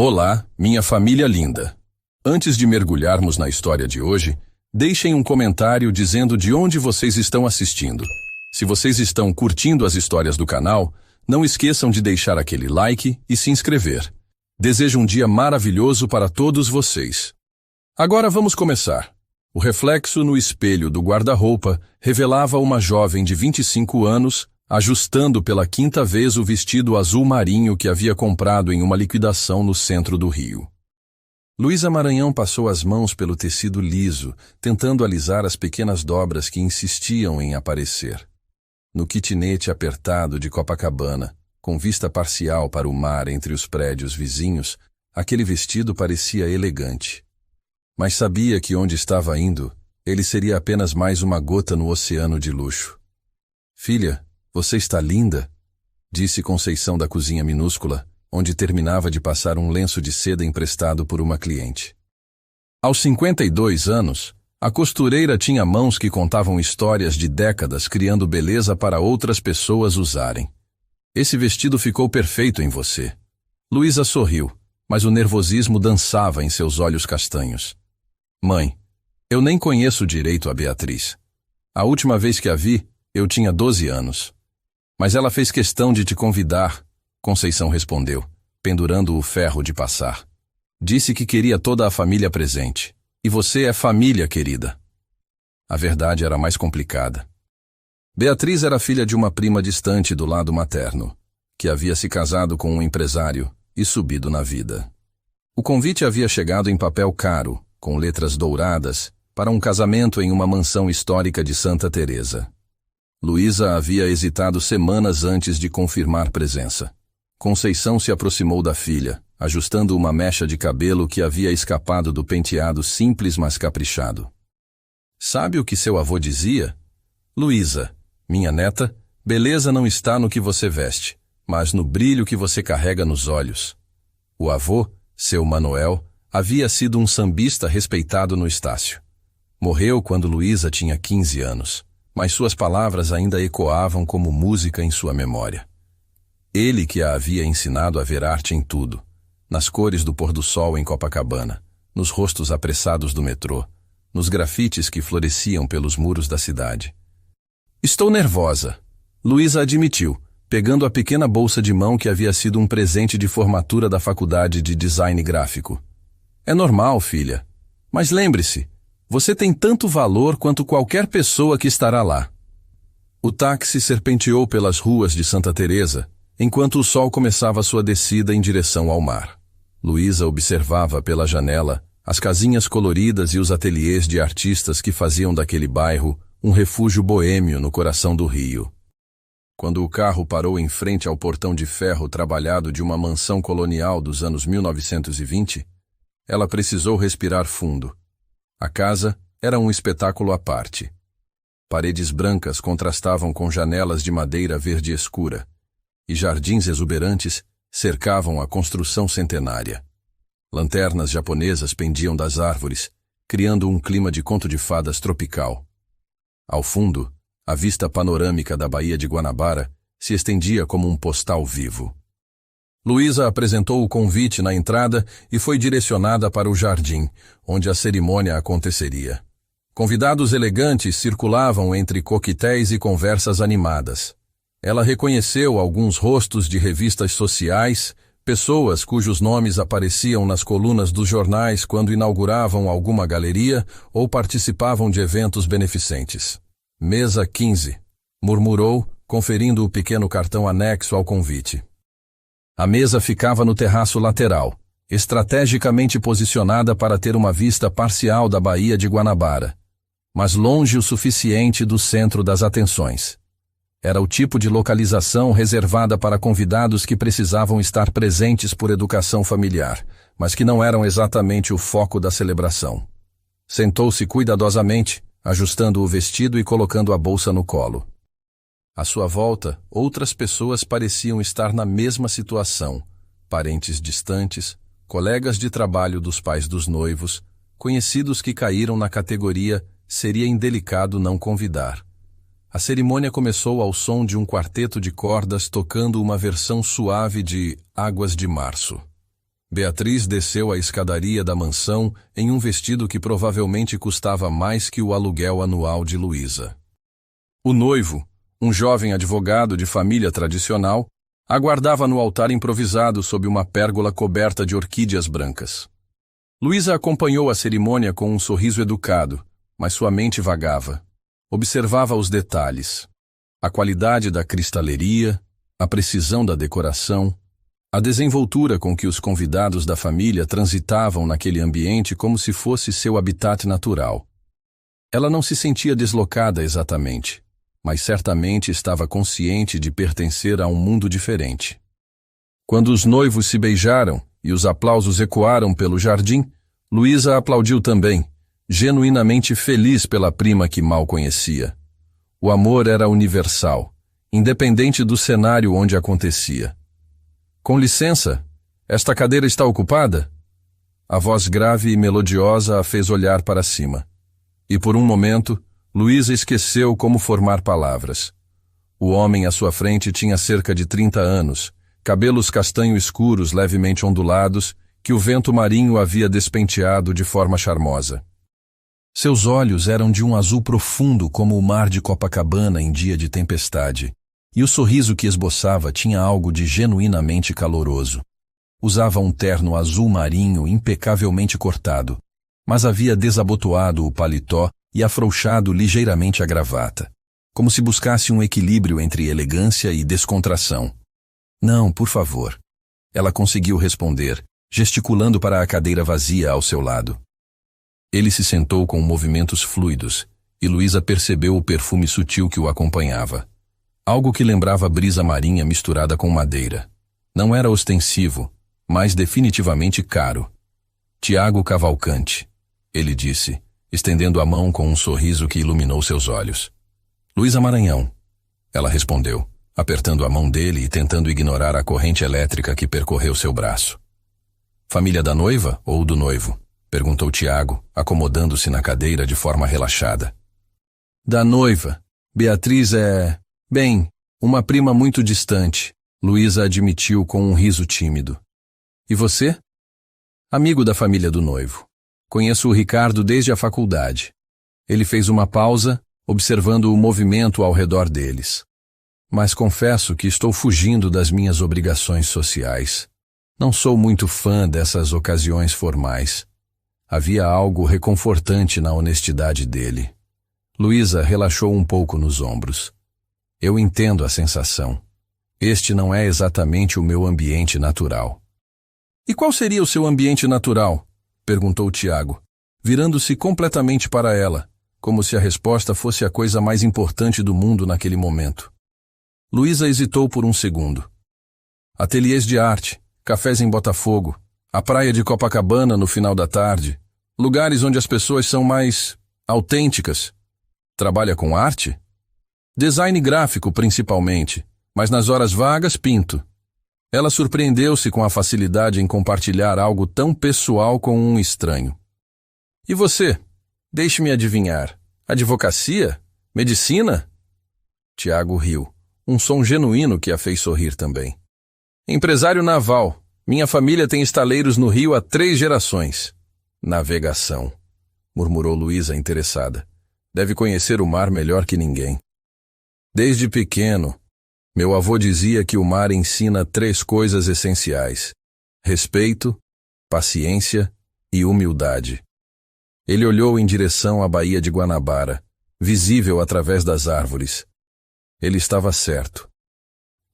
Olá, minha família linda. Antes de mergulharmos na história de hoje, deixem um comentário dizendo de onde vocês estão assistindo. Se vocês estão curtindo as histórias do canal, não esqueçam de deixar aquele like e se inscrever. Desejo um dia maravilhoso para todos vocês. Agora vamos começar. O reflexo no espelho do guarda-roupa revelava uma jovem de 25 anos, ajustando pela quinta vez o vestido azul marinho que havia comprado em uma liquidação no centro do Rio. Luísa Maranhão passou as mãos pelo tecido liso, tentando alisar as pequenas dobras que insistiam em aparecer. No kitnet apertado de Copacabana, com vista parcial para o mar entre os prédios vizinhos, aquele vestido parecia elegante. Mas sabia que onde estava indo, ele seria apenas mais uma gota no oceano de luxo. "Filha, você está linda", disse Conceição da cozinha minúscula, onde terminava de passar um lenço de seda emprestado por uma cliente. Aos 52 anos, a costureira tinha mãos que contavam histórias de décadas criando beleza para outras pessoas usarem. "Esse vestido ficou perfeito em você." Luísa sorriu, mas o nervosismo dançava em seus olhos castanhos. "Mãe, eu nem conheço direito a Beatriz. A última vez que a vi, eu tinha 12 anos. Mas ela fez questão de te convidar", Conceição respondeu, pendurando o ferro de passar. "Disse que queria toda a família presente. E você é família, querida." A verdade era mais complicada. Beatriz era filha de uma prima distante do lado materno, que havia se casado com um empresário e subido na vida. O convite havia chegado em papel caro, com letras douradas, para um casamento em uma mansão histórica de Santa Teresa. Luísa havia hesitado semanas antes de confirmar presença. Conceição se aproximou da filha, ajustando uma mecha de cabelo que havia escapado do penteado simples mas caprichado. "Sabe o que seu avô dizia? Luísa, minha neta, beleza não está no que você veste, mas no brilho que você carrega nos olhos." O avô, seu Manuel, havia sido um sambista respeitado no Estácio. Morreu quando Luísa tinha 15 anos. Mas suas palavras ainda ecoavam como música em sua memória. Ele que a havia ensinado a ver arte em tudo, nas cores do pôr-do-sol em Copacabana, nos rostos apressados do metrô, nos grafites que floresciam pelos muros da cidade. "Estou nervosa", Luísa admitiu, pegando a pequena bolsa de mão que havia sido um presente de formatura da faculdade de design gráfico. "É normal, filha. Mas lembre-se, você tem tanto valor quanto qualquer pessoa que estará lá." O táxi serpenteou pelas ruas de Santa Teresa, enquanto o sol começava sua descida em direção ao mar. Luísa observava pela janela as casinhas coloridas e os ateliês de artistas que faziam daquele bairro um refúgio boêmio no coração do Rio. Quando o carro parou em frente ao portão de ferro trabalhado de uma mansão colonial dos anos 1920, ela precisou respirar fundo. A casa era um espetáculo à parte. Paredes brancas contrastavam com janelas de madeira verde escura, e jardins exuberantes cercavam a construção centenária. Lanternas japonesas pendiam das árvores, criando um clima de conto de fadas tropical. Ao fundo, a vista panorâmica da Baía de Guanabara se estendia como um postal vivo. Luísa apresentou o convite na entrada e foi direcionada para o jardim, onde a cerimônia aconteceria. Convidados elegantes circulavam entre coquetéis e conversas animadas. Ela reconheceu alguns rostos de revistas sociais, pessoas cujos nomes apareciam nas colunas dos jornais quando inauguravam alguma galeria ou participavam de eventos beneficentes. "Mesa 15", murmurou, conferindo o pequeno cartão anexo ao convite. A mesa ficava no terraço lateral, estrategicamente posicionada para ter uma vista parcial da Baía de Guanabara, mas longe o suficiente do centro das atenções. Era o tipo de localização reservada para convidados que precisavam estar presentes por educação familiar, mas que não eram exatamente o foco da celebração. Sentou-se cuidadosamente, ajustando o vestido e colocando a bolsa no colo. À sua volta, outras pessoas pareciam estar na mesma situação, parentes distantes, colegas de trabalho dos pais dos noivos, conhecidos que caíram na categoria "seria indelicado não convidar". A cerimônia começou ao som de um quarteto de cordas tocando uma versão suave de Águas de Março. Beatriz desceu a escadaria da mansão em um vestido que provavelmente custava mais que o aluguel anual de Luísa. O noivo, um jovem advogado de família tradicional, aguardava no altar improvisado sob uma pérgola coberta de orquídeas brancas. Luísa acompanhou a cerimônia com um sorriso educado, mas sua mente vagava. Observava os detalhes, a qualidade da cristaleria, a precisão da decoração, a desenvoltura com que os convidados da família transitavam naquele ambiente como se fosse seu habitat natural. Ela não se sentia deslocada exatamente, mas certamente estava consciente de pertencer a um mundo diferente. Quando os noivos se beijaram e os aplausos ecoaram pelo jardim, Luísa aplaudiu também, genuinamente feliz pela prima que mal conhecia. O amor era universal, independente do cenário onde acontecia. Com licença, esta cadeira está ocupada? A voz grave e melodiosa a fez olhar para cima. E por um momento, Luísa esqueceu como formar palavras. O homem à sua frente tinha cerca de 30 anos, cabelos castanho escuros levemente ondulados, que o vento marinho havia despenteado de forma charmosa. Seus olhos eram de um azul profundo como o mar de Copacabana em dia de tempestade, e o sorriso que esboçava tinha algo de genuinamente caloroso. Usava um terno azul marinho impecavelmente cortado, mas havia desabotoado o paletó e afrouxado ligeiramente a gravata, como se buscasse um equilíbrio entre elegância e descontração. Não, por favor. Ela conseguiu responder, gesticulando para a cadeira vazia ao seu lado. Ele se sentou com movimentos fluidos, e Luísa percebeu o perfume sutil que o acompanhava. Algo que lembrava brisa marinha misturada com madeira. Não era ostensivo, mas definitivamente caro. Tiago Cavalcante, ele disse, estendendo a mão com um sorriso que iluminou seus olhos. Luísa Maranhão, ela respondeu, apertando a mão dele e tentando ignorar a corrente elétrica que percorreu seu braço. Família da noiva ou do noivo? Perguntou Tiago, acomodando-se na cadeira de forma relaxada. Da noiva. Beatriz é... bem, uma prima muito distante, Luísa admitiu com um riso tímido. E você? Amigo da família do noivo. Conheço o Ricardo desde a faculdade. Ele fez uma pausa, observando o movimento ao redor deles. Mas confesso que estou fugindo das minhas obrigações sociais. Não sou muito fã dessas ocasiões formais. Havia algo reconfortante na honestidade dele. Luísa relaxou um pouco nos ombros. Eu entendo a sensação. Este não é exatamente o meu ambiente natural. E qual seria o seu ambiente natural? Perguntou Tiago, virando-se completamente para ela, como se a resposta fosse a coisa mais importante do mundo naquele momento. Luísa hesitou por um segundo. Ateliês de arte, cafés em Botafogo, a praia de Copacabana no final da tarde, lugares onde as pessoas são mais autênticas. Trabalha com arte? Design gráfico, principalmente, mas nas horas vagas pinto. Ela surpreendeu-se com a facilidade em compartilhar algo tão pessoal com um estranho. E você? Deixe-me adivinhar. Advocacia? Medicina? Tiago riu, um som genuíno que a fez sorrir também. Empresário naval. Minha família tem estaleiros no Rio há 3 gerações. Navegação, murmurou Luísa interessada. Deve conhecer o mar melhor que ninguém. Desde pequeno, meu avô dizia que o mar ensina 3 coisas essenciais: respeito, paciência e humildade. Ele olhou em direção à Baía de Guanabara, visível através das árvores. Ele estava certo.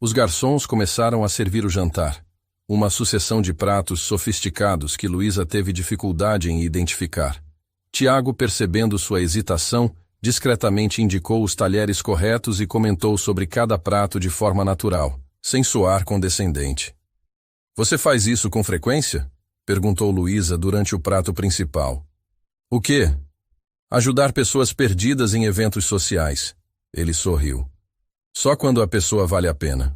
Os garçons começaram a servir o jantar, uma sucessão de pratos sofisticados que Luísa teve dificuldade em identificar. Tiago, percebendo sua hesitação, discretamente indicou os talheres corretos e comentou sobre cada prato de forma natural, sem soar condescendente. Você faz isso com frequência? Perguntou Luísa durante o prato principal. O quê? Ajudar pessoas perdidas em eventos sociais. Ele sorriu. Só quando a pessoa vale a pena.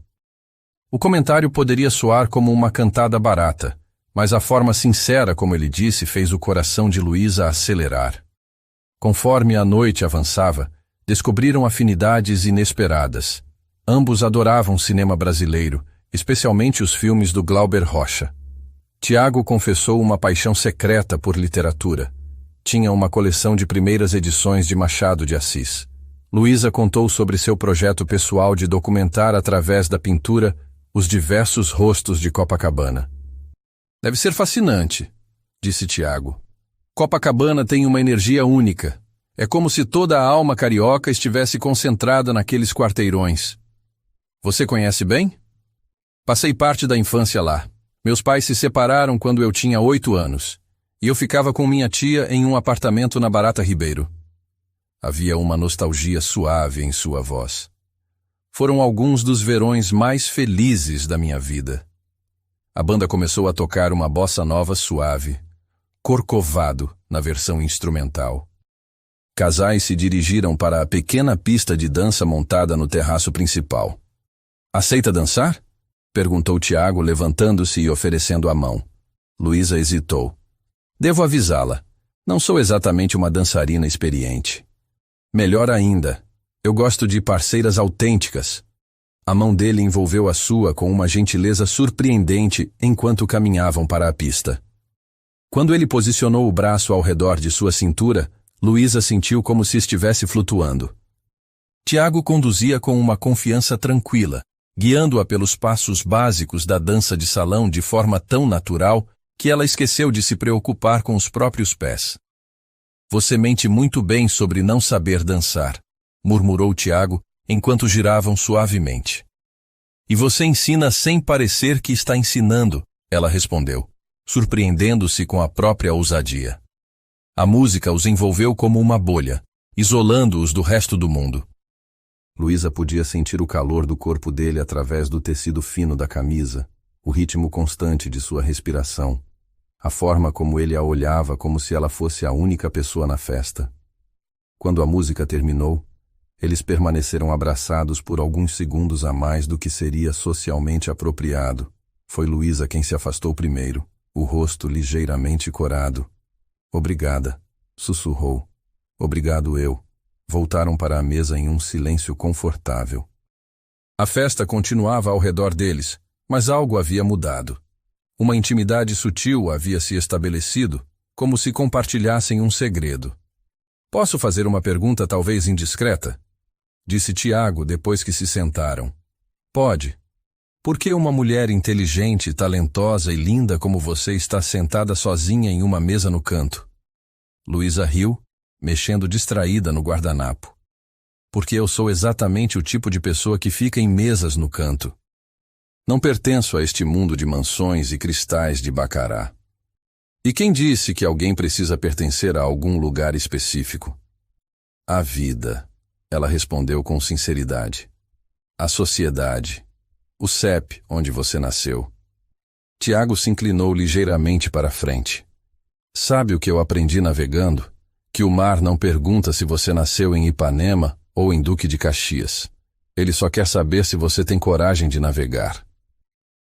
O comentário poderia soar como uma cantada barata, mas a forma sincera como ele disse fez o coração de Luísa acelerar. Conforme a noite avançava, descobriram afinidades inesperadas. Ambos adoravam cinema brasileiro, especialmente os filmes do Glauber Rocha. Tiago confessou uma paixão secreta por literatura. Tinha uma coleção de primeiras edições de Machado de Assis. Luísa contou sobre seu projeto pessoal de documentar através da pintura os diversos rostos de Copacabana. Deve ser fascinante, disse Tiago. Copacabana tem uma energia única. É como se toda a alma carioca estivesse concentrada naqueles quarteirões. Você conhece bem? Passei parte da infância lá. Meus pais se separaram quando eu tinha 8 anos, e eu ficava com minha tia em um apartamento na Barata Ribeiro. Havia uma nostalgia suave em sua voz. Foram alguns dos verões mais felizes da minha vida. A banda começou a tocar uma bossa nova suave, Corcovado, na versão instrumental. Casais se dirigiram para a pequena pista de dança montada no terraço principal. Aceita dançar? Perguntou Tiago, levantando-se e oferecendo a mão. Luísa hesitou. Devo avisá-la. Não sou exatamente uma dançarina experiente. Melhor ainda, eu gosto de parceiras autênticas. A mão dele envolveu a sua com uma gentileza surpreendente enquanto caminhavam para a pista. Quando ele posicionou o braço ao redor de sua cintura, Luísa sentiu como se estivesse flutuando. Tiago conduzia com uma confiança tranquila, guiando-a pelos passos básicos da dança de salão de forma tão natural que ela esqueceu de se preocupar com os próprios pés. Você mente muito bem sobre não saber dançar, murmurou Tiago enquanto giravam suavemente. E você ensina sem parecer que está ensinando, ela respondeu, surpreendendo-se com a própria ousadia. A música os envolveu como uma bolha, isolando-os do resto do mundo. Luísa podia sentir o calor do corpo dele através do tecido fino da camisa, o ritmo constante de sua respiração, a forma como ele a olhava como se ela fosse a única pessoa na festa. Quando a música terminou, eles permaneceram abraçados por alguns segundos a mais do que seria socialmente apropriado. Foi Luísa quem se afastou primeiro, o rosto ligeiramente corado. Obrigada, sussurrou. Obrigado eu. Voltaram para a mesa em um silêncio confortável. A festa continuava ao redor deles, mas algo havia mudado. Uma intimidade sutil havia se estabelecido, como se compartilhassem um segredo. Posso fazer uma pergunta talvez indiscreta? Disse Tiago depois que se sentaram. Pode. Por que uma mulher inteligente, talentosa e linda como você está sentada sozinha em uma mesa no canto? Luísa riu, mexendo distraída no guardanapo. Porque eu sou exatamente o tipo de pessoa que fica em mesas no canto. Não pertenço a este mundo de mansões e cristais de bacará. E quem disse que alguém precisa pertencer a algum lugar específico? A vida, ela respondeu com sinceridade. A sociedade. O CEP, onde você nasceu. Tiago se inclinou ligeiramente para a frente. Sabe o que eu aprendi navegando? Que o mar não pergunta se você nasceu em Ipanema ou em Duque de Caxias. Ele só quer saber se você tem coragem de navegar.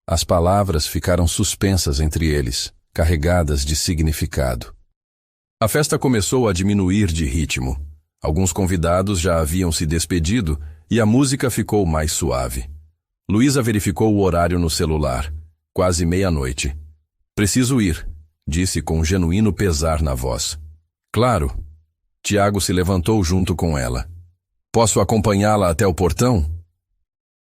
As palavras ficaram suspensas entre eles, carregadas de significado. A festa começou a diminuir de ritmo. Alguns convidados já haviam se despedido e a música ficou mais suave. Luísa verificou o horário no celular. Quase meia-noite. Preciso ir, disse com genuíno pesar na voz. Claro. Tiago se levantou junto com ela. Posso acompanhá-la até o portão?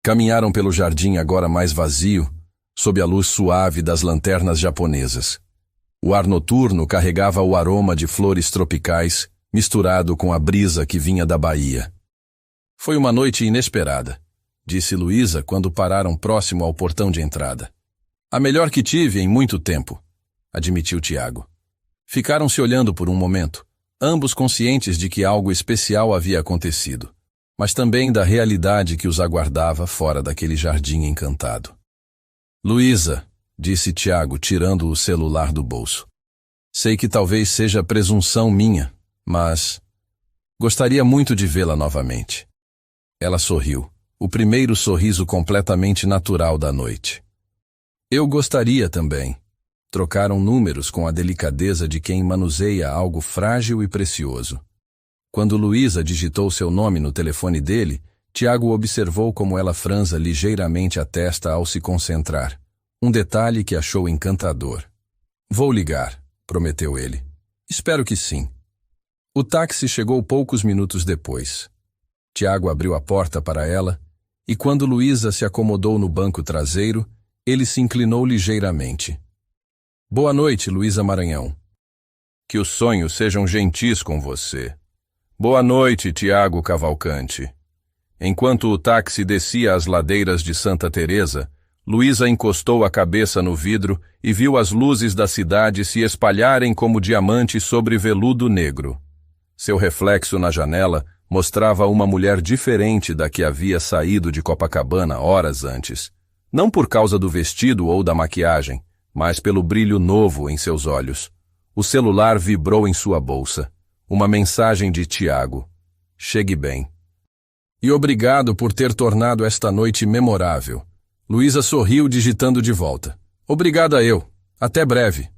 Caminharam pelo jardim agora mais vazio, sob a luz suave das lanternas japonesas. O ar noturno carregava o aroma de flores tropicais, misturado com a brisa que vinha da Bahia. Foi uma noite inesperada, disse Luísa quando pararam próximo ao portão de entrada. A melhor que tive em muito tempo, admitiu Tiago. Ficaram se olhando por um momento, ambos conscientes de que algo especial havia acontecido, mas também da realidade que os aguardava fora daquele jardim encantado. Luísa, disse Tiago, tirando o celular do bolso. Sei que talvez seja presunção minha, mas gostaria muito de vê-la novamente. Ela sorriu, o primeiro sorriso completamente natural da noite. Eu gostaria também. Trocaram números com a delicadeza de quem manuseia algo frágil e precioso. Quando Luísa digitou seu nome no telefone dele, Tiago observou como ela franza ligeiramente a testa ao se concentrar, um detalhe que achou encantador. Vou ligar, prometeu ele. Espero que sim. O táxi chegou poucos minutos depois. Tiago abriu a porta para ela e quando Luísa se acomodou no banco traseiro, ele se inclinou ligeiramente. Boa noite, Luísa Maranhão. Que os sonhos sejam gentis com você. Boa noite, Tiago Cavalcante. Enquanto o táxi descia as ladeiras de Santa Teresa, Luísa encostou a cabeça no vidro e viu as luzes da cidade se espalharem como diamantes sobre veludo negro. Seu reflexo na janela mostrava uma mulher diferente da que havia saído de Copacabana horas antes. Não por causa do vestido ou da maquiagem, mas pelo brilho novo em seus olhos. O celular vibrou em sua bolsa. Uma mensagem de Tiago. Chegue bem. E obrigado por ter tornado esta noite memorável. Luísa sorriu digitando de volta. Obrigada eu. Até breve.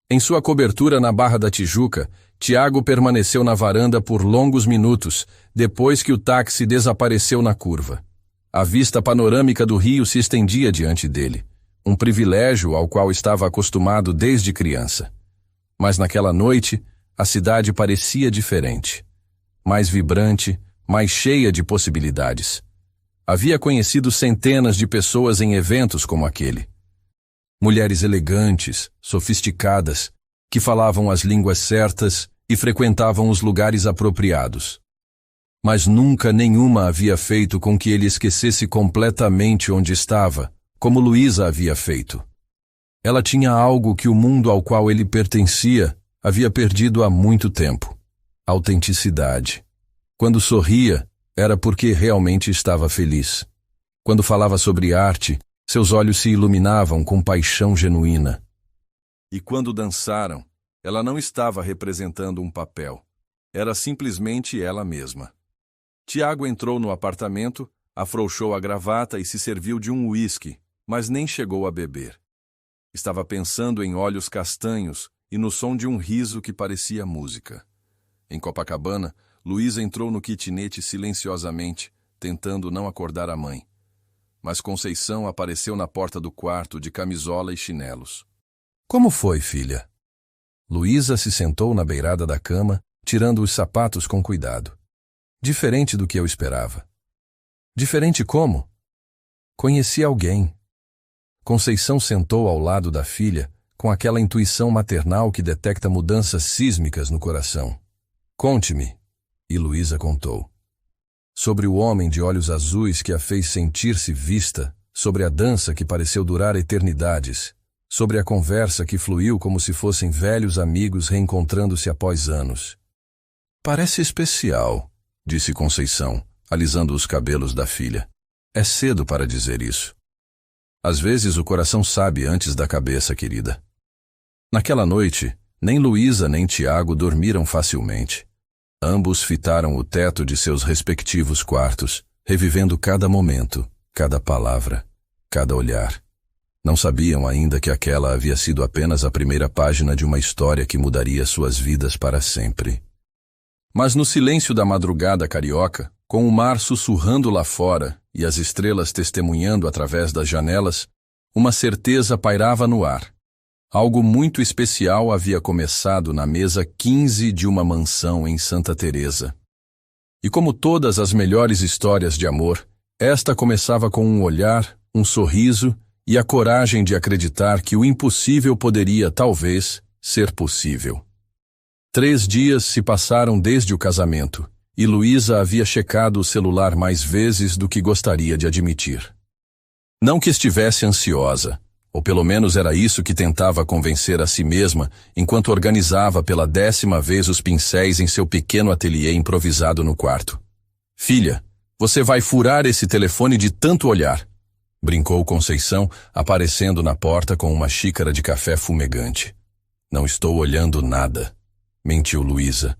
Em sua cobertura na Barra da Tijuca, Tiago permaneceu na varanda por longos minutos, depois que o táxi desapareceu na curva. A vista panorâmica do rio se estendia diante dele, um privilégio ao qual estava acostumado desde criança. Mas naquela noite, a cidade parecia diferente. Mais vibrante, mais cheia de possibilidades. Havia conhecido centenas de pessoas em eventos como aquele. Mulheres elegantes, sofisticadas, que falavam as línguas certas e frequentavam os lugares apropriados. Mas nunca nenhuma havia feito com que ele esquecesse completamente onde estava, como Luísa havia feito. Ela tinha algo que o mundo ao qual ele pertencia havia perdido há muito tempo. Autenticidade. Quando sorria, era porque realmente estava feliz. Quando falava sobre arte, seus olhos se iluminavam com paixão genuína. E quando dançaram, ela não estava representando um papel. Era simplesmente ela mesma. Tiago entrou no apartamento, afrouxou a gravata e se serviu de um uísque, mas nem chegou a beber. Estava pensando em olhos castanhos e no som de um riso que parecia música. Em Copacabana, Luísa entrou no kitnet silenciosamente, tentando não acordar a mãe. Mas Conceição apareceu na porta do quarto de camisola e chinelos. Como foi, filha? Luísa se sentou na beirada da cama, tirando os sapatos com cuidado. Diferente do que eu esperava. Diferente como? Conheci alguém. Conceição sentou ao lado da filha, com aquela intuição maternal que detecta mudanças sísmicas no coração. Conte-me. E Luísa contou. Sobre o homem de olhos azuis que a fez sentir-se vista, sobre a dança que pareceu durar eternidades, sobre a conversa que fluiu como se fossem velhos amigos reencontrando-se após anos. Parece especial, disse Conceição, alisando os cabelos da filha. É cedo para dizer isso. Às vezes o coração sabe antes da cabeça, querida. Naquela noite, nem Luísa nem Tiago dormiram facilmente. Ambos fitaram o teto de seus respectivos quartos, revivendo cada momento, cada palavra, cada olhar. Não sabiam ainda que aquela havia sido apenas a primeira página de uma história que mudaria suas vidas para sempre. Mas no silêncio da madrugada carioca, com o mar sussurrando lá fora e as estrelas testemunhando através das janelas, uma certeza pairava no ar. Algo muito especial havia começado na mesa 15 de uma mansão em Santa Teresa. E como todas as melhores histórias de amor, esta começava com um olhar, um sorriso e a coragem de acreditar que o impossível poderia, talvez, ser possível. 3 dias se passaram desde o casamento, e Luísa havia checado o celular mais vezes do que gostaria de admitir. Não que estivesse ansiosa, ou pelo menos era isso que tentava convencer a si mesma enquanto organizava pela 10ª vez os pincéis em seu pequeno ateliê improvisado no quarto. Filha, você vai furar esse telefone de tanto olhar, brincou Conceição, aparecendo na porta com uma xícara de café fumegante. Não estou olhando nada, mentiu Luísa,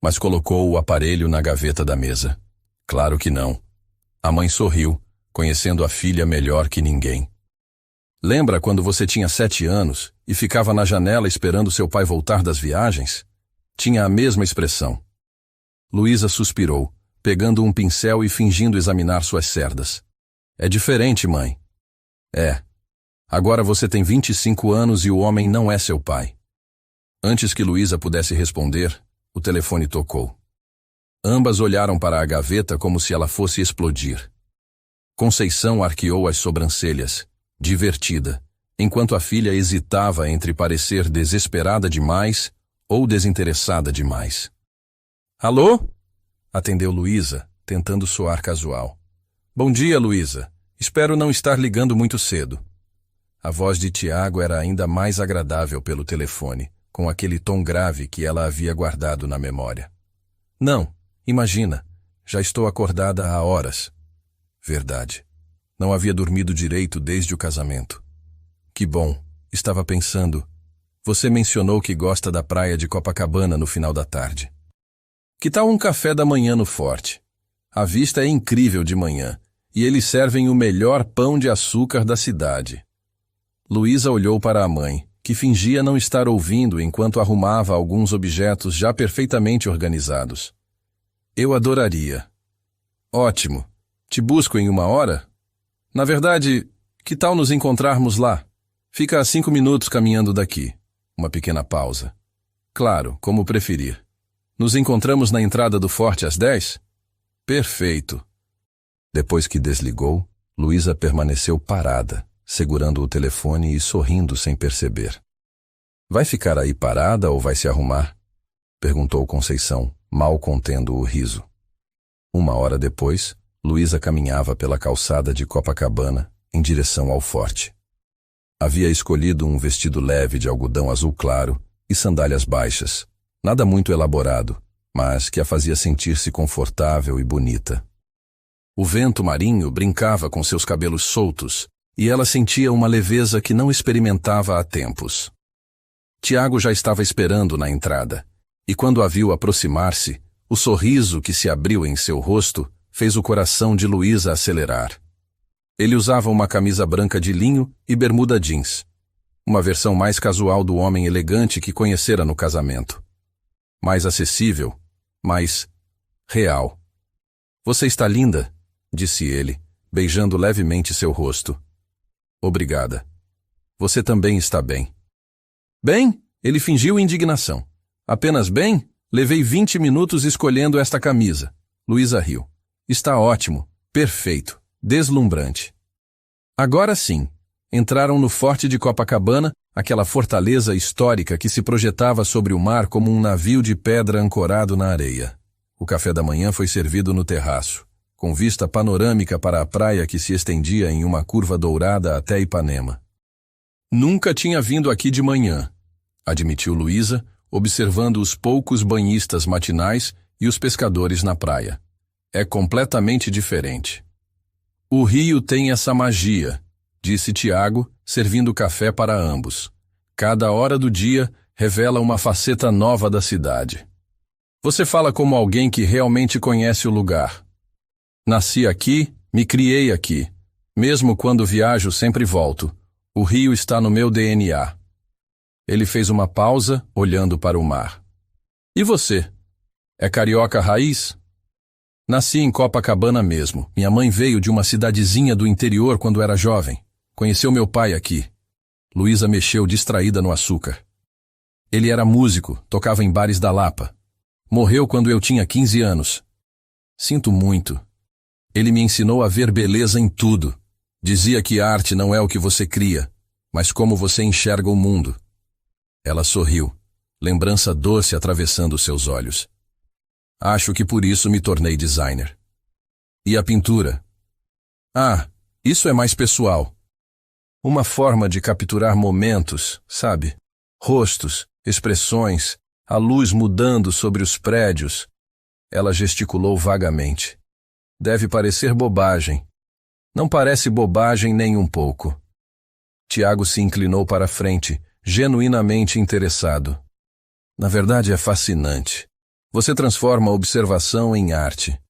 mas colocou o aparelho na gaveta da mesa. Claro que não. A mãe sorriu, conhecendo a filha melhor que ninguém. Lembra quando você tinha 7 anos e ficava na janela esperando seu pai voltar das viagens? Tinha a mesma expressão. Luísa suspirou, pegando um pincel e fingindo examinar suas cerdas. É diferente, mãe. É. Agora você tem 25 anos e o homem não é seu pai. Antes que Luísa pudesse responder, o telefone tocou. Ambas olharam para a gaveta como se ela fosse explodir. Conceição arqueou as sobrancelhas, divertida, enquanto a filha hesitava entre parecer desesperada demais ou desinteressada demais. Alô? Atendeu Luísa, tentando soar casual. Bom dia, Luísa. Espero não estar ligando muito cedo. A voz de Tiago era ainda mais agradável pelo telefone, com aquele tom grave que ela havia guardado na memória. Não, imagina, já estou acordada há horas. Verdade. Não havia dormido direito desde o casamento. Que bom, estava pensando. Você mencionou que gosta da praia de Copacabana no final da tarde. Que tal um café da manhã no Forte? A vista é incrível de manhã, e eles servem o melhor pão de açúcar da cidade. Luísa olhou para a mãe, que fingia não estar ouvindo enquanto arrumava alguns objetos já perfeitamente organizados. Eu adoraria. Ótimo. Te busco em 1 hora? Na verdade, que tal nos encontrarmos lá? Fica a 5 minutos caminhando daqui. Uma pequena pausa. Claro, como preferir. Nos encontramos na entrada do Forte às 10? Perfeito. Depois que desligou, Luísa permaneceu parada, segurando o telefone e sorrindo sem perceber. Vai ficar aí parada ou vai se arrumar? Perguntou Conceição, mal contendo o riso. 1 hora depois, Luísa caminhava pela calçada de Copacabana, em direção ao Forte. Havia escolhido um vestido leve de algodão azul claro e sandálias baixas, nada muito elaborado, mas que a fazia sentir-se confortável e bonita. O vento marinho brincava com seus cabelos soltos e ela sentia uma leveza que não experimentava há tempos. Tiago já estava esperando na entrada, e quando a viu aproximar-se, o sorriso que se abriu em seu rosto fez o coração de Luísa acelerar. Ele usava uma camisa branca de linho e bermuda jeans, uma versão mais casual do homem elegante que conhecera no casamento. Mais acessível, mais real. Você está linda, disse ele, beijando levemente seu rosto. Obrigada. Você também está bem. Bem? Ele fingiu indignação. Apenas bem? Levei 20 minutos escolhendo esta camisa. Luísa riu. Está ótimo, perfeito, deslumbrante. Agora sim, entraram no Forte de Copacabana, aquela fortaleza histórica que se projetava sobre o mar como um navio de pedra ancorado na areia. O café da manhã foi servido no terraço, com vista panorâmica para a praia que se estendia em uma curva dourada até Ipanema. Nunca tinha vindo aqui de manhã, admitiu Luísa, observando os poucos banhistas matinais e os pescadores na praia. É completamente diferente. O Rio tem essa magia, disse Tiago, servindo café para ambos. Cada hora do dia revela uma faceta nova da cidade. Você fala como alguém que realmente conhece o lugar. Nasci aqui, me criei aqui. Mesmo quando viajo, sempre volto. O Rio está no meu DNA. Ele fez uma pausa, olhando para o mar. E você? É carioca raiz? Nasci em Copacabana mesmo. Minha mãe veio de uma cidadezinha do interior quando era jovem. Conheceu meu pai aqui. Luísa mexeu distraída no açúcar. Ele era músico, tocava em bares da Lapa. Morreu quando eu tinha 15 anos. Sinto muito. Ele me ensinou a ver beleza em tudo. Dizia que arte não é o que você cria, mas como você enxerga o mundo. Ela sorriu, lembrança doce atravessando seus olhos. Acho que por isso me tornei designer. E a pintura? Ah, isso é mais pessoal. Uma forma de capturar momentos, sabe? Rostos, expressões, a luz mudando sobre os prédios. Ela gesticulou vagamente. Deve parecer bobagem. Não parece bobagem nem um pouco. Tiago se inclinou para a frente, genuinamente interessado. Na verdade é fascinante. Você transforma a observação em arte.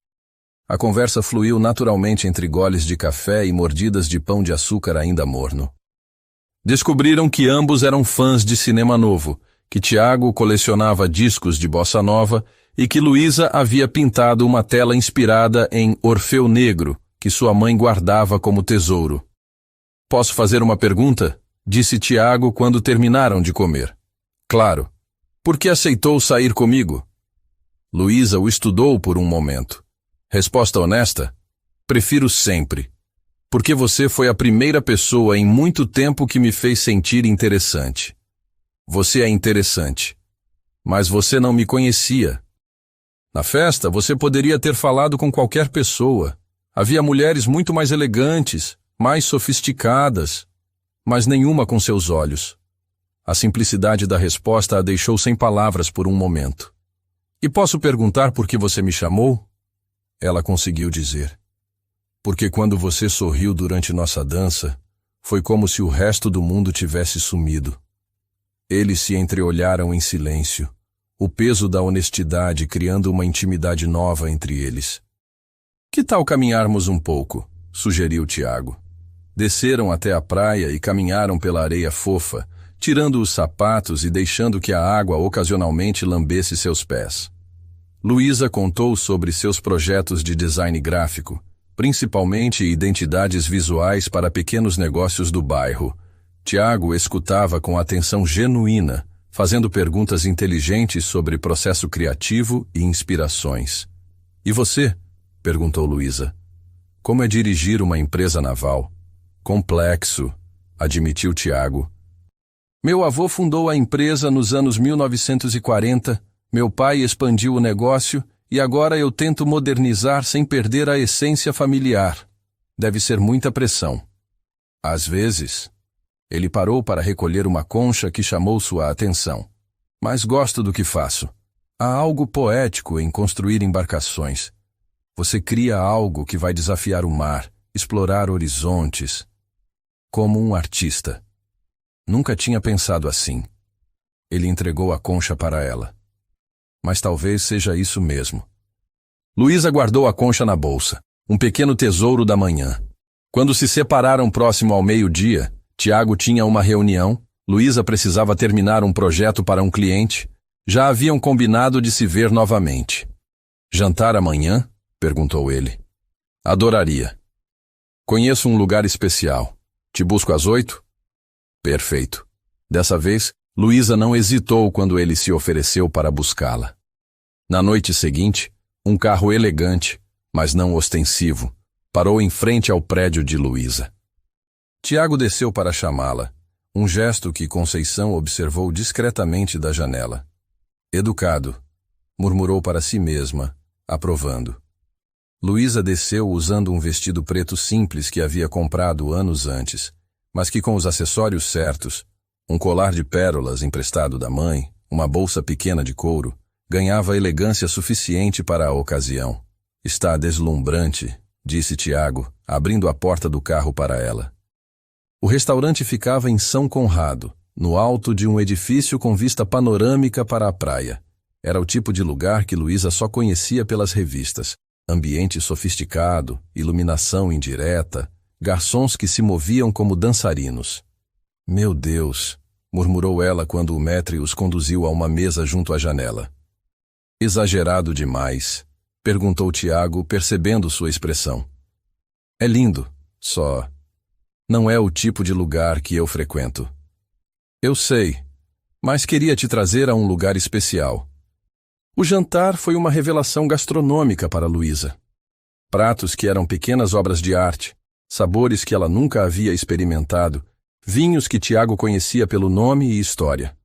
A conversa fluiu naturalmente entre goles de café e mordidas de pão de açúcar ainda morno. Descobriram que ambos eram fãs de cinema novo, que Tiago colecionava discos de bossa nova e que Luísa havia pintado uma tela inspirada em Orfeu Negro, que sua mãe guardava como tesouro. Posso fazer uma pergunta? Disse Tiago quando terminaram de comer. Claro. Por que aceitou sair comigo? Luísa o estudou por um momento. Resposta honesta? Prefiro sempre. Porque você foi a primeira pessoa em muito tempo que me fez sentir interessante. Você é interessante. Mas você não me conhecia. Na festa, você poderia ter falado com qualquer pessoa. Havia mulheres muito mais elegantes, mais sofisticadas, mas nenhuma com seus olhos. A simplicidade da resposta a deixou sem palavras por um momento. E posso perguntar por que você me chamou? Ela conseguiu dizer. Porque quando você sorriu durante nossa dança, foi como se o resto do mundo tivesse sumido. Eles se entreolharam em silêncio, o peso da honestidade criando uma intimidade nova entre eles. Que tal caminharmos um pouco? Sugeriu Tiago. Desceram até a praia e caminharam pela areia fofa, tirando os sapatos e deixando que a água ocasionalmente lambesse seus pés. Luísa contou sobre seus projetos de design gráfico, principalmente identidades visuais para pequenos negócios do bairro. Tiago escutava com atenção genuína, fazendo perguntas inteligentes sobre processo criativo e inspirações. E você? Perguntou Luísa. Como é dirigir uma empresa naval? Complexo, admitiu Tiago. Meu avô fundou a empresa nos anos 1940, meu pai expandiu o negócio e agora eu tento modernizar sem perder a essência familiar. Deve ser muita pressão. Às vezes, ele parou para recolher uma concha que chamou sua atenção. Mas gosto do que faço. Há algo poético em construir embarcações. Você cria algo que vai desafiar o mar, explorar horizontes. Como um artista. Nunca tinha pensado assim. Ele entregou a concha para ela. Mas talvez seja isso mesmo. Luísa guardou a concha na bolsa, um pequeno tesouro da manhã. Quando se separaram próximo ao meio-dia, Tiago tinha uma reunião, Luísa precisava terminar um projeto para um cliente. Já haviam combinado de se ver novamente. Jantar amanhã? Perguntou ele. Adoraria. Conheço um lugar especial. Te busco às 8? Perfeito. Dessa vez, Luísa não hesitou quando ele se ofereceu para buscá-la. Na noite seguinte, um carro elegante, mas não ostensivo, parou em frente ao prédio de Luísa. Tiago desceu para chamá-la, um gesto que Conceição observou discretamente da janela. Educado, murmurou para si mesma, aprovando. Luísa desceu usando um vestido preto simples que havia comprado anos antes, mas que com os acessórios certos, um colar de pérolas emprestado da mãe, uma bolsa pequena de couro, ganhava elegância suficiente para a ocasião. Está deslumbrante, disse Tiago, abrindo a porta do carro para ela. O restaurante ficava em São Conrado, no alto de um edifício com vista panorâmica para a praia. Era o tipo de lugar que Luísa só conhecia pelas revistas. Ambiente sofisticado, iluminação indireta, garçons que se moviam como dançarinos. Meu Deus, murmurou ela quando o maître os conduziu a uma mesa junto à janela. Exagerado demais, perguntou Tiago, percebendo sua expressão. É lindo, só. Não é o tipo de lugar que eu frequento. Eu sei, mas queria te trazer a um lugar especial. O jantar foi uma revelação gastronômica para Luísa. Pratos que eram pequenas obras de arte, sabores que ela nunca havia experimentado, vinhos que Tiago conhecia pelo nome e história.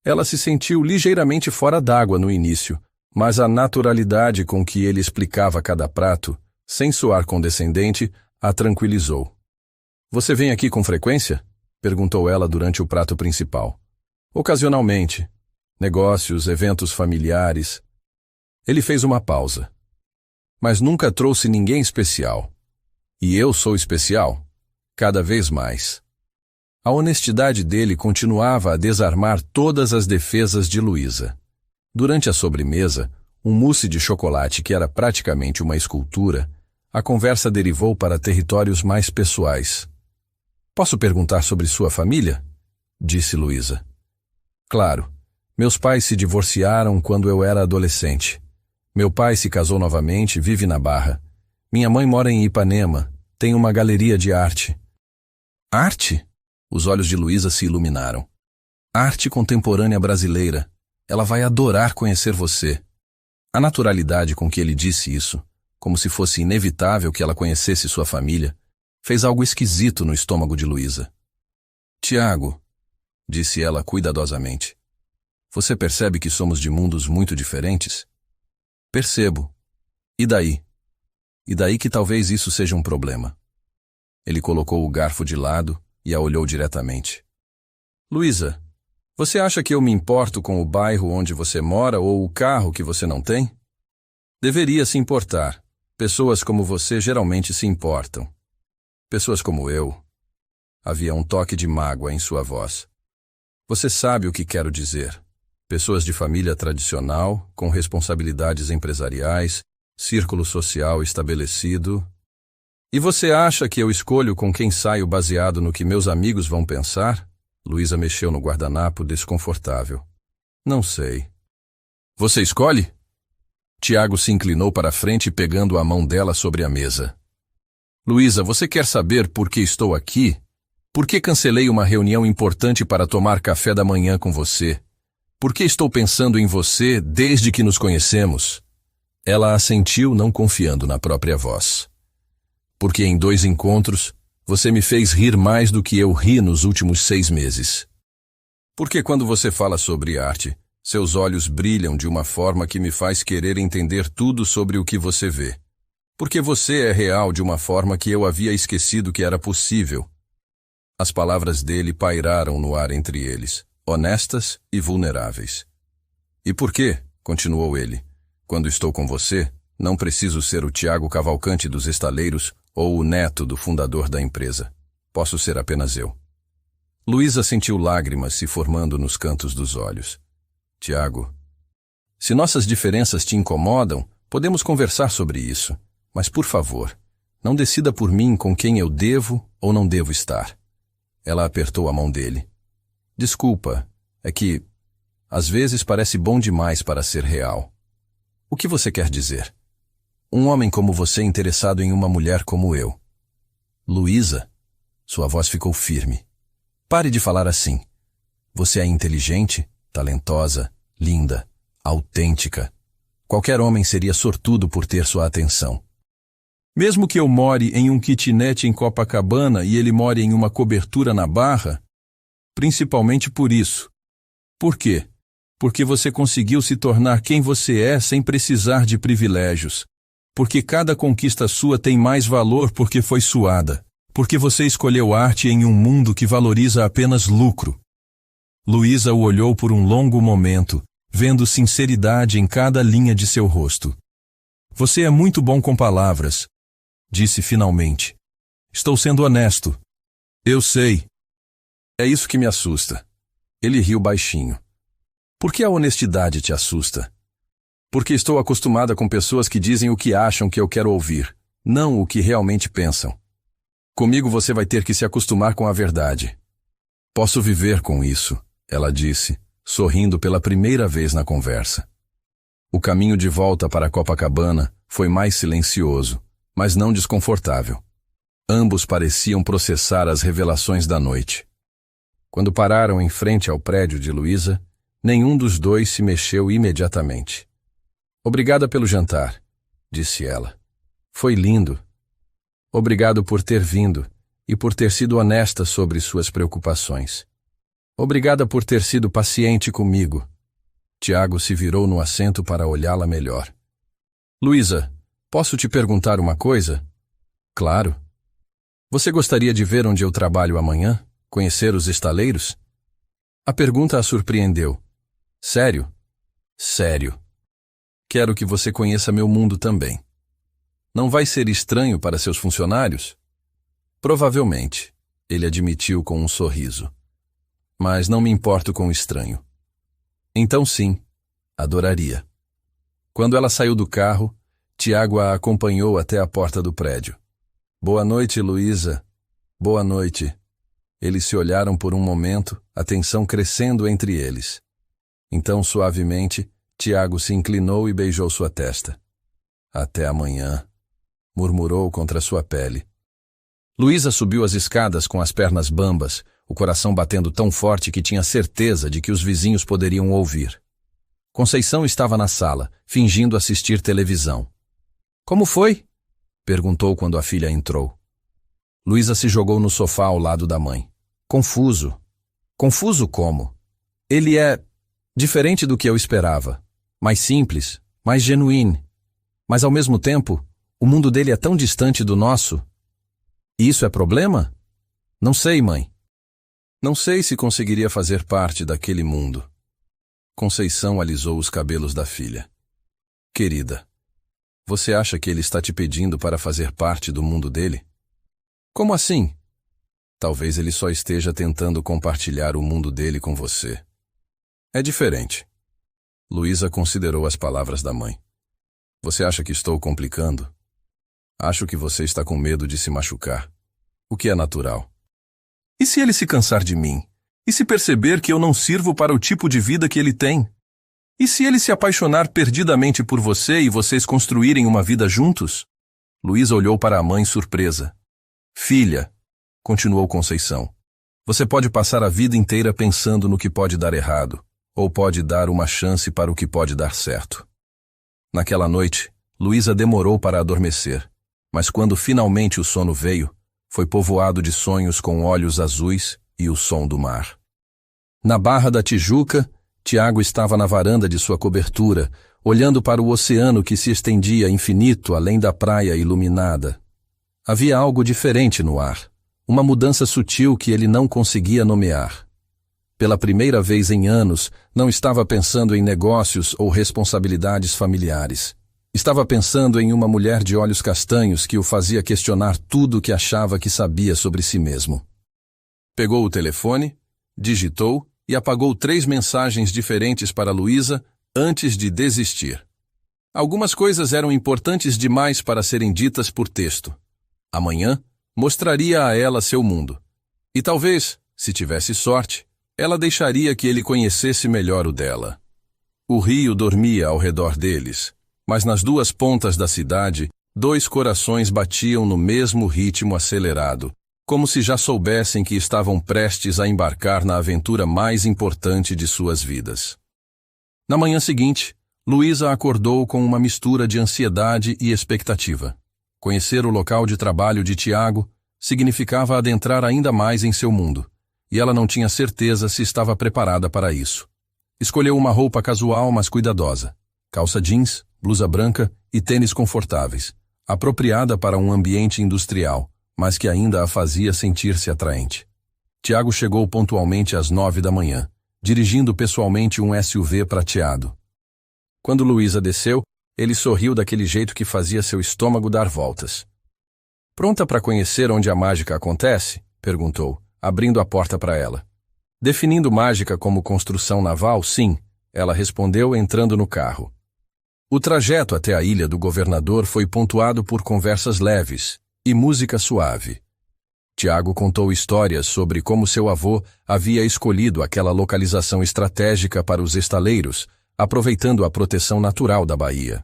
Ela se sentiu ligeiramente fora d'água no início, mas a naturalidade com que ele explicava cada prato, sem soar condescendente, a tranquilizou. Você vem aqui com frequência? Perguntou ela durante o prato principal. Ocasionalmente. Negócios, eventos familiares. Ele fez uma pausa. Mas nunca trouxe ninguém especial. E eu sou especial? Cada vez mais. A honestidade dele continuava a desarmar todas as defesas de Luísa. Durante a sobremesa, um mousse de chocolate que era praticamente uma escultura, a conversa derivou para territórios mais pessoais. Posso perguntar sobre sua família? Disse Luísa. Claro. Meus pais se divorciaram quando eu era adolescente. Meu pai se casou novamente e vive na Barra. Minha mãe mora em Ipanema, tem uma galeria de arte. Arte? Os olhos de Luísa se iluminaram. Arte contemporânea brasileira. Ela vai adorar conhecer você. A naturalidade com que ele disse isso, como se fosse inevitável que ela conhecesse sua família, fez algo esquisito no estômago de Luísa. Tiago, disse ela cuidadosamente, você percebe que somos de mundos muito diferentes? Percebo. E daí? E daí que talvez isso seja um problema. Ele colocou o garfo de lado e a olhou diretamente. Luísa, você acha que eu me importo com o bairro onde você mora ou o carro que você não tem? Deveria se importar. Pessoas como você geralmente se importam. Pessoas como eu. Havia um toque de mágoa em sua voz. Você sabe o que quero dizer. Pessoas de família tradicional, com responsabilidades empresariais, círculo social estabelecido. E você acha que eu escolho com quem saio baseado no que meus amigos vão pensar? Luísa mexeu no guardanapo desconfortável. Não sei. Você escolhe? Tiago se inclinou para a frente pegando a mão dela sobre a mesa. Luísa, você quer saber por que estou aqui? Por que cancelei uma reunião importante para tomar café da manhã com você? Por que estou pensando em você desde que nos conhecemos? Ela assentiu, não confiando na própria voz. Porque em 2 encontros, você me fez rir mais do que eu ri nos últimos 6 meses. Porque quando você fala sobre arte, seus olhos brilham de uma forma que me faz querer entender tudo sobre o que você vê. Porque você é real de uma forma que eu havia esquecido que era possível. As palavras dele pairaram no ar entre eles, honestas e vulneráveis. E por quê? Continuou ele. Quando estou com você, não preciso ser o Tiago Cavalcante dos estaleiros ou o neto do fundador da empresa. Posso ser apenas eu. Luísa sentiu lágrimas se formando nos cantos dos olhos. Tiago, se nossas diferenças te incomodam, podemos conversar sobre isso. Mas, por favor, não decida por mim com quem eu devo ou não devo estar. Ela apertou a mão dele. Desculpa, é que, às vezes, parece bom demais para ser real. O que você quer dizer? Um homem como você interessado em uma mulher como eu. Luísa, sua voz ficou firme. Pare de falar assim. Você é inteligente, talentosa, linda, autêntica. Qualquer homem seria sortudo por ter sua atenção. Mesmo que eu more em um kitnet em Copacabana e ele more em uma cobertura na Barra, principalmente por isso. Por quê? Porque você conseguiu se tornar quem você é sem precisar de privilégios. Porque cada conquista sua tem mais valor porque foi suada. Porque você escolheu arte em um mundo que valoriza apenas lucro. Luísa o olhou por um longo momento, vendo sinceridade em cada linha de seu rosto. Você é muito bom com palavras, disse finalmente. Estou sendo honesto. Eu sei. É isso que me assusta. Ele riu baixinho. Por que a honestidade te assusta? Porque estou acostumada com pessoas que dizem o que acham que eu quero ouvir, não o que realmente pensam. Comigo você vai ter que se acostumar com a verdade. Posso viver com isso, ela disse, sorrindo pela primeira vez na conversa. O caminho de volta para Copacabana foi mais silencioso, mas não desconfortável. Ambos pareciam processar as revelações da noite. Quando pararam em frente ao prédio de Luísa, nenhum dos dois se mexeu imediatamente. Obrigada pelo jantar, disse ela. Foi lindo. Obrigado por ter vindo e por ter sido honesta sobre suas preocupações. Obrigada por ter sido paciente comigo. Tiago se virou no assento para olhá-la melhor. Luísa, posso te perguntar uma coisa? Claro. Você gostaria de ver onde eu trabalho amanhã? Conhecer os estaleiros? A pergunta a surpreendeu. Sério? Sério. Quero que você conheça meu mundo também. Não vai ser estranho para seus funcionários? Provavelmente, ele admitiu com um sorriso. Mas não me importo com o estranho. Então sim, adoraria. Quando ela saiu do carro, Tiago a acompanhou até a porta do prédio. Boa noite, Luísa. Boa noite. Eles se olharam por um momento, a tensão crescendo entre eles. Então, suavemente, Tiago se inclinou e beijou sua testa. Até amanhã, murmurou contra sua pele. Luísa subiu as escadas com as pernas bambas, o coração batendo tão forte que tinha certeza de que os vizinhos poderiam ouvir. Conceição estava na sala, fingindo assistir televisão. Como foi? Perguntou quando a filha entrou. Luísa se jogou no sofá ao lado da mãe. Confuso. Confuso como? Ele é diferente do que eu esperava. Mais simples, mais genuíno. Mas ao mesmo tempo, o mundo dele é tão distante do nosso. E isso é problema? Não sei, mãe. Não sei se conseguiria fazer parte daquele mundo. Conceição alisou os cabelos da filha. Querida, você acha que ele está te pedindo para fazer parte do mundo dele? Como assim? Talvez ele só esteja tentando compartilhar o mundo dele com você. É diferente. Luísa considerou as palavras da mãe. Você acha que estou complicando? Acho que você está com medo de se machucar, o que é natural. E se ele se cansar de mim? E se perceber que eu não sirvo para o tipo de vida que ele tem? E se ele se apaixonar perdidamente por você e vocês construírem uma vida juntos? Luísa olhou para a mãe surpresa. Filha, continuou Conceição, você pode passar a vida inteira pensando no que pode dar errado, ou pode dar uma chance para o que pode dar certo. Naquela noite, Luísa demorou para adormecer, mas quando finalmente o sono veio, foi povoado de sonhos com olhos azuis e o som do mar. Na Barra da Tijuca, Tiago estava na varanda de sua cobertura, olhando para o oceano que se estendia infinito além da praia iluminada. Havia algo diferente no ar, uma mudança sutil que ele não conseguia nomear. Pela primeira vez em anos, não estava pensando em negócios ou responsabilidades familiares. Estava pensando em uma mulher de olhos castanhos que o fazia questionar tudo o que achava que sabia sobre si mesmo. Pegou o telefone, digitou e apagou 3 mensagens diferentes para Luísa antes de desistir. Algumas coisas eram importantes demais para serem ditas por texto. Amanhã, mostraria a ela seu mundo. E talvez, se tivesse sorte, ela deixaria que ele conhecesse melhor o dela. O rio dormia ao redor deles, mas nas 2 pontas da cidade, 2 corações batiam no mesmo ritmo acelerado, como se já soubessem que estavam prestes a embarcar na aventura mais importante de suas vidas. Na manhã seguinte, Luísa acordou com uma mistura de ansiedade e expectativa. Conhecer o local de trabalho de Tiago significava adentrar ainda mais em seu mundo, e ela não tinha certeza se estava preparada para isso. Escolheu uma roupa casual, mas cuidadosa. Calça jeans, blusa branca e tênis confortáveis, apropriada para um ambiente industrial, mas que ainda a fazia sentir-se atraente. Tiago chegou pontualmente às 9 da manhã, dirigindo pessoalmente um SUV prateado. Quando Luísa desceu, ele sorriu daquele jeito que fazia seu estômago dar voltas. Pronta para conhecer onde a mágica acontece? Perguntou, abrindo a porta para ela. Definindo mágica como construção naval, sim, ela respondeu entrando no carro. O trajeto até a ilha do governador foi pontuado por conversas leves e música suave. Tiago contou histórias sobre como seu avô havia escolhido aquela localização estratégica para os estaleiros, aproveitando a proteção natural da baía.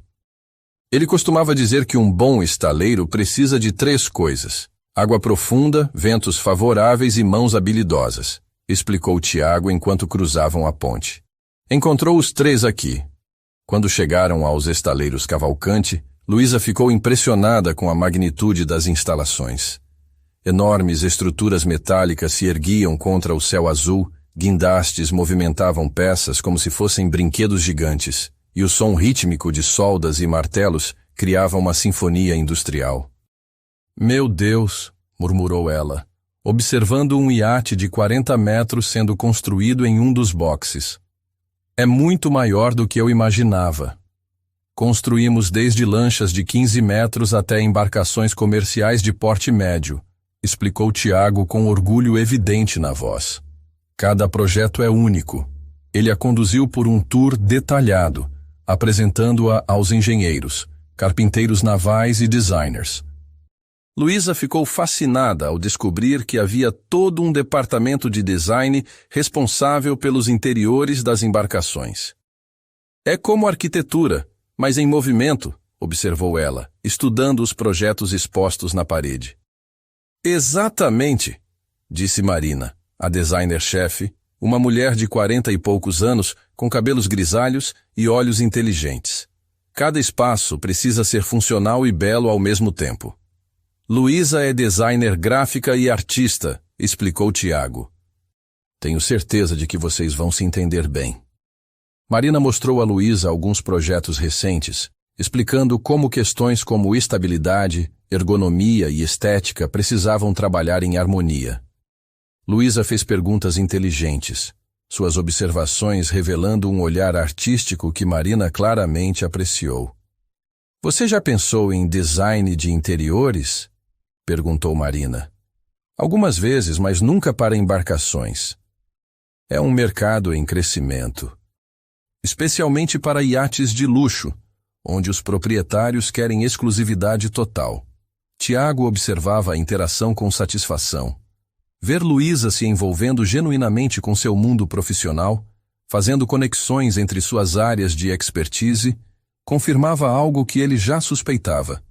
Ele costumava dizer que um bom estaleiro precisa de 3 coisas: água profunda, ventos favoráveis e mãos habilidosas, explicou Tiago enquanto cruzavam a ponte. Encontrou os 3 aqui. Quando chegaram aos estaleiros Cavalcante, Luísa ficou impressionada com a magnitude das instalações. Enormes estruturas metálicas se erguiam contra o céu azul, guindastes movimentavam peças como se fossem brinquedos gigantes, e o som rítmico de soldas e martelos criava uma sinfonia industrial. Meu Deus, murmurou ela, observando um iate de 40 metros sendo construído em um dos boxes. É muito maior do que eu imaginava. Construímos desde lanchas de 15 metros até embarcações comerciais de porte médio, explicou Tiago com orgulho evidente na voz. Cada projeto é único. Ele a conduziu por um tour detalhado, apresentando-a aos engenheiros, carpinteiros navais e designers. Luísa ficou fascinada ao descobrir que havia todo um departamento de design responsável pelos interiores das embarcações. É como arquitetura, mas em movimento, observou ela, estudando os projetos expostos na parede. Exatamente, disse Marina, a designer-chefe, uma mulher de 40 e poucos anos, com cabelos grisalhos e olhos inteligentes. Cada espaço precisa ser funcional e belo ao mesmo tempo. Luísa é designer gráfica e artista, explicou Tiago. Tenho certeza de que vocês vão se entender bem. Marina mostrou a Luísa alguns projetos recentes, explicando como questões como estabilidade, ergonomia e estética precisavam trabalhar em harmonia. Luísa fez perguntas inteligentes, suas observações revelando um olhar artístico que Marina claramente apreciou. Você já pensou em design de interiores? Perguntou Marina. Algumas vezes, mas nunca para embarcações. É um mercado em crescimento, especialmente para iates de luxo, onde os proprietários querem exclusividade total. Tiago observava a interação com satisfação. Ver Luísa se envolvendo genuinamente com seu mundo profissional, fazendo conexões entre suas áreas de expertise, confirmava algo que ele já suspeitava.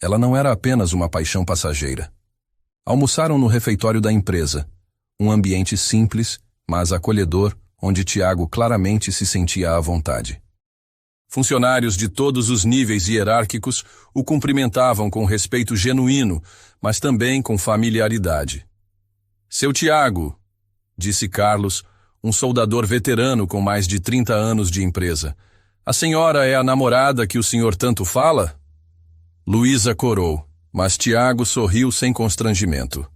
Ela não era apenas uma paixão passageira. Almoçaram no refeitório da empresa, um ambiente simples, mas acolhedor, onde Tiago claramente se sentia à vontade. Funcionários de todos os níveis hierárquicos o cumprimentavam com respeito genuíno, mas também com familiaridade. Seu Tiago, disse Carlos, um soldador veterano com mais de 30 anos de empresa. A senhora é a namorada que o senhor tanto fala? Luísa corou, mas Tiago sorriu sem constrangimento.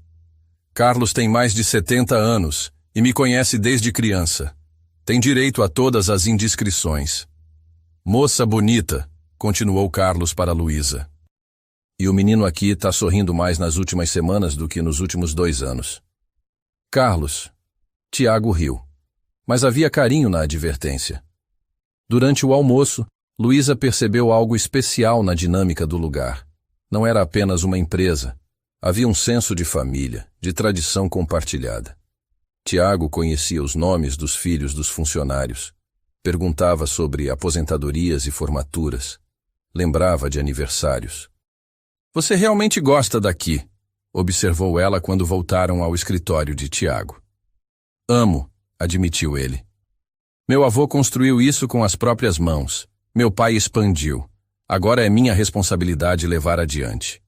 Carlos tem mais de 70 anos e me conhece desde criança. Tem direito a todas as indiscrições. Moça bonita, continuou Carlos para Luísa. E o menino aqui está sorrindo mais nas últimas semanas do que nos últimos 2 anos. Carlos. Tiago riu, mas havia carinho na advertência. Durante o almoço, Luísa percebeu algo especial na dinâmica do lugar. Não era apenas uma empresa. Havia um senso de família, de tradição compartilhada. Tiago conhecia os nomes dos filhos dos funcionários. Perguntava sobre aposentadorias e formaturas. Lembrava de aniversários. Você realmente gosta daqui, observou ela quando voltaram ao escritório de Tiago. Amo, admitiu ele. Meu avô construiu isso com as próprias mãos. Meu pai expandiu. Agora é minha responsabilidade levar adiante.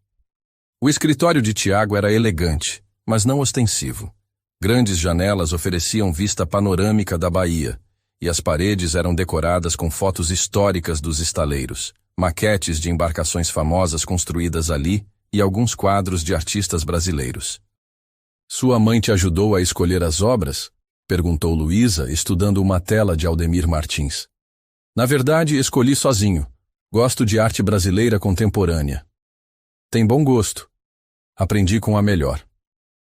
O escritório de Tiago era elegante, mas não ostensivo. Grandes janelas ofereciam vista panorâmica da Bahia, e as paredes eram decoradas com fotos históricas dos estaleiros, maquetes de embarcações famosas construídas ali e alguns quadros de artistas brasileiros. Sua mãe te ajudou a escolher as obras? Perguntou Luísa, estudando uma tela de Aldemir Martins. Na verdade, escolhi sozinho. Gosto de arte brasileira contemporânea. Tem bom gosto. Aprendi com a melhor.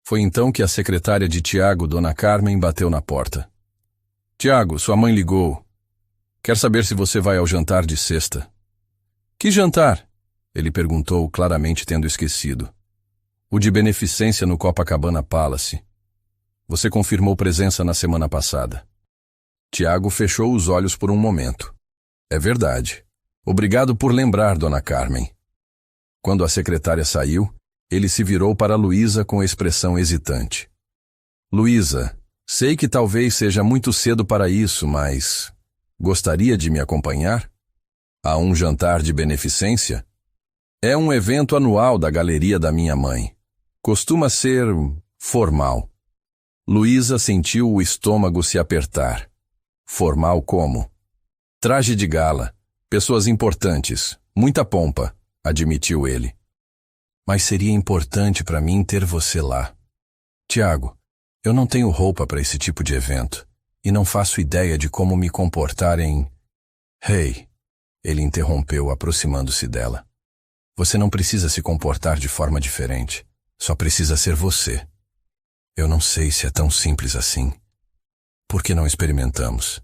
Foi então que a secretária de Tiago, Dona Carmen, bateu na porta. Tiago, sua mãe ligou. Quer saber se você vai ao jantar de sexta. Que jantar? Ele perguntou, claramente tendo esquecido. O de beneficência no Copacabana Palace. Você confirmou presença na semana passada. Tiago fechou os olhos por um momento. É verdade. Obrigado por lembrar, Dona Carmen. Quando a secretária saiu, ele se virou para Luísa com expressão hesitante. Luísa, sei que talvez seja muito cedo para isso, mas gostaria de me acompanhar? A um jantar de beneficência? É um evento anual da galeria da minha mãe. Costuma ser formal. Luísa sentiu o estômago se apertar. Formal como? Traje de gala, pessoas importantes, muita pompa, admitiu ele. Mas seria importante para mim ter você lá. Tiago, eu não tenho roupa para esse tipo de evento, e não faço ideia de como me comportar em... Hey, ele interrompeu, aproximando-se dela. Você não precisa se comportar de forma diferente, só precisa ser você. Eu não sei se é tão simples assim. Por que não experimentamos?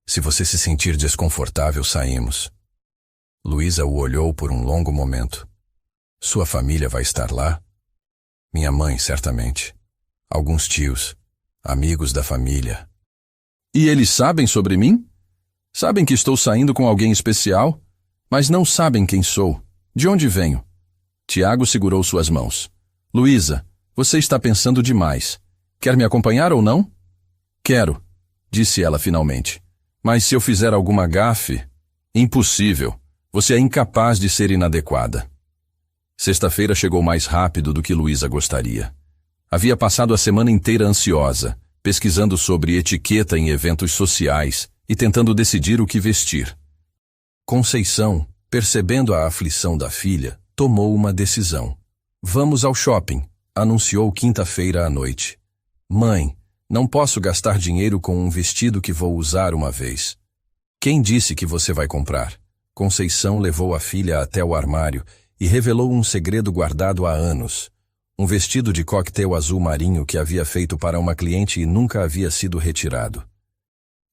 Se você se sentir desconfortável, saímos. Luísa o olhou por um longo momento. Sua família vai estar lá? Minha mãe, certamente. Alguns tios, amigos da família. E eles sabem sobre mim? Sabem que estou saindo com alguém especial? Mas não sabem quem sou, de onde venho. Tiago segurou suas mãos. Luísa, você está pensando demais. Quer me acompanhar ou não? Quero, disse ela finalmente. Mas se eu fizer alguma gafe... Impossível. Você é incapaz de ser inadequada. Sexta-feira chegou mais rápido do que Luísa gostaria. Havia passado a semana inteira ansiosa, pesquisando sobre etiqueta em eventos sociais e tentando decidir o que vestir. Conceição, percebendo a aflição da filha, tomou uma decisão. Vamos ao shopping, anunciou quinta-feira à noite. Mãe, não posso gastar dinheiro com um vestido que vou usar uma vez. Quem disse que você vai comprar? Conceição levou a filha até o armário e revelou um segredo guardado há anos. Um vestido de coquetel azul marinho que havia feito para uma cliente e nunca havia sido retirado.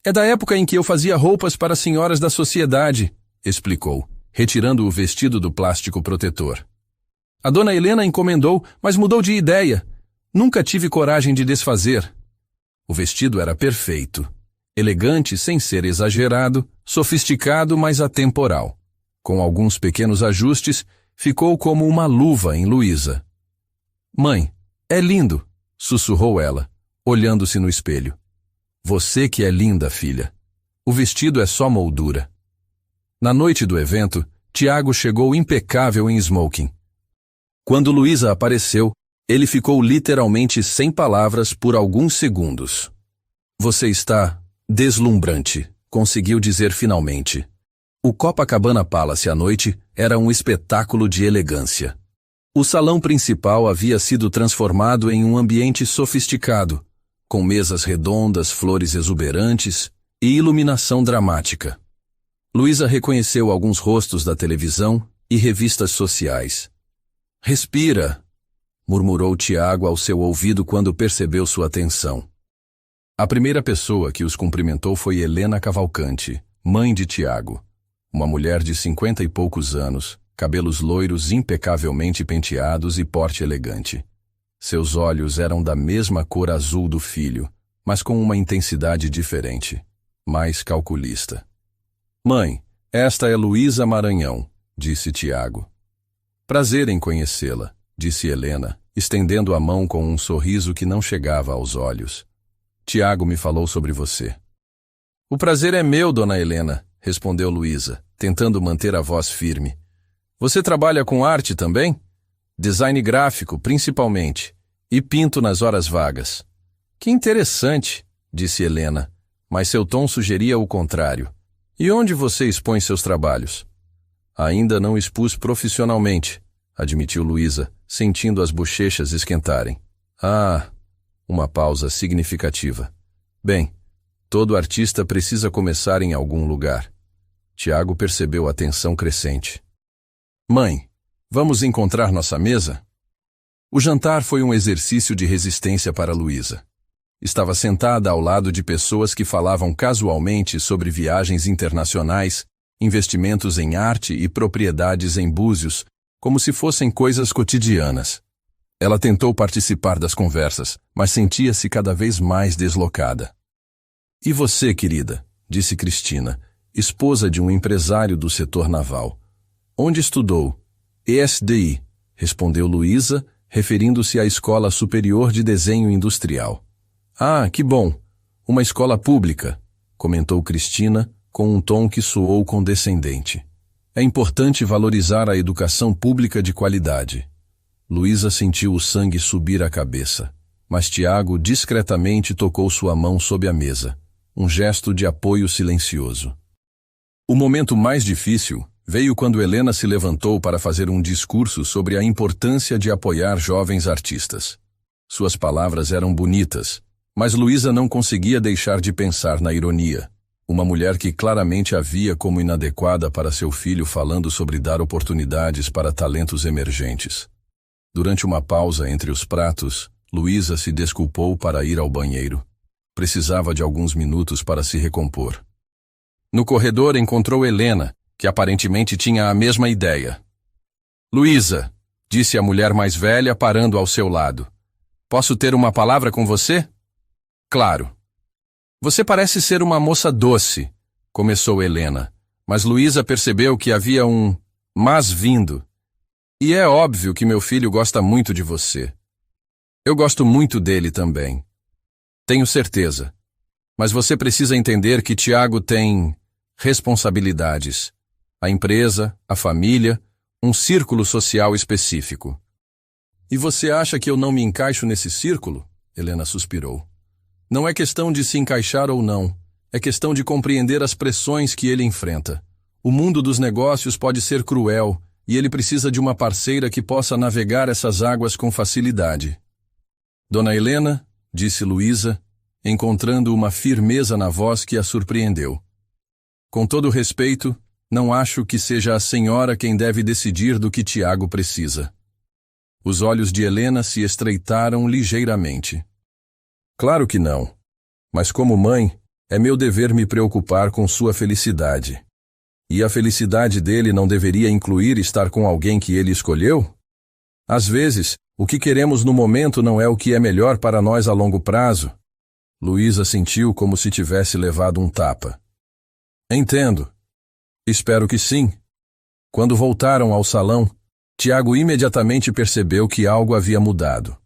É da época em que eu fazia roupas para senhoras da sociedade, explicou, retirando o vestido do plástico protetor. A dona Helena encomendou, mas mudou de ideia. Nunca tive coragem de desfazer. O vestido era perfeito. Elegante sem ser exagerado, sofisticado, mas atemporal. Com alguns pequenos ajustes, ficou como uma luva em Luísa. Mãe, é lindo, sussurrou ela, olhando-se no espelho. Você que é linda, filha. O vestido é só moldura. Na noite do evento, Tiago chegou impecável em smoking. Quando Luísa apareceu, ele ficou literalmente sem palavras por alguns segundos. Você está deslumbrante, conseguiu dizer finalmente. O Copacabana Palace à noite era um espetáculo de elegância. O salão principal havia sido transformado em um ambiente sofisticado, com mesas redondas, flores exuberantes e iluminação dramática. Luísa reconheceu alguns rostos da televisão e revistas sociais. Respira, murmurou Tiago ao seu ouvido quando percebeu sua atenção. A primeira pessoa que os cumprimentou foi Helena Cavalcante, mãe de Tiago. Uma mulher de 50 e poucos anos, cabelos loiros impecavelmente penteados e porte elegante. Seus olhos eram da mesma cor azul do filho, mas com uma intensidade diferente, mais calculista. Mãe, esta é Luísa Maranhão, disse Tiago. Prazer em conhecê-la, disse Helena, estendendo a mão com um sorriso que não chegava aos olhos. Tiago me falou sobre você. O prazer é meu, dona Helena, respondeu Luísa, tentando manter a voz firme. Você trabalha com arte também? Design gráfico, principalmente, e pinto nas horas vagas. Que interessante, disse Helena, mas seu tom sugeria o contrário. E onde você expõe seus trabalhos? Ainda não expus profissionalmente, admitiu Luísa, sentindo as bochechas esquentarem. Ah, uma pausa significativa. Bem, todo artista precisa começar em algum lugar. Tiago percebeu a tensão crescente. Mãe, vamos encontrar nossa mesa? O jantar foi um exercício de resistência para Luísa. Estava sentada ao lado de pessoas que falavam casualmente sobre viagens internacionais, investimentos em arte e propriedades em Búzios, como se fossem coisas cotidianas. Ela tentou participar das conversas, mas sentia-se cada vez mais deslocada. E você, querida, disse Cristina, esposa de um empresário do setor naval. Onde estudou? ESDI, respondeu Luísa, referindo-se à Escola Superior de Desenho Industrial. Ah, que bom! Uma escola pública, comentou Cristina, com um tom que soou condescendente. É importante valorizar a educação pública de qualidade. Luísa sentiu o sangue subir à cabeça, mas Tiago discretamente tocou sua mão sob a mesa, um gesto de apoio silencioso. O momento mais difícil veio quando Helena se levantou para fazer um discurso sobre a importância de apoiar jovens artistas. Suas palavras eram bonitas, mas Luísa não conseguia deixar de pensar na ironia. Uma mulher que claramente a via como inadequada para seu filho falando sobre dar oportunidades para talentos emergentes. Durante uma pausa entre os pratos, Luísa se desculpou para ir ao banheiro. Precisava de alguns minutos para se recompor. No corredor encontrou Helena, que aparentemente tinha a mesma ideia. Luísa, disse a mulher mais velha parando ao seu lado. Posso ter uma palavra com você? Claro. Você parece ser uma moça doce, começou Helena, mas Luísa percebeu que havia um mas vindo. E é óbvio que meu filho gosta muito de você. Eu gosto muito dele também. Tenho certeza. Mas você precisa entender que Tiago tem responsabilidades. A empresa, a família, um círculo social específico. E você acha que eu não me encaixo nesse círculo? Helena suspirou. Não é questão de se encaixar ou não. É questão de compreender as pressões que ele enfrenta. O mundo dos negócios pode ser cruel e ele precisa de uma parceira que possa navegar essas águas com facilidade. Dona Helena, disse Luísa, encontrando uma firmeza na voz que a surpreendeu. Com todo respeito, não acho que seja a senhora quem deve decidir do que Tiago precisa. Os olhos de Helena se estreitaram ligeiramente. Claro que não. Mas como mãe, é meu dever me preocupar com sua felicidade. E a felicidade dele não deveria incluir estar com alguém que ele escolheu? Às vezes, o que queremos no momento não é o que é melhor para nós a longo prazo. Luísa sentiu como se tivesse levado um tapa. Entendo. Espero que sim. Quando voltaram ao salão, Tiago imediatamente percebeu que algo havia mudado.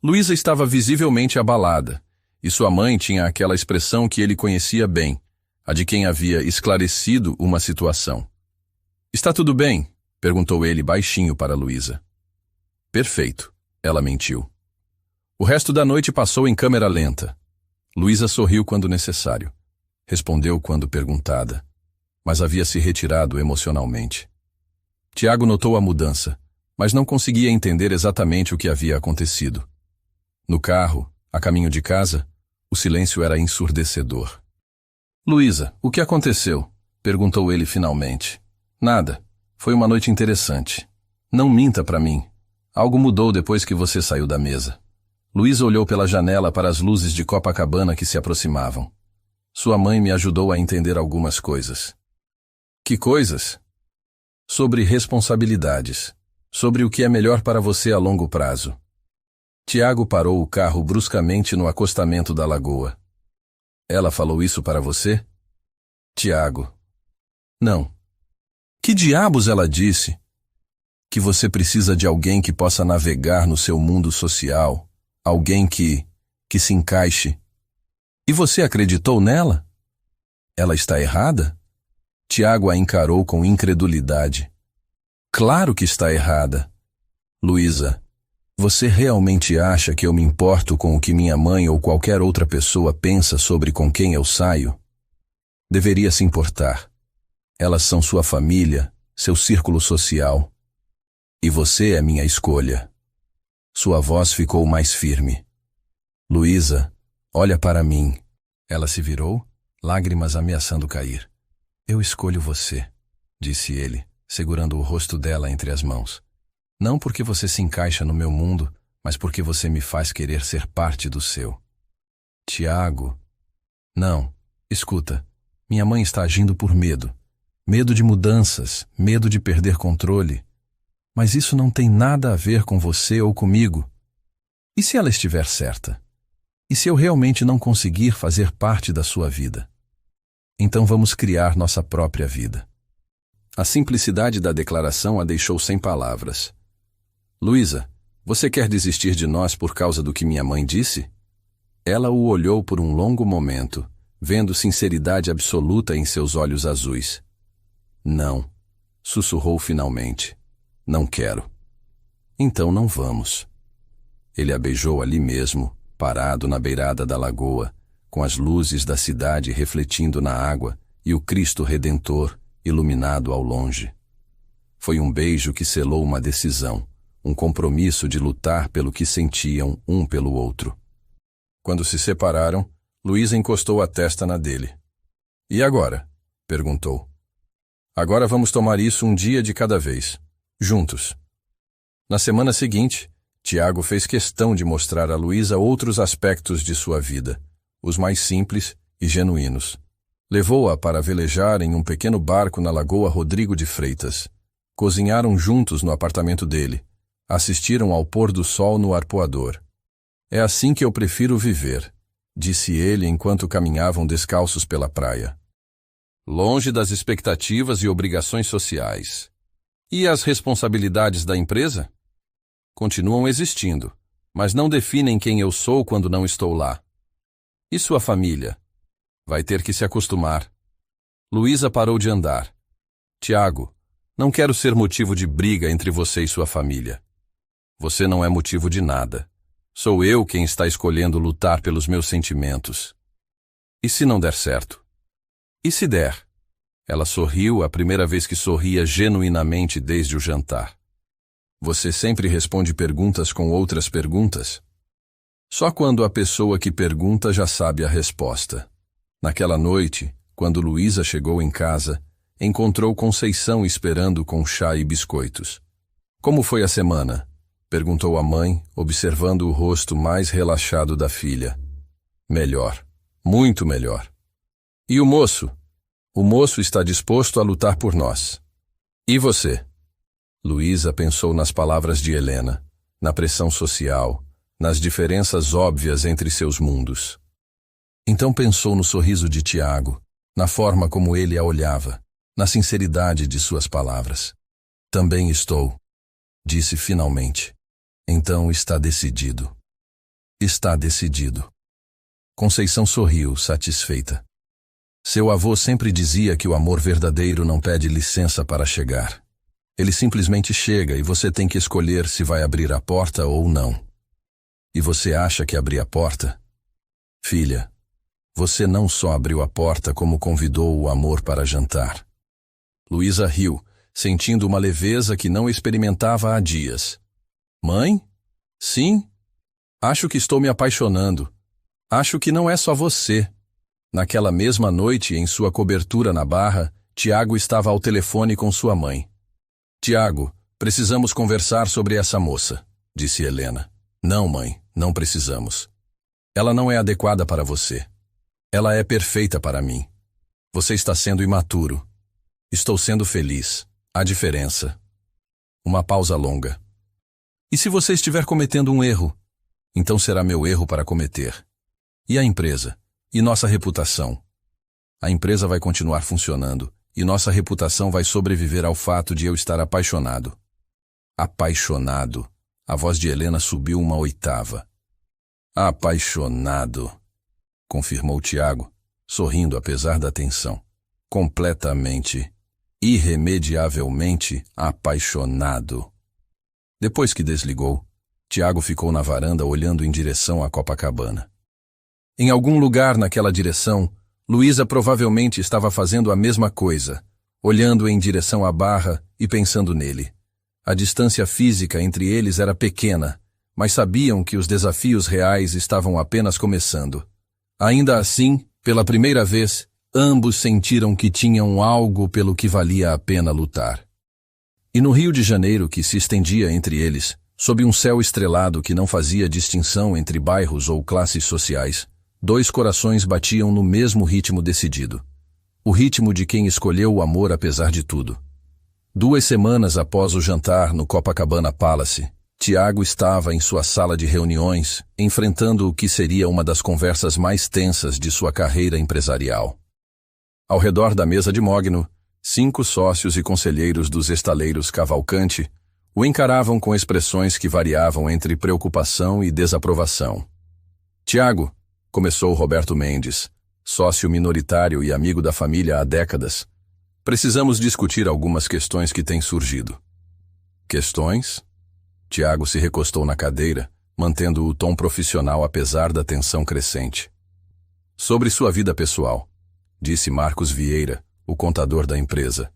Luísa estava visivelmente abalada, e sua mãe tinha aquela expressão que ele conhecia bem, a de quem havia esclarecido uma situação. Está tudo bem? Perguntou ele baixinho para Luísa. Perfeito, ela mentiu. O resto da noite passou em câmera lenta. Luísa sorriu quando necessário. Respondeu quando perguntada, mas havia se retirado emocionalmente. Tiago notou a mudança, mas não conseguia entender exatamente o que havia acontecido. No carro, a caminho de casa, o silêncio era ensurdecedor. Luísa, o que aconteceu? Perguntou ele finalmente. Nada. Foi uma noite interessante. Não minta para mim. Algo mudou depois que você saiu da mesa. Luísa olhou pela janela para as luzes de Copacabana que se aproximavam. Sua mãe me ajudou a entender algumas coisas. Que coisas? Sobre responsabilidades. Sobre o que é melhor para você a longo prazo. Tiago parou o carro bruscamente no acostamento da lagoa. Ela falou isso para você? Tiago. Não. Que diabos ela disse? Que você precisa de alguém que possa navegar no seu mundo social, alguém que se encaixe. E você acreditou nela? Ela está errada? Tiago a encarou com incredulidade. Claro que está errada. Luísa, você realmente acha que eu me importo com o que minha mãe ou qualquer outra pessoa pensa sobre com quem eu saio? Deveria se importar. Elas são sua família, seu círculo social. E você é minha escolha. Sua voz ficou mais firme. Luísa, olha para mim. Ela se virou, lágrimas ameaçando cair. Eu escolho você, disse ele, segurando o rosto dela entre as mãos. Não porque você se encaixa no meu mundo, mas porque você me faz querer ser parte do seu. Tiago. Não, escuta. Minha mãe está agindo por medo. Medo de mudanças, medo de perder controle. Mas isso não tem nada a ver com você ou comigo. E se ela estiver certa? E se eu realmente não conseguir fazer parte da sua vida? Então vamos criar nossa própria vida. A simplicidade da declaração a deixou sem palavras. Luísa, você quer desistir de nós por causa do que minha mãe disse? Ela o olhou por um longo momento, vendo sinceridade absoluta em seus olhos azuis. Não, sussurrou finalmente. Não quero. Então não vamos. Ele a beijou ali mesmo, parado na beirada da lagoa, com as luzes da cidade refletindo na água e o Cristo Redentor iluminado ao longe. Foi um beijo que selou uma decisão, um compromisso de lutar pelo que sentiam um pelo outro. Quando se separaram, Luísa encostou a testa na dele. E agora? Perguntou. Agora vamos tomar isso um dia de cada vez, juntos. Na semana seguinte, Tiago fez questão de mostrar a Luísa outros aspectos de sua vida, os mais simples e genuínos. Levou-a para velejar em um pequeno barco na Lagoa Rodrigo de Freitas. Cozinharam juntos no apartamento dele. Assistiram ao pôr do sol no arpoador. É assim que eu prefiro viver, disse ele enquanto caminhavam descalços pela praia. Longe das expectativas e obrigações sociais. E as responsabilidades da empresa? Continuam existindo, mas não definem quem eu sou quando não estou lá. E sua família? Vai ter que se acostumar. Luísa parou de andar. Tiago, não quero ser motivo de briga entre você e sua família. Você não é motivo de nada. Sou eu quem está escolhendo lutar pelos meus sentimentos. E se não der certo? E se der? Ela sorriu a primeira vez que sorria genuinamente desde o jantar. Você sempre responde perguntas com outras perguntas? Só quando a pessoa que pergunta já sabe a resposta. Naquela noite, quando Luísa chegou em casa, encontrou Conceição esperando com chá e biscoitos. Como foi a semana? Perguntou a mãe, observando o rosto mais relaxado da filha. Melhor, muito melhor. E o moço? O moço está disposto a lutar por nós. E você? Luísa pensou nas palavras de Helena, na pressão social, nas diferenças óbvias entre seus mundos. Então pensou no sorriso de Tiago, na forma como ele a olhava, na sinceridade de suas palavras. Também estou, disse finalmente. Então está decidido. Está decidido. Conceição sorriu, satisfeita. Seu avô sempre dizia que o amor verdadeiro não pede licença para chegar. Ele simplesmente chega e você tem que escolher se vai abrir a porta ou não. E você acha que abri a porta? Filha, você não só abriu a porta como convidou o amor para jantar. Luísa riu, sentindo uma leveza que não experimentava há dias. Mãe? Sim? Acho que estou me apaixonando. Acho que não é só você. Naquela mesma noite, em sua cobertura na Barra, Tiago estava ao telefone com sua mãe. Tiago, precisamos conversar sobre essa moça, disse Helena. Não, mãe, não precisamos. Ela não é adequada para você. Ela é perfeita para mim. Você está sendo imaturo. Estou sendo feliz. Há diferença. Uma pausa longa. E se você estiver cometendo um erro? Então será meu erro para cometer. E a empresa? E nossa reputação? A empresa vai continuar funcionando, e nossa reputação vai sobreviver ao fato de eu estar apaixonado. Apaixonado. A voz de Helena subiu uma oitava. Apaixonado, confirmou Tiago, sorrindo apesar da tensão. Completamente, irremediavelmente apaixonado. Depois que desligou, Tiago ficou na varanda olhando em direção à Copacabana. Em algum lugar naquela direção, Luísa provavelmente estava fazendo a mesma coisa, olhando em direção à Barra e pensando nele. A distância física entre eles era pequena, mas sabiam que os desafios reais estavam apenas começando. Ainda assim, pela primeira vez, ambos sentiram que tinham algo pelo que valia a pena lutar. E no Rio de Janeiro que se estendia entre eles, sob um céu estrelado que não fazia distinção entre bairros ou classes sociais, dois corações batiam no mesmo ritmo decidido. O ritmo de quem escolheu o amor apesar de tudo. 2 semanas após o jantar no Copacabana Palace, Tiago estava em sua sala de reuniões, enfrentando o que seria uma das conversas mais tensas de sua carreira empresarial. Ao redor da mesa de mogno, 5 sócios e conselheiros dos estaleiros Cavalcante o encaravam com expressões que variavam entre preocupação e desaprovação. Tiago, começou Roberto Mendes, sócio minoritário e amigo da família há décadas, precisamos discutir algumas questões que têm surgido. Questões? Tiago se recostou na cadeira, mantendo o tom profissional apesar da tensão crescente. Sobre sua vida pessoal, disse Marcos Vieira, o contador da empresa.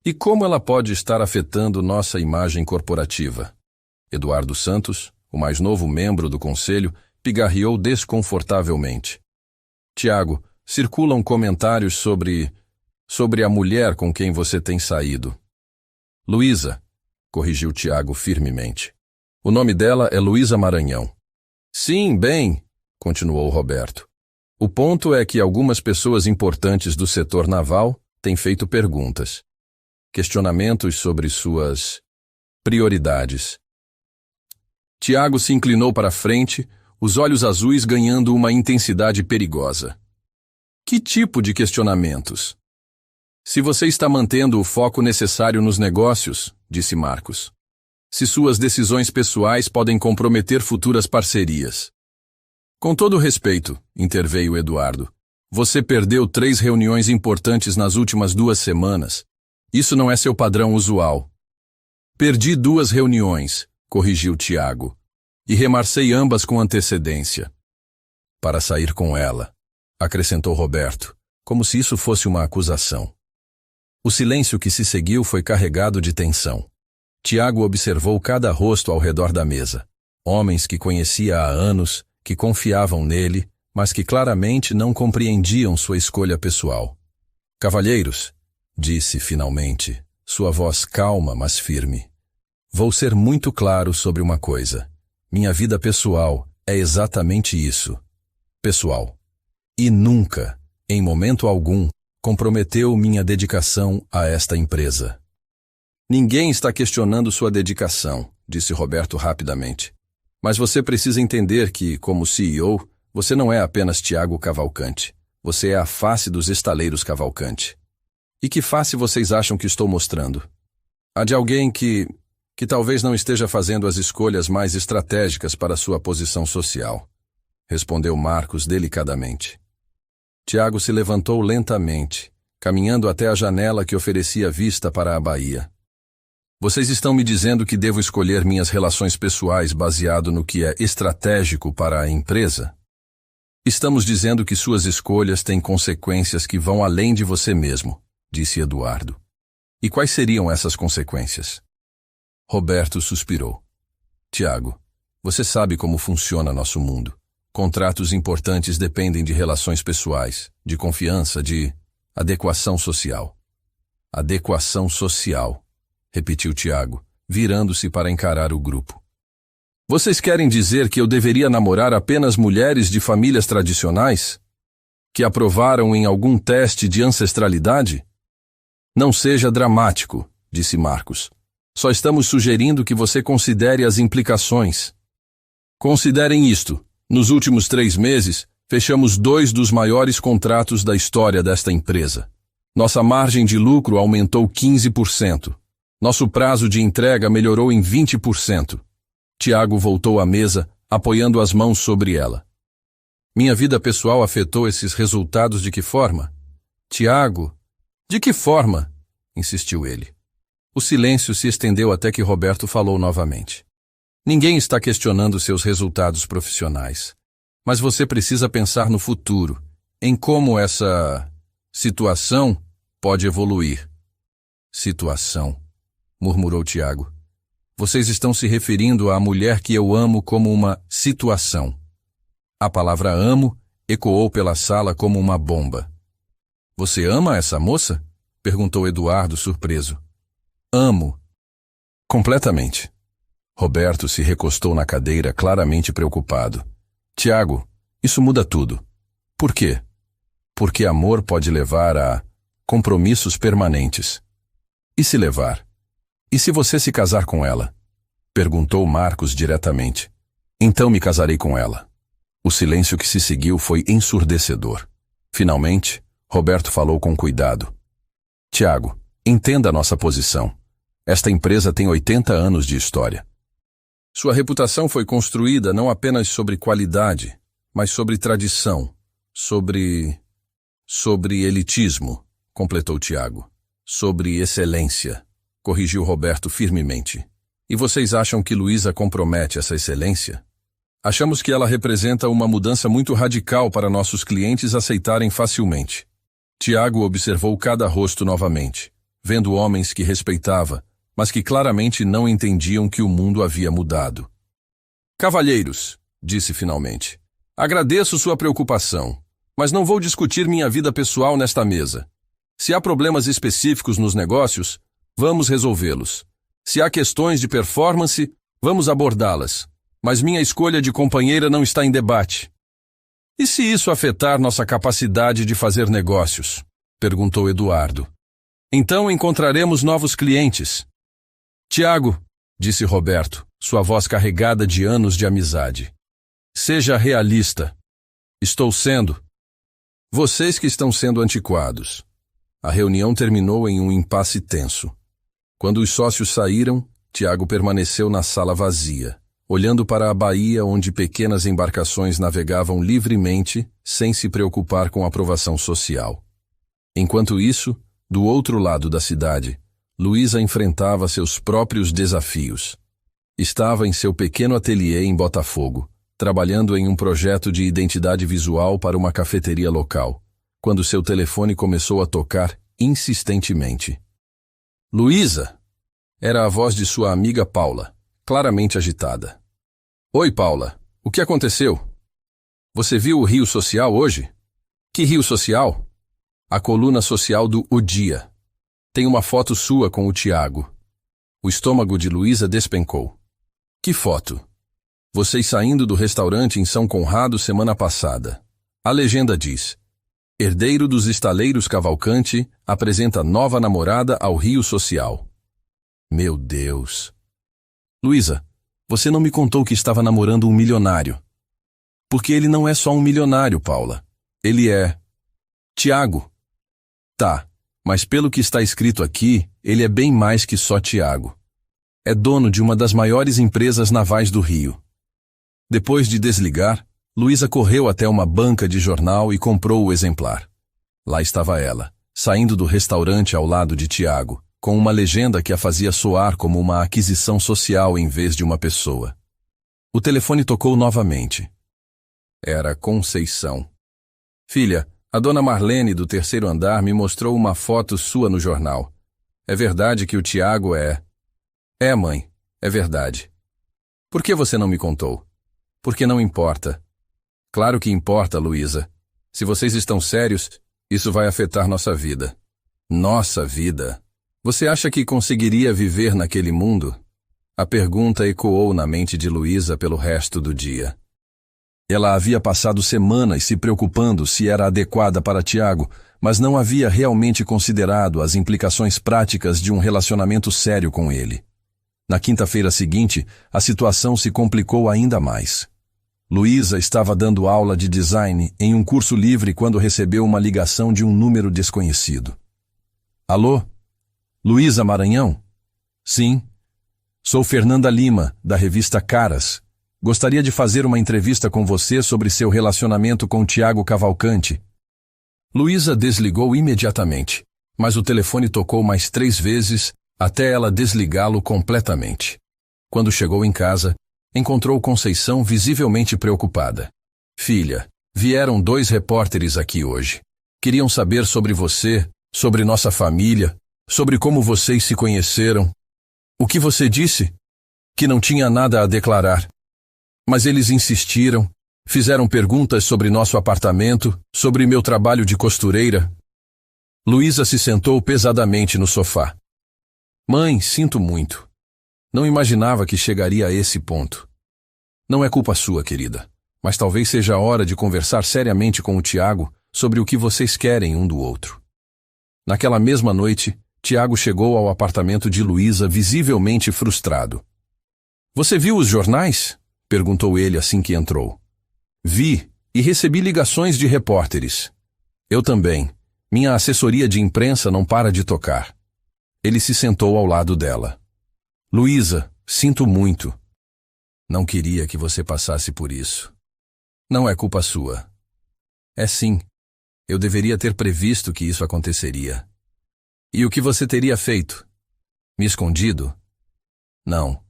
E como ela pode estar afetando nossa imagem corporativa? Eduardo Santos, o mais novo membro do conselho, pigarreou desconfortavelmente. Tiago, circulam comentários sobre a mulher com quem você tem saído. Luísa, corrigiu Tiago firmemente. O nome dela é Luísa Maranhão. Sim, bem, continuou Roberto. O ponto é que algumas pessoas importantes do setor naval têm feito perguntas. Questionamentos sobre suas prioridades. Tiago se inclinou para a frente, os olhos azuis ganhando uma intensidade perigosa. Que tipo de questionamentos? Se você está mantendo o foco necessário nos negócios, disse Marcos. Se suas decisões pessoais podem comprometer futuras parcerias. Com todo respeito, interveio Eduardo, você perdeu 3 reuniões importantes nas últimas 2 semanas. Isso não é seu padrão usual. Perdi 2 reuniões, corrigiu Tiago, e remarcei ambas com antecedência. Para sair com ela, acrescentou Roberto, como se isso fosse uma acusação. O silêncio que se seguiu foi carregado de tensão. Tiago observou cada rosto ao redor da mesa. Homens que conhecia há anos, que confiavam nele, mas que claramente não compreendiam sua escolha pessoal. Cavalheiros, disse finalmente, sua voz calma, mas firme. Vou ser muito claro sobre uma coisa. Minha vida pessoal é exatamente isso. Pessoal. E nunca, em momento algum, comprometeu minha dedicação a esta empresa. Ninguém está questionando sua dedicação, disse Roberto rapidamente. Mas você precisa entender que, como CEO, você não é apenas Tiago Cavalcante. Você é a face dos estaleiros Cavalcante. E que face vocês acham que estou mostrando? A de alguém que talvez não esteja fazendo as escolhas mais estratégicas para sua posição social, respondeu Marcos delicadamente. Tiago se levantou lentamente, caminhando até a janela que oferecia vista para a baía. Vocês estão me dizendo que devo escolher minhas relações pessoais baseado no que é estratégico para a empresa? Estamos dizendo que suas escolhas têm consequências que vão além de você mesmo, disse Eduardo. E quais seriam essas consequências? Roberto suspirou. Tiago, você sabe como funciona nosso mundo. Contratos importantes dependem de relações pessoais, de confiança, de adequação social. Adequação social, repetiu Tiago, virando-se para encarar o grupo. Vocês querem dizer que eu deveria namorar apenas mulheres de famílias tradicionais? Que aprovaram em algum teste de ancestralidade? Não seja dramático, disse Marcos. Só estamos sugerindo que você considere as implicações. Considerem isto. Nos últimos 3 meses, fechamos 2 dos maiores contratos da história desta empresa. Nossa margem de lucro aumentou 15%. Nosso prazo de entrega melhorou em 20%. Tiago voltou à mesa, apoiando as mãos sobre ela. Minha vida pessoal afetou esses resultados de que forma? Tiago, de que forma? Insistiu ele. O silêncio se estendeu até que Roberto falou novamente. Ninguém está questionando seus resultados profissionais. Mas você precisa pensar no futuro, em como essa situação pode evoluir. Situação, murmurou Tiago. Vocês estão se referindo à mulher que eu amo como uma situação. A palavra amo ecoou pela sala como uma bomba. Você ama essa moça? Perguntou Eduardo, surpreso. Amo. Completamente. Roberto se recostou na cadeira, claramente preocupado. Tiago, isso muda tudo. Por quê? Porque amor pode levar a compromissos permanentes. E se levar? E se você se casar com ela? Perguntou Marcos diretamente. Então me casarei com ela. O silêncio que se seguiu foi ensurdecedor. Finalmente, Roberto falou com cuidado. Tiago, entenda a nossa posição. Esta empresa tem 80 anos de história. Sua reputação foi construída não apenas sobre qualidade, mas sobre tradição, sobre elitismo, completou Tiago. Sobre excelência, corrigiu Roberto firmemente. E vocês acham que Luísa compromete essa excelência? Achamos que ela representa uma mudança muito radical para nossos clientes aceitarem facilmente. Tiago observou cada rosto novamente, vendo homens que respeitava, mas que claramente não entendiam que o mundo havia mudado. Cavalheiros, disse finalmente, agradeço sua preocupação, mas não vou discutir minha vida pessoal nesta mesa. Se há problemas específicos nos negócios, vamos resolvê-los. Se há questões de performance, vamos abordá-las. Mas minha escolha de companheira não está em debate. E se isso afetar nossa capacidade de fazer negócios? Perguntou Eduardo. Então encontraremos novos clientes. Tiago, disse Roberto, sua voz carregada de anos de amizade. Seja realista. Estou sendo. Vocês que estão sendo antiquados. A reunião terminou em um impasse tenso. Quando os sócios saíram, Tiago permaneceu na sala vazia, olhando para a baía onde pequenas embarcações navegavam livremente, sem se preocupar com a aprovação social. Enquanto isso, do outro lado da cidade, Luísa enfrentava seus próprios desafios. Estava em seu pequeno ateliê em Botafogo, trabalhando em um projeto de identidade visual para uma cafeteria local, quando seu telefone começou a tocar insistentemente. Luísa! Era a voz de sua amiga Paula, claramente agitada. Oi, Paula. O que aconteceu? Você viu o Rio Social hoje? Que Rio Social? A coluna social do O Dia. Tem uma foto sua com o Tiago. O estômago de Luísa despencou. Que foto? Vocês saindo do restaurante em São Conrado semana passada. A legenda diz: herdeiro dos estaleiros Cavalcante apresenta nova namorada ao Rio Social. Meu Deus. Luísa, você não me contou que estava namorando um milionário. Porque ele não é só um milionário, Paula. Ele é... Tiago. Tá, mas pelo que está escrito aqui, ele é bem mais que só Tiago. É dono de uma das maiores empresas navais do Rio. Depois de desligar, Luísa correu até uma banca de jornal e comprou o exemplar. Lá estava ela, saindo do restaurante ao lado de Tiago, com uma legenda que a fazia soar como uma aquisição social em vez de uma pessoa. O telefone tocou novamente. Era Conceição. Filha, a dona Marlene do terceiro andar me mostrou uma foto sua no jornal. É verdade que o Tiago é... É, mãe, é verdade. Por que você não me contou? Porque não importa. Claro que importa, Luísa. Se vocês estão sérios, isso vai afetar nossa vida. Nossa vida? Você acha que conseguiria viver naquele mundo? A pergunta ecoou na mente de Luísa pelo resto do dia. Ela havia passado semanas se preocupando se era adequada para Tiago, mas não havia realmente considerado as implicações práticas de um relacionamento sério com ele. Na quinta-feira seguinte, a situação se complicou ainda mais. Luísa estava dando aula de design em um curso livre quando recebeu uma ligação de um número desconhecido. Alô? Luísa Maranhão? Sim. Sou Fernanda Lima, da revista Caras. Gostaria de fazer uma entrevista com você sobre seu relacionamento com Tiago Cavalcante. Luísa desligou imediatamente, mas o telefone tocou mais 3 vezes até ela desligá-lo completamente. Quando chegou em casa, encontrou Conceição visivelmente preocupada. Filha, vieram 2 repórteres aqui hoje. Queriam saber sobre você, sobre nossa família, sobre como vocês se conheceram. O que você disse? Que não tinha nada a declarar. Mas eles insistiram, fizeram perguntas sobre nosso apartamento, sobre meu trabalho de costureira. Luísa se sentou pesadamente no sofá. Mãe, sinto muito. Não imaginava que chegaria a esse ponto. Não é culpa sua, querida, mas talvez seja a hora de conversar seriamente com o Tiago sobre o que vocês querem um do outro. Naquela mesma noite, Tiago chegou ao apartamento de Luísa visivelmente frustrado. Você viu os jornais? Perguntou ele assim que entrou. Vi, e recebi ligações de repórteres. Eu também. Minha assessoria de imprensa não para de tocar. Ele se sentou ao lado dela. Luísa, sinto muito. Não queria que você passasse por isso. Não é culpa sua. É sim. Eu deveria ter previsto que isso aconteceria. E o que você teria feito? Me escondido? Não,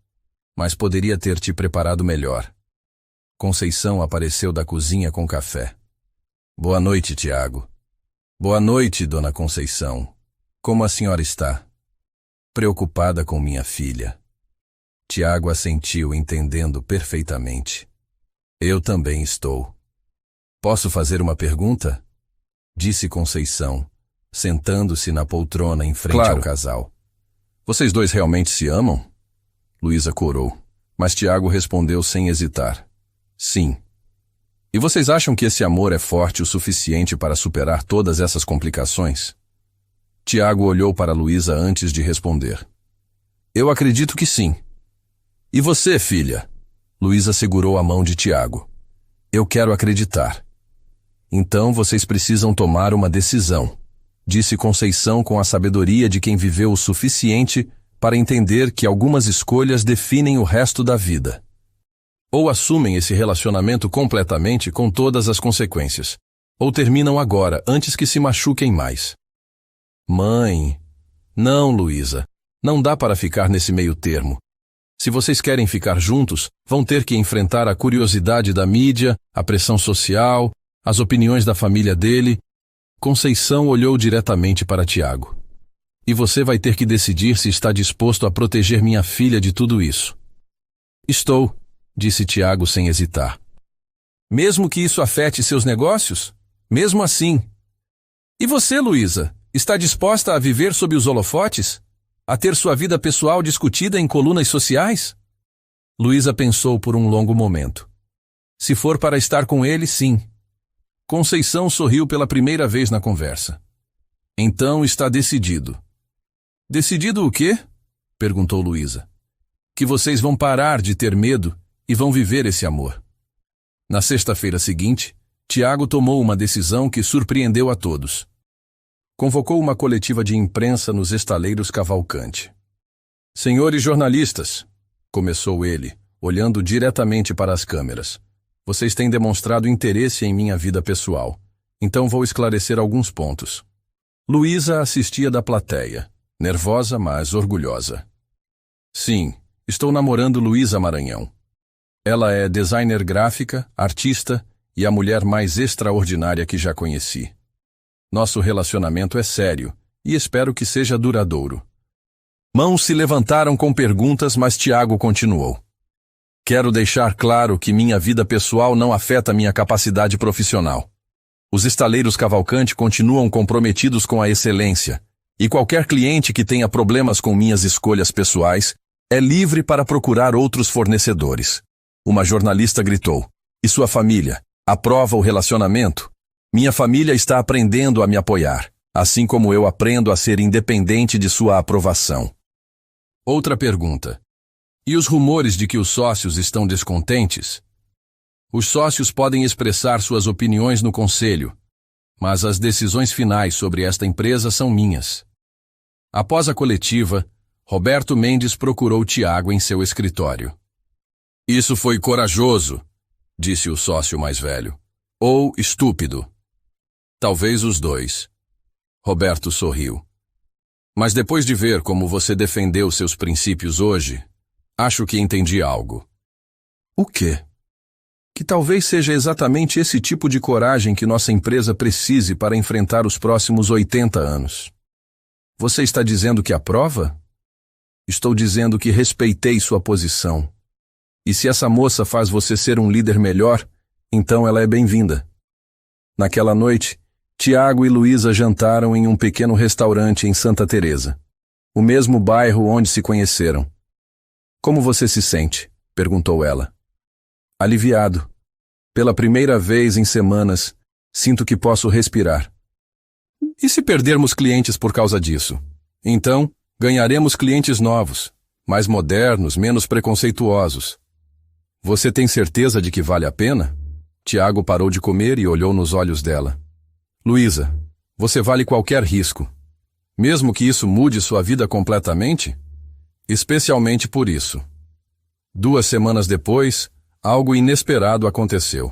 mas poderia ter te preparado melhor. Conceição apareceu da cozinha com café. Boa noite, Tiago. Boa noite, dona Conceição. Como a senhora está? Preocupada com minha filha. Tiago assentiu, entendendo perfeitamente. Eu também estou. Posso fazer uma pergunta? Disse Conceição, sentando-se na poltrona em frente ao casal. Vocês 2 realmente se amam? Luísa corou, mas Tiago respondeu sem hesitar. Sim. E vocês acham que esse amor é forte o suficiente para superar todas essas complicações? Tiago olhou para Luísa antes de responder. Eu acredito que sim. E você, filha? Luísa segurou a mão de Tiago. Eu quero acreditar. Então vocês precisam tomar uma decisão. disse Conceição com a sabedoria de quem viveu o suficiente para entender que algumas escolhas definem o resto da vida. Ou assumem esse relacionamento completamente com todas as consequências, ou terminam agora, antes que se machuquem mais. Mãe, não, Luísa, não dá para ficar nesse meio termo. Se vocês querem ficar juntos, vão ter que enfrentar a curiosidade da mídia, a pressão social, as opiniões da família dele. Conceição olhou diretamente para Tiago. E você vai ter que decidir se está disposto a proteger minha filha de tudo isso. Estou, disse Tiago sem hesitar. Mesmo que isso afete seus negócios? Mesmo assim. E você, Luísa, está disposta a viver sob os holofotes? A ter sua vida pessoal discutida em colunas sociais? Luísa pensou por um longo momento. Se for para estar com ele, sim. Conceição sorriu pela primeira vez na conversa. Então está decidido. Decidido o quê? Perguntou Luísa. Que vocês vão parar de ter medo e vão viver esse amor. Na sexta-feira seguinte, Tiago tomou uma decisão que surpreendeu a todos. Convocou uma coletiva de imprensa nos estaleiros Cavalcante. Senhores jornalistas, começou ele, olhando diretamente para as câmeras. Vocês têm demonstrado interesse em minha vida pessoal, então vou esclarecer alguns pontos. Luísa assistia da plateia, nervosa, mas orgulhosa. Sim, estou namorando Luísa Maranhão. Ela é designer gráfica, artista e a mulher mais extraordinária que já conheci. Nosso relacionamento é sério e espero que seja duradouro. Mãos se levantaram com perguntas, mas Tiago continuou. Quero deixar claro que minha vida pessoal não afeta minha capacidade profissional. Os estaleiros Cavalcante continuam comprometidos com a excelência, e qualquer cliente que tenha problemas com minhas escolhas pessoais é livre para procurar outros fornecedores. Uma jornalista gritou. E sua família? Aprova o relacionamento? Minha família está aprendendo a me apoiar, assim como eu aprendo a ser independente de sua aprovação. Outra pergunta. E os rumores de que os sócios estão descontentes? Os sócios podem expressar suas opiniões no conselho, mas as decisões finais sobre esta empresa são minhas. Após a coletiva, Roberto Mendes procurou Tiago em seu escritório. Isso foi corajoso, disse o sócio mais velho. Ou estúpido. Talvez os dois. Roberto sorriu. Mas depois de ver como você defendeu seus princípios hoje, acho que entendi algo. O quê? Que talvez seja exatamente esse tipo de coragem que nossa empresa precise para enfrentar os próximos 80 anos. Você está dizendo que aprova? Estou dizendo que respeitei sua posição. E se essa moça faz você ser um líder melhor, então ela é bem-vinda. Naquela noite, Tiago e Luísa jantaram em um pequeno restaurante em Santa Teresa, o mesmo bairro onde se conheceram. Como você se sente? Perguntou ela. Aliviado. Pela primeira vez em semanas, sinto que posso respirar. E se perdermos clientes por causa disso? Então, ganharemos clientes novos, mais modernos, menos preconceituosos. Você tem certeza de que vale a pena? Tiago parou de comer e olhou nos olhos dela. Luísa, você vale qualquer risco. Mesmo que isso mude sua vida completamente? Especialmente por isso. 2 semanas depois, algo inesperado aconteceu.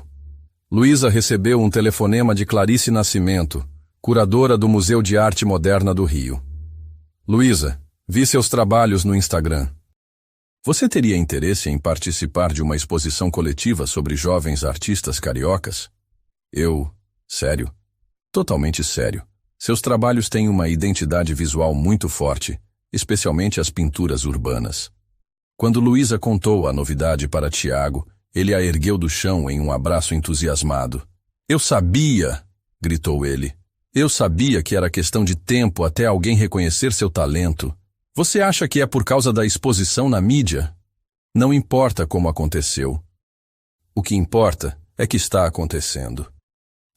Luísa recebeu um telefonema de Clarice Nascimento, curadora do Museu de Arte Moderna do Rio. Luísa, vi seus trabalhos no Instagram. Você teria interesse em participar de uma exposição coletiva sobre jovens artistas cariocas? Sério? Totalmente sério. Seus trabalhos têm uma identidade visual muito forte, especialmente as pinturas urbanas. Quando Luísa contou a novidade para Tiago, ele a ergueu do chão em um abraço entusiasmado. Eu sabia, gritou ele. Eu sabia que era questão de tempo até alguém reconhecer seu talento. Você acha que é por causa da exposição na mídia? Não importa como aconteceu. O que importa é que está acontecendo.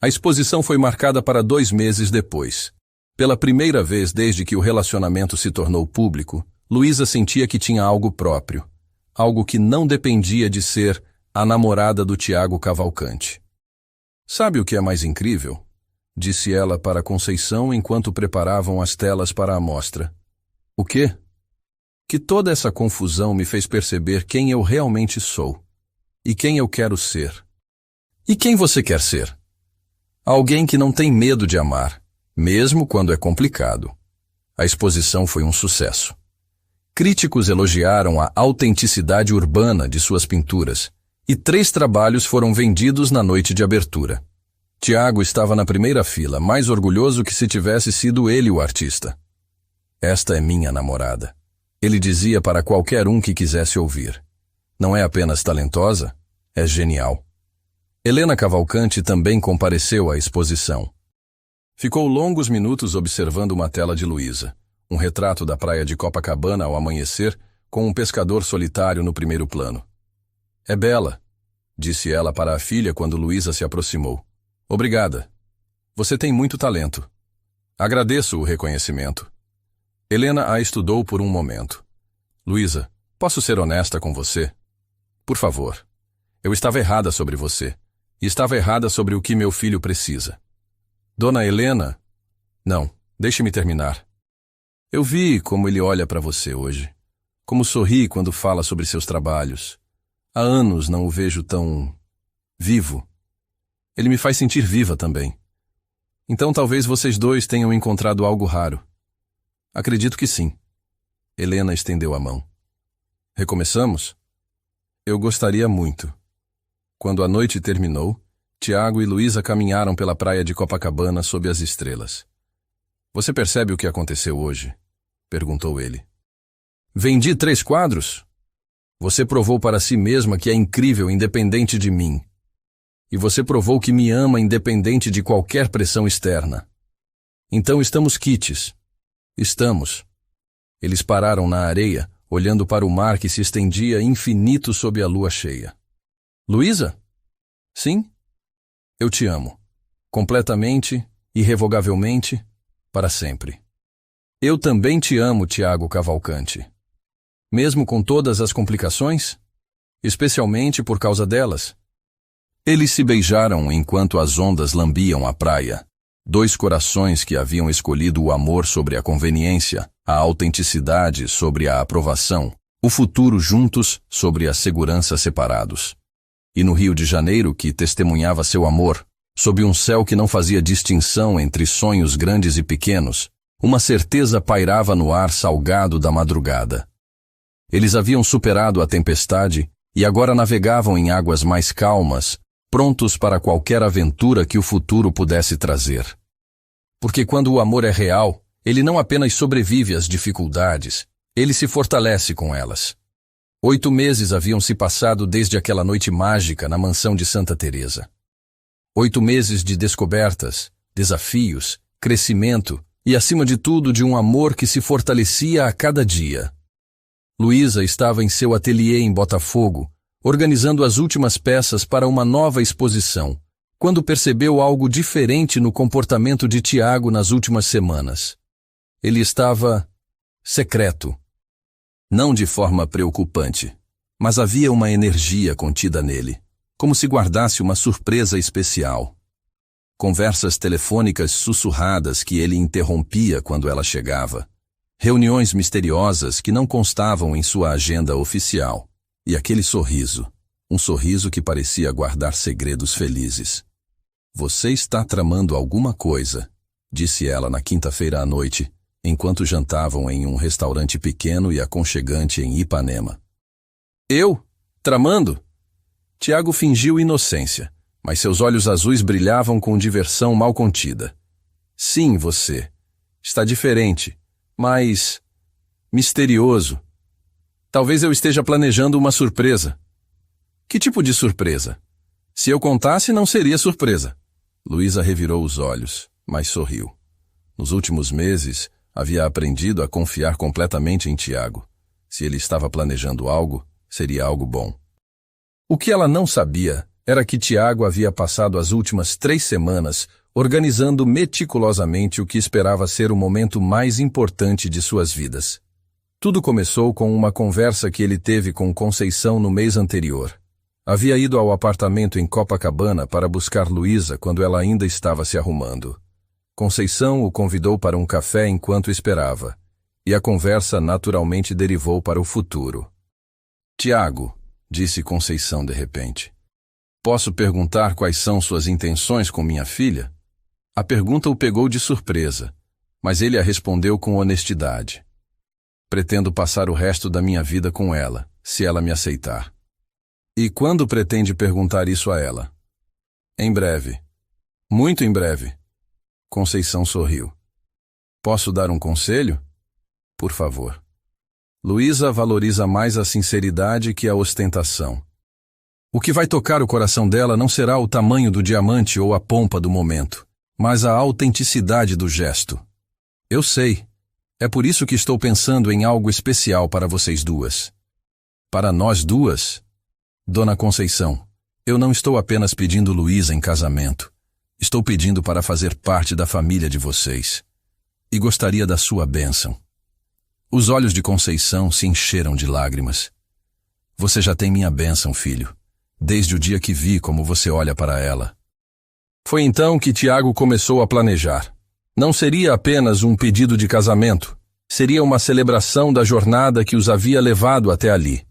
A exposição foi marcada para 2 meses depois. Pela primeira vez desde que o relacionamento se tornou público, Luísa sentia que tinha algo próprio, algo que não dependia de ser a namorada do Tiago Cavalcante. Sabe o que é mais incrível? disse ela para Conceição enquanto preparavam as telas para a mostra. O quê? Que toda essa confusão me fez perceber quem eu realmente sou. E quem eu quero ser. E quem você quer ser? Alguém que não tem medo de amar, mesmo quando é complicado. A exposição foi um sucesso. Críticos elogiaram a autenticidade urbana de suas pinturas, e 3 trabalhos foram vendidos na noite de abertura. Tiago estava na primeira fila, mais orgulhoso que se tivesse sido ele o artista. Esta é minha namorada. Ele dizia para qualquer um que quisesse ouvir. Não é apenas talentosa, é genial. Helena Cavalcante também compareceu à exposição. Ficou longos minutos observando uma tela de Luísa, um retrato da praia de Copacabana ao amanhecer, com um pescador solitário no primeiro plano. É bela, disse ela para a filha quando Luísa se aproximou. Obrigada. Você tem muito talento. Agradeço o reconhecimento. Helena a estudou por um momento. Luísa, posso ser honesta com você? Por favor. Eu estava errada sobre você. E estava errada sobre o que meu filho precisa. Dona Helena... Não, deixe-me terminar. Eu vi como ele olha para você hoje. Como sorri quando fala sobre seus trabalhos. Há anos não o vejo tão... vivo. Ele me faz sentir viva também. Então talvez vocês dois tenham encontrado algo raro. Acredito que sim. Helena estendeu a mão. Recomeçamos? Eu gostaria muito. Quando a noite terminou, Tiago e Luísa caminharam pela praia de Copacabana sob as estrelas. Você percebe o que aconteceu hoje? Perguntou ele. Vendi 3 quadros? Você provou para si mesma que é incrível independente de mim. E você provou que me ama independente de qualquer pressão externa. Então estamos quites. Estamos. Eles pararam na areia, olhando para o mar que se estendia infinito sob a lua cheia. Luísa? Sim? Eu te amo. Completamente, irrevogavelmente, para sempre. Eu também te amo, Tiago Cavalcante. Mesmo com todas as complicações? Especialmente por causa delas? Eles se beijaram enquanto as ondas lambiam a praia. 2 corações que haviam escolhido o amor sobre a conveniência, a autenticidade sobre a aprovação, o futuro juntos sobre a segurança separados. E no Rio de Janeiro, que testemunhava seu amor, sob um céu que não fazia distinção entre sonhos grandes e pequenos, uma certeza pairava no ar salgado da madrugada. Eles haviam superado a tempestade e agora navegavam em águas mais calmas, prontos para qualquer aventura que o futuro pudesse trazer. Porque quando o amor é real, ele não apenas sobrevive às dificuldades, ele se fortalece com elas. 8 meses haviam se passado desde aquela noite mágica na mansão de Santa Teresa. 8 meses de descobertas, desafios, crescimento e, acima de tudo, de um amor que se fortalecia a cada dia. Luísa estava em seu ateliê em Botafogo, organizando as últimas peças para uma nova exposição, quando percebeu algo diferente no comportamento de Tiago nas últimas semanas. Ele estava secreto. Não de forma preocupante, mas havia uma energia contida nele, como se guardasse uma surpresa especial. Conversas telefônicas sussurradas que ele interrompia quando ela chegava. Reuniões misteriosas que não constavam em sua agenda oficial. E aquele sorriso, um sorriso que parecia guardar segredos felizes. Você está tramando alguma coisa, disse ela na quinta-feira à noite, enquanto jantavam em um restaurante pequeno e aconchegante em Ipanema. Eu? Tramando? Tiago fingiu inocência, mas seus olhos azuis brilhavam com diversão mal contida. Sim, você. Está diferente, mas misterioso. Talvez eu esteja planejando uma surpresa. Que tipo de surpresa? Se eu contasse, não seria surpresa. Luísa revirou os olhos, mas sorriu. Nos últimos meses, havia aprendido a confiar completamente em Tiago. Se ele estava planejando algo, seria algo bom. O que ela não sabia era que Tiago havia passado as últimas 3 semanas organizando meticulosamente o que esperava ser o momento mais importante de suas vidas. Tudo começou com uma conversa que ele teve com Conceição no mês anterior. Havia ido ao apartamento em Copacabana para buscar Luísa quando ela ainda estava se arrumando. Conceição o convidou para um café enquanto esperava, e a conversa naturalmente derivou para o futuro. Tiago, disse Conceição de repente, posso perguntar quais são suas intenções com minha filha? A pergunta o pegou de surpresa, mas ele a respondeu com honestidade. Pretendo passar o resto da minha vida com ela, se ela me aceitar. E quando pretende perguntar isso a ela? Em breve. Muito em breve. Conceição sorriu. Posso dar um conselho? Por favor. Luísa valoriza mais a sinceridade que a ostentação. O que vai tocar o coração dela não será o tamanho do diamante ou a pompa do momento, mas a autenticidade do gesto. Eu sei. É por isso que estou pensando em algo especial para vocês duas. Para nós duas? Dona Conceição, eu não estou apenas pedindo Luísa em casamento. Estou pedindo para fazer parte da família de vocês. E gostaria da sua bênção. Os olhos de Conceição se encheram de lágrimas. Você já tem minha bênção, filho, desde o dia que vi como você olha para ela. Foi então que Tiago começou a planejar. Não seria apenas um pedido de casamento, seria uma celebração da jornada que os havia levado até ali.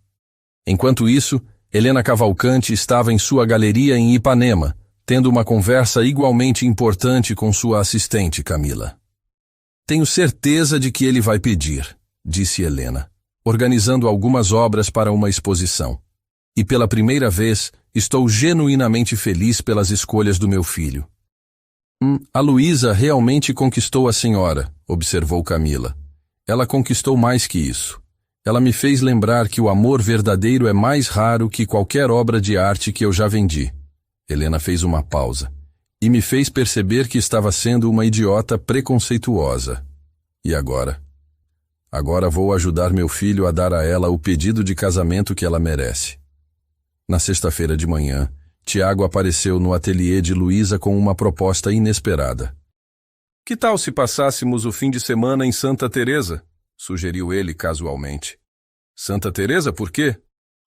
Enquanto isso, Helena Cavalcante estava em sua galeria em Ipanema, tendo uma conversa igualmente importante com sua assistente, Camila. Tenho certeza de que ele vai pedir, disse Helena, organizando algumas obras para uma exposição. E pela primeira vez, estou genuinamente feliz pelas escolhas do meu filho. A Luísa realmente conquistou a senhora, observou Camila. Ela conquistou mais que isso. Ela me fez lembrar que o amor verdadeiro é mais raro que qualquer obra de arte que eu já vendi. Helena fez uma pausa e me fez perceber que estava sendo uma idiota preconceituosa. E agora? Agora vou ajudar meu filho a dar a ela o pedido de casamento que ela merece. Na sexta-feira de manhã, Tiago apareceu no ateliê de Luísa com uma proposta inesperada. Que tal se passássemos o fim de semana em Santa Teresa? Sugeriu ele casualmente. Santa Teresa, por quê?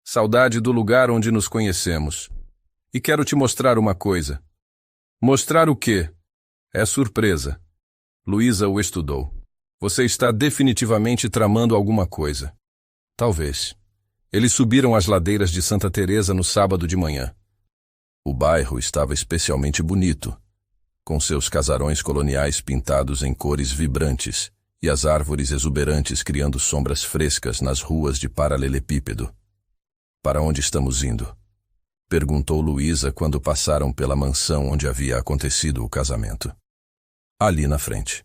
Saudade do lugar onde nos conhecemos. E quero te mostrar uma coisa. Mostrar o quê? É surpresa. Luísa o estudou. Você está definitivamente tramando alguma coisa. Talvez. Eles subiram as ladeiras de Santa Teresa no sábado de manhã. O bairro estava especialmente bonito, com seus casarões coloniais pintados em cores vibrantes e as árvores exuberantes criando sombras frescas nas ruas de paralelepípedo. Para onde estamos indo? Perguntou Luísa quando passaram pela mansão onde havia acontecido o casamento. Ali na frente.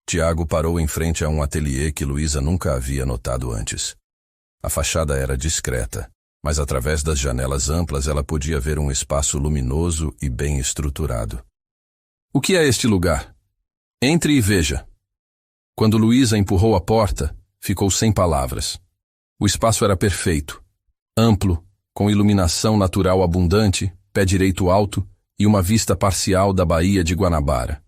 Tiago parou em frente a um ateliê que Luísa nunca havia notado antes. A fachada era discreta, mas através das janelas amplas ela podia ver um espaço luminoso e bem estruturado. O que é este lugar? Entre e veja. Quando Luísa empurrou a porta, ficou sem palavras. O espaço era perfeito, amplo, com iluminação natural abundante, pé direito alto e uma vista parcial da Baía de Guanabara.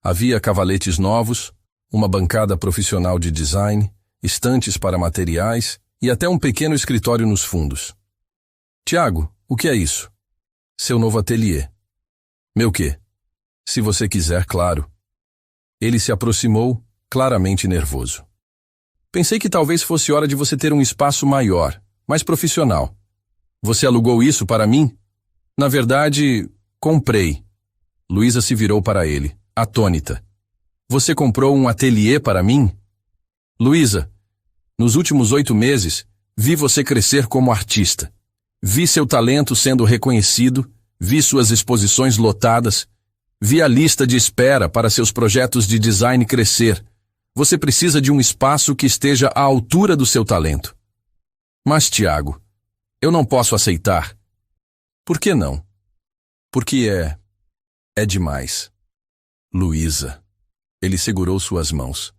Havia cavaletes novos, uma bancada profissional de design, estantes para materiais e até um pequeno escritório nos fundos. Tiago, o que é isso? Seu novo ateliê. Meu quê? Se você quiser, claro. Ele se aproximou, claramente nervoso. Pensei que talvez fosse hora de você ter um espaço maior, mais profissional. Você alugou isso para mim? Na verdade, comprei. Luísa se virou para ele, atônita. Você comprou um ateliê para mim? Luísa, nos últimos 8 meses, vi você crescer como artista. Vi seu talento sendo reconhecido, vi suas exposições lotadas, vi a lista de espera para seus projetos de design crescer. Você precisa de um espaço que esteja à altura do seu talento. Mas, Tiago, eu não posso aceitar. Por que não? Porque é demais. Luísa. Ele segurou suas mãos.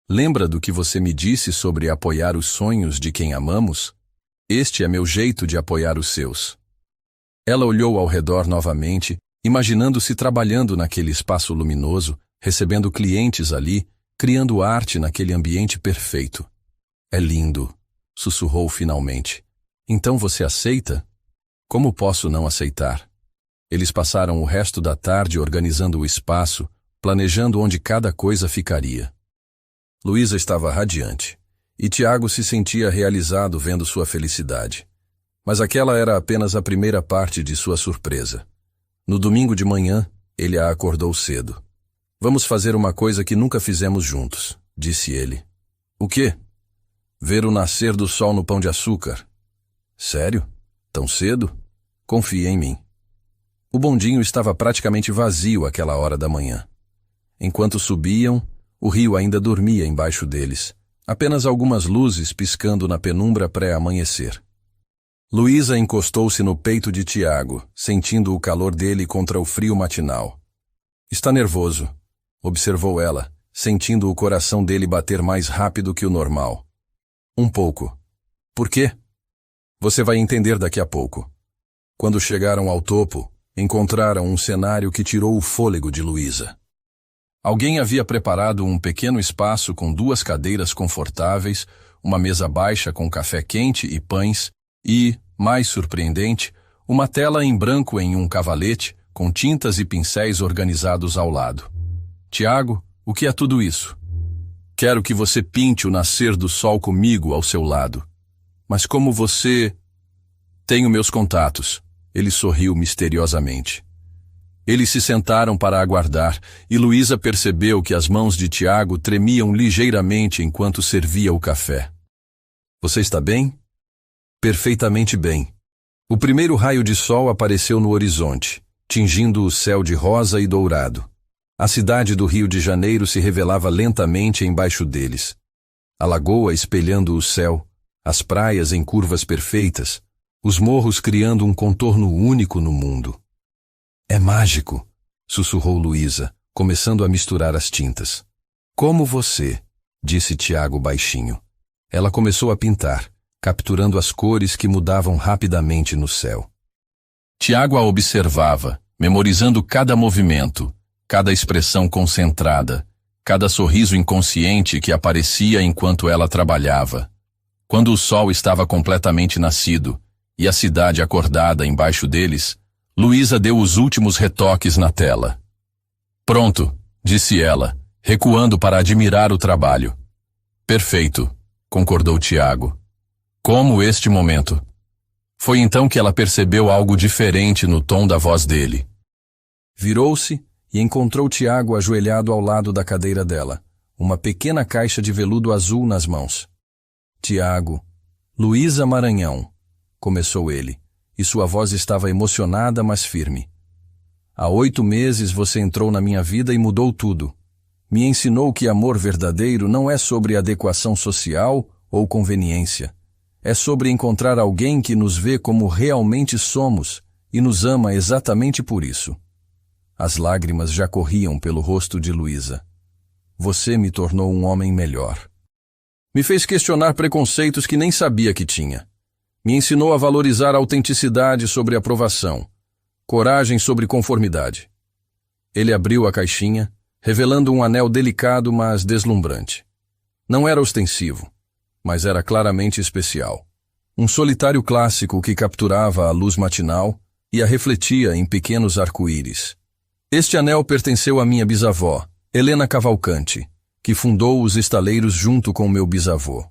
Lembra do que você me disse sobre apoiar os sonhos de quem amamos? Este é meu jeito de apoiar os seus. Ela olhou ao redor novamente, imaginando-se trabalhando naquele espaço luminoso, recebendo clientes ali, criando arte naquele ambiente perfeito. É lindo, sussurrou finalmente. Então você aceita? Como posso não aceitar? Eles passaram o resto da tarde organizando o espaço, planejando onde cada coisa ficaria. Luísa estava radiante, e Tiago se sentia realizado vendo sua felicidade. Mas aquela era apenas a primeira parte de sua surpresa. No domingo de manhã, ele a acordou cedo. Vamos fazer uma coisa que nunca fizemos juntos, disse ele. O quê? Ver o nascer do sol no Pão de Açúcar. Sério? Tão cedo? Confie em mim. O bondinho estava praticamente vazio àquela hora da manhã. Enquanto subiam, o rio ainda dormia embaixo deles, apenas algumas luzes piscando na penumbra pré-amanhecer. Luísa encostou-se no peito de Tiago, sentindo o calor dele contra o frio matinal. Está nervoso, observou ela, sentindo o coração dele bater mais rápido que o normal. Um pouco. Por quê? Você vai entender daqui a pouco. Quando chegaram ao topo, encontraram um cenário que tirou o fôlego de Luísa. Alguém havia preparado um pequeno espaço com 2 cadeiras confortáveis, uma mesa baixa com café quente e pães e, mais surpreendente, uma tela em branco em um cavalete com tintas e pincéis organizados ao lado. Tiago, o que é tudo isso? Quero que você pinte o nascer do sol comigo ao seu lado. Mas como você... Tenho meus contatos. Ele sorriu misteriosamente. Eles se sentaram para aguardar e Luísa percebeu que as mãos de Tiago tremiam ligeiramente enquanto servia o café. Você está bem? Perfeitamente bem. O primeiro raio de sol apareceu no horizonte, tingindo o céu de rosa e dourado. A cidade do Rio de Janeiro se revelava lentamente embaixo deles. A lagoa espelhando o céu, as praias em curvas perfeitas, os morros criando um contorno único no mundo. É mágico, sussurrou Luísa, começando a misturar as tintas. Como você, disse Tiago baixinho. Ela começou a pintar, capturando as cores que mudavam rapidamente no céu. Tiago a observava, memorizando cada movimento, cada expressão concentrada, cada sorriso inconsciente que aparecia enquanto ela trabalhava. Quando o sol estava completamente nascido e a cidade acordada embaixo deles, Luísa deu os últimos retoques na tela. Pronto, disse ela, recuando para admirar o trabalho. Perfeito, concordou Tiago. Como este momento? Foi então que ela percebeu algo diferente no tom da voz dele. Virou-se e encontrou Tiago ajoelhado ao lado da cadeira dela, uma pequena caixa de veludo azul nas mãos. Tiago, Luísa Maranhão, começou ele, e sua voz estava emocionada, mas firme. Há 8 meses você entrou na minha vida e mudou tudo. Me ensinou que amor verdadeiro não é sobre adequação social ou conveniência. É sobre encontrar alguém que nos vê como realmente somos e nos ama exatamente por isso. As lágrimas já corriam pelo rosto de Luísa. Você me tornou um homem melhor. Me fez questionar preconceitos que nem sabia que tinha. Me ensinou a valorizar a autenticidade sobre aprovação, coragem sobre conformidade. Ele abriu a caixinha, revelando um anel delicado, mas deslumbrante. Não era ostensivo, mas era claramente especial. Um solitário clássico que capturava a luz matinal e a refletia em pequenos arco-íris. Este anel pertenceu à minha bisavó, Helena Cavalcante, que fundou os estaleiros junto com meu bisavô.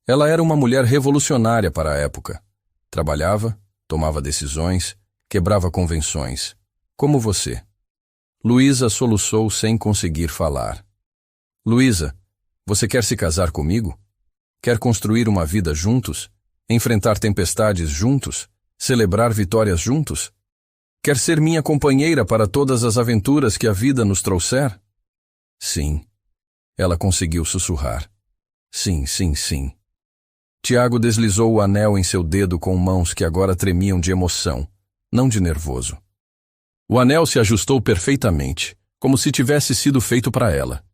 Ela era uma mulher revolucionária para a época. Trabalhava, tomava decisões, quebrava convenções. Como você. Luísa soluçou sem conseguir falar. Luísa, você quer se casar comigo? Quer construir uma vida juntos? Enfrentar tempestades juntos? Celebrar vitórias juntos? Quer ser minha companheira para todas as aventuras que a vida nos trouxer? Sim. Ela conseguiu sussurrar. Sim, sim, sim. Tiago deslizou o anel em seu dedo com mãos que agora tremiam de emoção, não de nervoso. O anel se ajustou perfeitamente, como se tivesse sido feito para ela.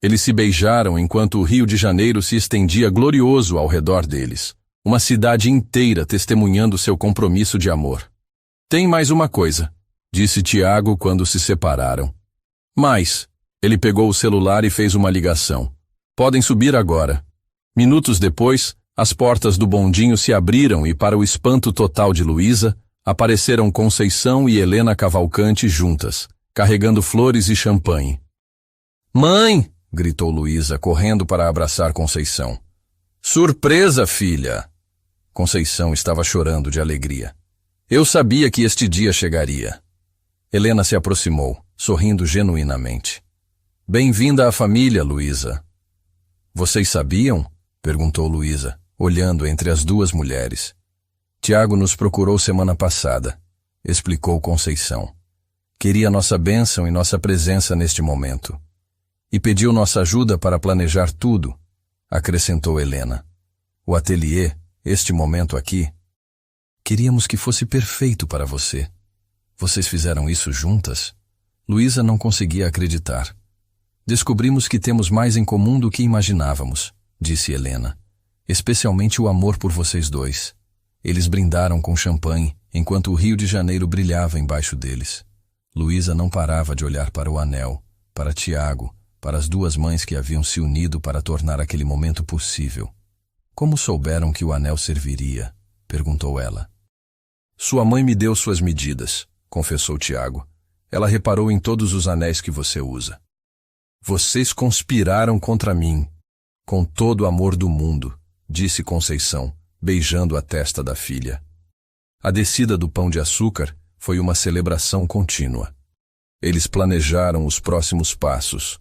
Eles se beijaram enquanto o Rio de Janeiro se estendia glorioso ao redor deles, uma cidade inteira testemunhando seu compromisso de amor. Tem mais uma coisa, disse Tiago quando se separaram. Mas, ele pegou o celular e fez uma ligação. Podem subir agora. Minutos depois, as portas do bondinho se abriram e, para o espanto total de Luísa, Apareceram Conceição e Helena Cavalcante juntas, carregando flores e champanhe. "Mãe!" gritou Luísa, correndo para abraçar Conceição. "Surpresa, filha!" Conceição estava chorando de alegria. "Eu sabia que este dia chegaria." Helena se aproximou, sorrindo genuinamente. "Bem-vinda à família, Luísa." "Vocês sabiam?" perguntou Luísa, olhando entre as duas mulheres. "Tiago nos procurou semana passada", explicou Conceição. "Queria nossa bênção e nossa presença neste momento. E pediu nossa ajuda para planejar tudo", acrescentou Helena. "O ateliê, este momento aqui, queríamos que fosse perfeito para você. Vocês fizeram isso juntas?" Luísa não conseguia acreditar. "Descobrimos que temos mais em comum do que imaginávamos", disse Helena. "Especialmente o amor por vocês dois." Eles brindaram com champanhe, enquanto o Rio de Janeiro brilhava embaixo deles. Luísa não parava de olhar para o anel, para Tiago, para as duas mães que haviam se unido para tornar aquele momento possível. "Como souberam que o anel serviria?" perguntou ela. "Sua mãe me deu suas medidas", confessou Tiago. "Ela reparou em todos os anéis que você usa." "Vocês conspiraram contra mim, com todo o amor do mundo", disse Conceição, beijando a testa da filha. A descida do Pão de Açúcar foi uma celebração contínua. Eles planejaram os próximos passos.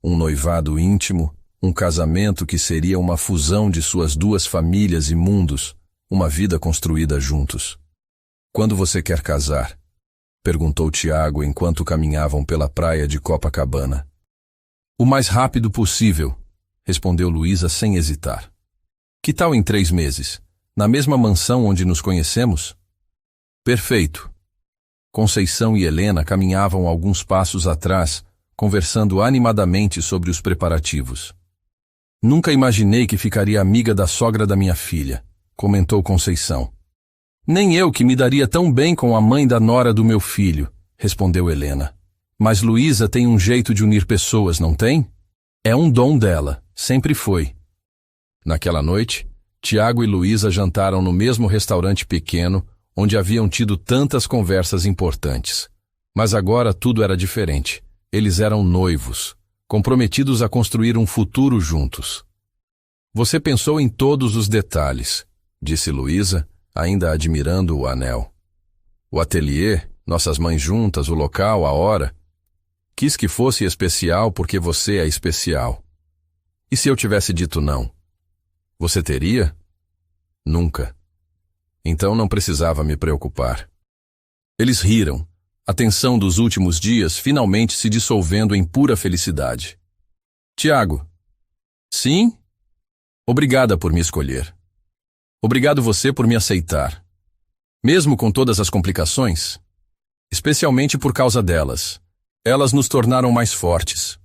Um noivado íntimo, um casamento que seria uma fusão de suas duas famílias e mundos, uma vida construída juntos. "Quando você quer casar?" perguntou Tiago enquanto caminhavam pela praia de Copacabana. "O mais rápido possível", respondeu Luísa sem hesitar. "Que tal em 3 meses? Na mesma mansão onde nos conhecemos?" "Perfeito." Conceição e Helena caminhavam alguns passos atrás, conversando animadamente sobre os preparativos. "Nunca imaginei que ficaria amiga da sogra da minha filha", comentou Conceição. "Nem eu que me daria tão bem com a mãe da nora do meu filho", respondeu Helena. "Mas Luísa tem um jeito de unir pessoas, não tem? É um dom dela, sempre foi." Naquela noite, Tiago e Luísa jantaram no mesmo restaurante pequeno, onde haviam tido tantas conversas importantes. Mas agora tudo era diferente. Eles eram noivos, comprometidos a construir um futuro juntos. "Você pensou em todos os detalhes", disse Luísa, ainda admirando o anel. "O ateliê, nossas mães juntas, o local, a hora. Quis que fosse especial porque você é especial. E se eu tivesse dito não? Você teria?" "Nunca." "Então não precisava me preocupar." Eles riram, a tensão dos últimos dias finalmente se dissolvendo em pura felicidade. "Tiago." "Sim?" "Obrigada por me escolher. Obrigado você por me aceitar. Mesmo com todas as complicações. Especialmente por causa delas. Elas nos tornaram mais fortes."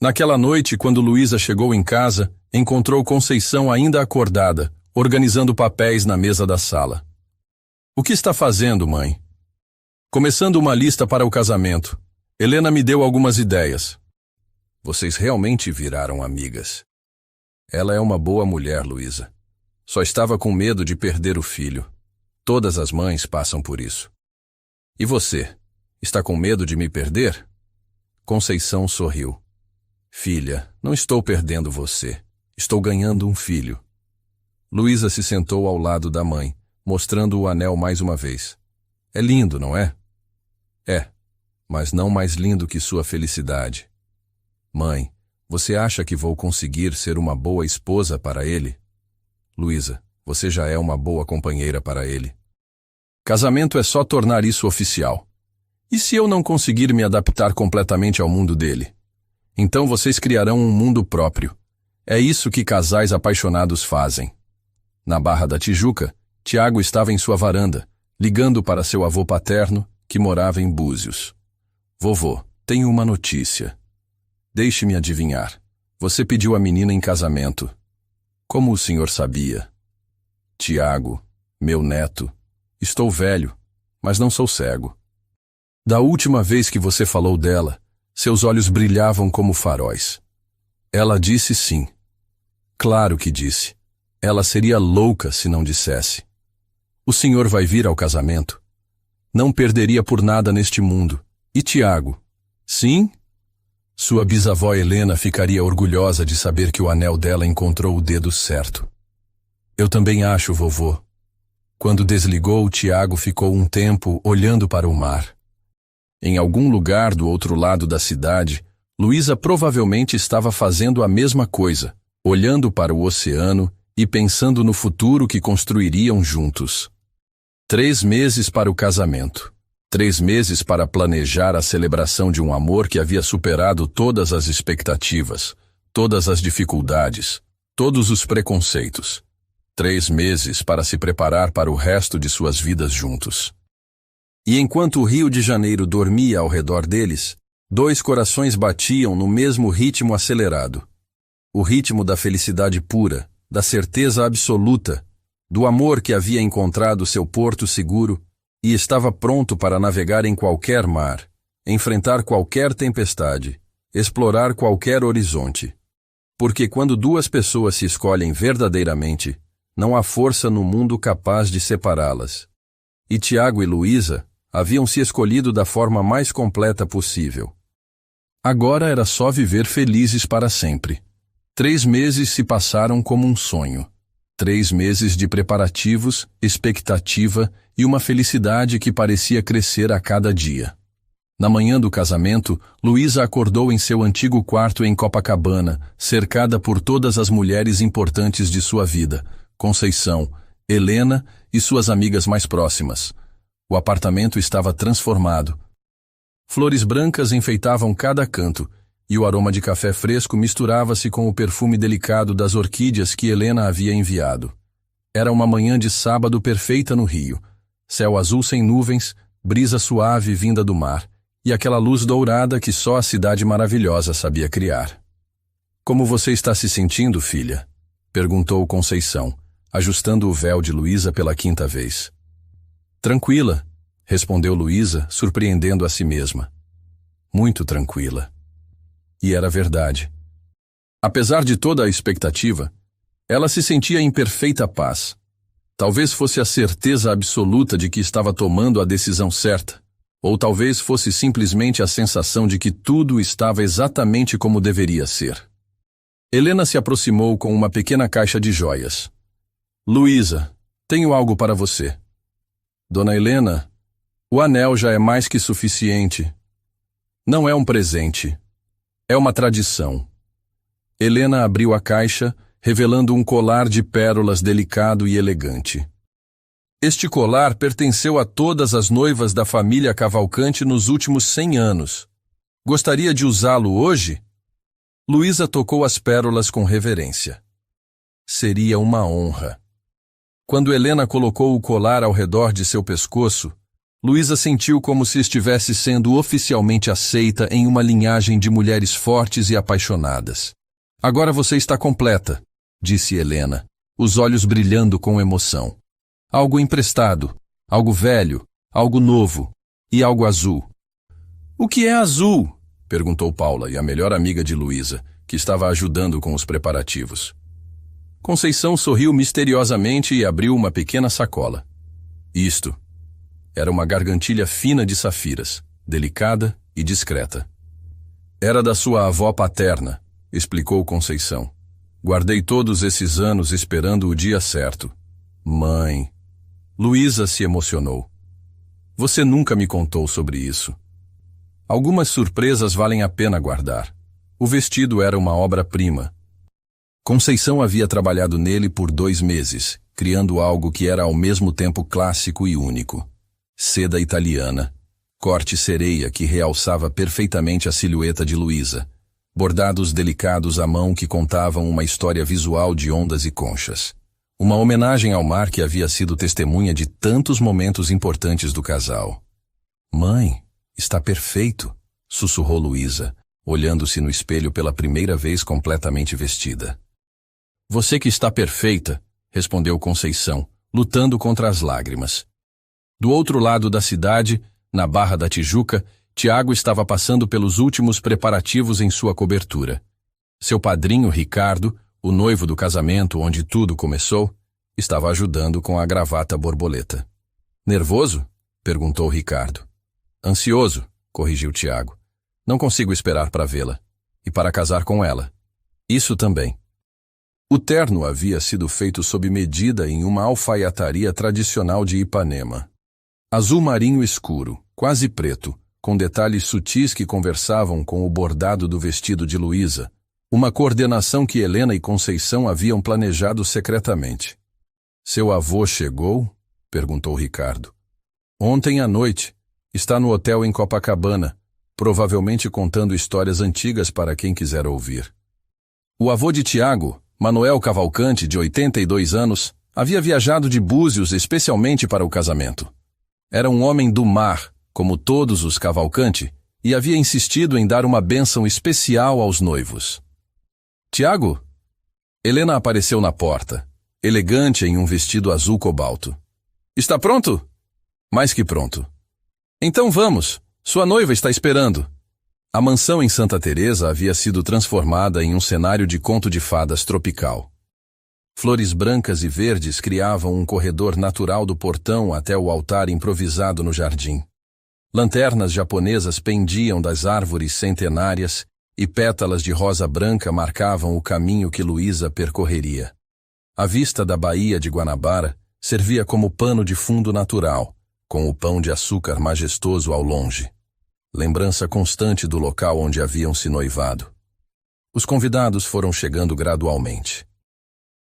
Naquela noite, quando Luísa chegou em casa, encontrou Conceição ainda acordada, organizando papéis na mesa da sala. "O que está fazendo, mãe?" "Começando uma lista para o casamento. Helena me deu algumas ideias." "Vocês realmente viraram amigas." "Ela é uma boa mulher, Luísa. Só estava com medo de perder o filho. Todas as mães passam por isso." "E você? Está com medo de me perder?" Conceição sorriu. "Filha, não estou perdendo você. Estou ganhando um filho." Luísa se sentou ao lado da mãe, mostrando o anel mais uma vez. "É lindo, não é?" "É, mas não mais lindo que sua felicidade." "Mãe, você acha que vou conseguir ser uma boa esposa para ele?" "Luísa, você já é uma boa companheira para ele." "Casamento é só tornar isso oficial. E se eu não conseguir me adaptar completamente ao mundo dele? Então vocês criarão um mundo próprio. É isso que casais apaixonados fazem." Na Barra da Tijuca, Tiago estava em sua varanda, ligando para seu avô paterno, que morava em Búzios. "Vovô, tenho uma notícia." "Deixe-me adivinhar. Você pediu a menina em casamento." "Como o senhor sabia?" "Tiago, meu neto. Estou velho, mas não sou cego. Da última vez que você falou dela, seus olhos brilhavam como faróis." Ela disse sim. Claro que disse. Ela seria louca se não dissesse. "O senhor vai vir ao casamento?" Não perderia por nada neste mundo. E Tiago? Sim? Sua bisavó Helena ficaria orgulhosa de saber que o anel dela encontrou o dedo certo. Eu também acho, vovô. Quando desligou, Tiago ficou um tempo olhando para o mar. Em algum lugar do outro lado da cidade, Luísa provavelmente estava fazendo a mesma coisa, olhando para o oceano e pensando no futuro que construiriam juntos. 3 meses para o casamento. 3 meses para planejar a celebração de um amor que havia superado todas as expectativas, todas as dificuldades, todos os preconceitos. 3 meses para se preparar para o resto de suas vidas juntos. E enquanto o Rio de Janeiro dormia ao redor deles, 2 corações batiam no mesmo ritmo acelerado. O ritmo da felicidade pura, da certeza absoluta, do amor que havia encontrado seu porto seguro e estava pronto para navegar em qualquer mar, enfrentar qualquer tempestade, explorar qualquer horizonte. Porque quando 2 pessoas se escolhem verdadeiramente, não há força no mundo capaz de separá-las. E Tiago e Luísa haviam se escolhido da forma mais completa possível. Agora era só viver felizes para sempre. 3 meses se passaram como um sonho. 3 meses de preparativos, expectativa e uma felicidade que parecia crescer a cada dia. Na manhã do casamento, Luísa acordou em seu antigo quarto em Copacabana, cercada por todas as mulheres importantes de sua vida, Conceição, Helena e suas amigas mais próximas. O apartamento estava transformado. Flores brancas enfeitavam cada canto, e o aroma de café fresco misturava-se com o perfume delicado das orquídeas que Helena havia enviado. Era uma manhã de sábado perfeita no Rio. Céu azul sem nuvens, brisa suave vinda do mar, e aquela luz dourada que só a cidade maravilhosa sabia criar. Como você está se sentindo, filha? Perguntou Conceição, ajustando o véu de Luísa pela 5ª vez. Tranquila, respondeu Luísa, surpreendendo a si mesma. Muito tranquila. E era verdade. Apesar de toda a expectativa, ela se sentia em perfeita paz. Talvez fosse a certeza absoluta de que estava tomando a decisão certa, ou talvez fosse simplesmente a sensação de que tudo estava exatamente como deveria ser. Helena se aproximou com uma pequena caixa de joias. Luísa, tenho algo para você. Dona Helena, o anel já é mais que suficiente. Não é um presente. É uma tradição. Helena abriu a caixa, revelando um colar de pérolas delicado e elegante. Este colar pertenceu a todas as noivas da família Cavalcante nos últimos 100 anos. Gostaria de usá-lo hoje? Luísa tocou as pérolas com reverência. Seria uma honra. Quando Helena colocou o colar ao redor de seu pescoço, Luísa sentiu como se estivesse sendo oficialmente aceita em uma linhagem de mulheres fortes e apaixonadas. Agora você está completa, disse Helena, os olhos brilhando com emoção. Algo emprestado, algo velho, algo novo e algo azul. O que é azul? Perguntou Paula, e a melhor amiga de Luísa, que estava ajudando com os preparativos. Conceição sorriu misteriosamente e abriu uma pequena sacola. Isto. Era uma gargantilha fina de safiras, delicada e discreta. Era da sua avó paterna, explicou Conceição. Guardei todos esses anos esperando o dia certo. Mãe. Luísa se emocionou. Você nunca me contou sobre isso. Algumas surpresas valem a pena guardar. O vestido era uma obra-prima. Conceição havia trabalhado nele por 2 meses, criando algo que era ao mesmo tempo clássico e único. Seda italiana, corte sereia que realçava perfeitamente a silhueta de Luísa, bordados delicados à mão que contavam uma história visual de ondas e conchas. Uma homenagem ao mar que havia sido testemunha de tantos momentos importantes do casal. Mãe, está perfeito, sussurrou Luísa, olhando-se no espelho pela primeira vez completamente vestida. Você que está perfeita, respondeu Conceição, lutando contra as lágrimas. Do outro lado da cidade, na Barra da Tijuca, Tiago estava passando pelos últimos preparativos em sua cobertura. Seu padrinho, Ricardo, o noivo do casamento onde tudo começou, estava ajudando com a gravata borboleta. Nervoso? perguntou Ricardo. Ansioso, corrigiu Tiago. Não consigo esperar para vê-la. E para casar com ela. Isso também. O terno havia sido feito sob medida em uma alfaiataria tradicional de Ipanema. Azul marinho escuro, quase preto, com detalhes sutis que conversavam com o bordado do vestido de Luísa, uma coordenação que Helena e Conceição haviam planejado secretamente. Seu avô chegou? Perguntou Ricardo. Ontem à noite. Está no hotel em Copacabana, provavelmente contando histórias antigas para quem quiser ouvir. O avô de Tiago, Manuel Cavalcante, de 82 anos, havia viajado de Búzios especialmente para o casamento. Era um homem do mar, como todos os Cavalcante, e havia insistido em dar uma bênção especial aos noivos. Tiago? Helena apareceu na porta, elegante em um vestido azul cobalto. Está pronto? Mais que pronto. Então vamos, sua noiva está esperando. A mansão em Santa Teresa havia sido transformada em um cenário de conto de fadas tropical. Flores brancas e verdes criavam um corredor natural do portão até o altar improvisado no jardim. Lanternas japonesas pendiam das árvores centenárias e pétalas de rosa branca marcavam o caminho que Luísa percorreria. A vista da Baía de Guanabara servia como pano de fundo natural, com o pão de açúcar majestoso ao longe. Lembrança constante do local onde haviam se noivado. Os convidados foram chegando gradualmente.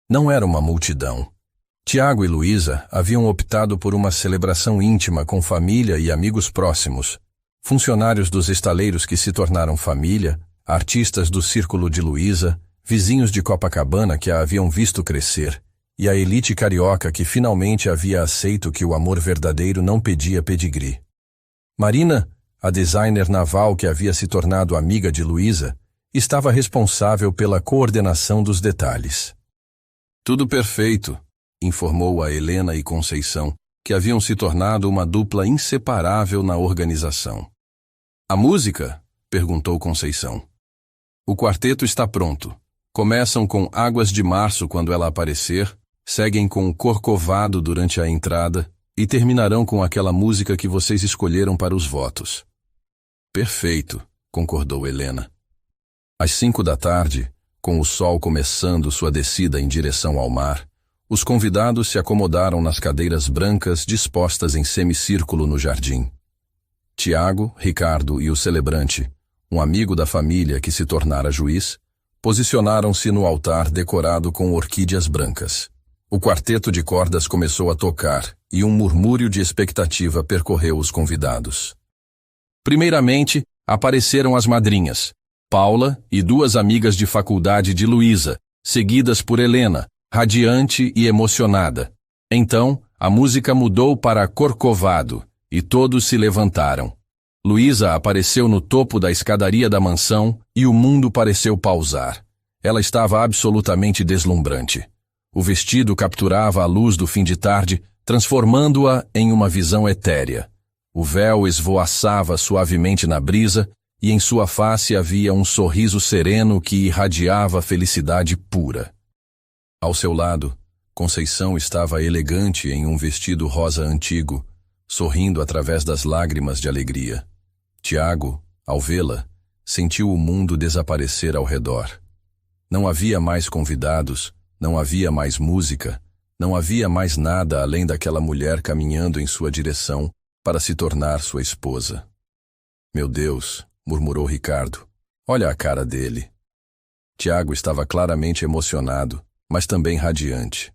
Não era uma multidão. Tiago e Luísa haviam optado por uma celebração íntima com família e amigos próximos, funcionários dos estaleiros que se tornaram família, artistas do círculo de Luísa, vizinhos de Copacabana que a haviam visto crescer, e a elite carioca que finalmente havia aceito que o amor verdadeiro não pedia pedigree. Marina, a designer naval que havia se tornado amiga de Luísa, estava responsável pela coordenação dos detalhes. Tudo perfeito, informou a Helena e Conceição, que haviam se tornado uma dupla inseparável na organização. A música? Perguntou Conceição. O quarteto está pronto. Começam com Águas de Março quando ela aparecer, seguem com Corcovado durante a entrada e terminarão com aquela música que vocês escolheram para os votos. Perfeito, concordou Helena. Às 5 da tarde, com o sol começando sua descida em direção ao mar, os convidados se acomodaram nas cadeiras brancas dispostas em semicírculo no jardim. Tiago, Ricardo e o celebrante, um amigo da família que se tornara juiz, posicionaram-se no altar decorado com orquídeas brancas. O quarteto de cordas começou a tocar e um murmúrio de expectativa percorreu os convidados. Primeiramente, apareceram as madrinhas, Paula e 2 amigas de faculdade de Luísa, seguidas por Helena, radiante e emocionada. Então, a música mudou para Corcovado e todos se levantaram. Luísa apareceu no topo da escadaria da mansão e o mundo pareceu pausar. Ela estava absolutamente deslumbrante. O vestido capturava a luz do fim de tarde, transformando-a em uma visão etérea. O véu esvoaçava suavemente na brisa e em sua face havia um sorriso sereno que irradiava felicidade pura. Ao seu lado, Conceição estava elegante em um vestido rosa antigo, sorrindo através das lágrimas de alegria. Tiago, ao vê-la, sentiu o mundo desaparecer ao redor. Não havia mais convidados, não havia mais música, não havia mais nada além daquela mulher caminhando em sua direção para se tornar sua esposa. Meu Deus, murmurou Ricardo, olha a cara dele. Tiago estava claramente emocionado, mas também radiante.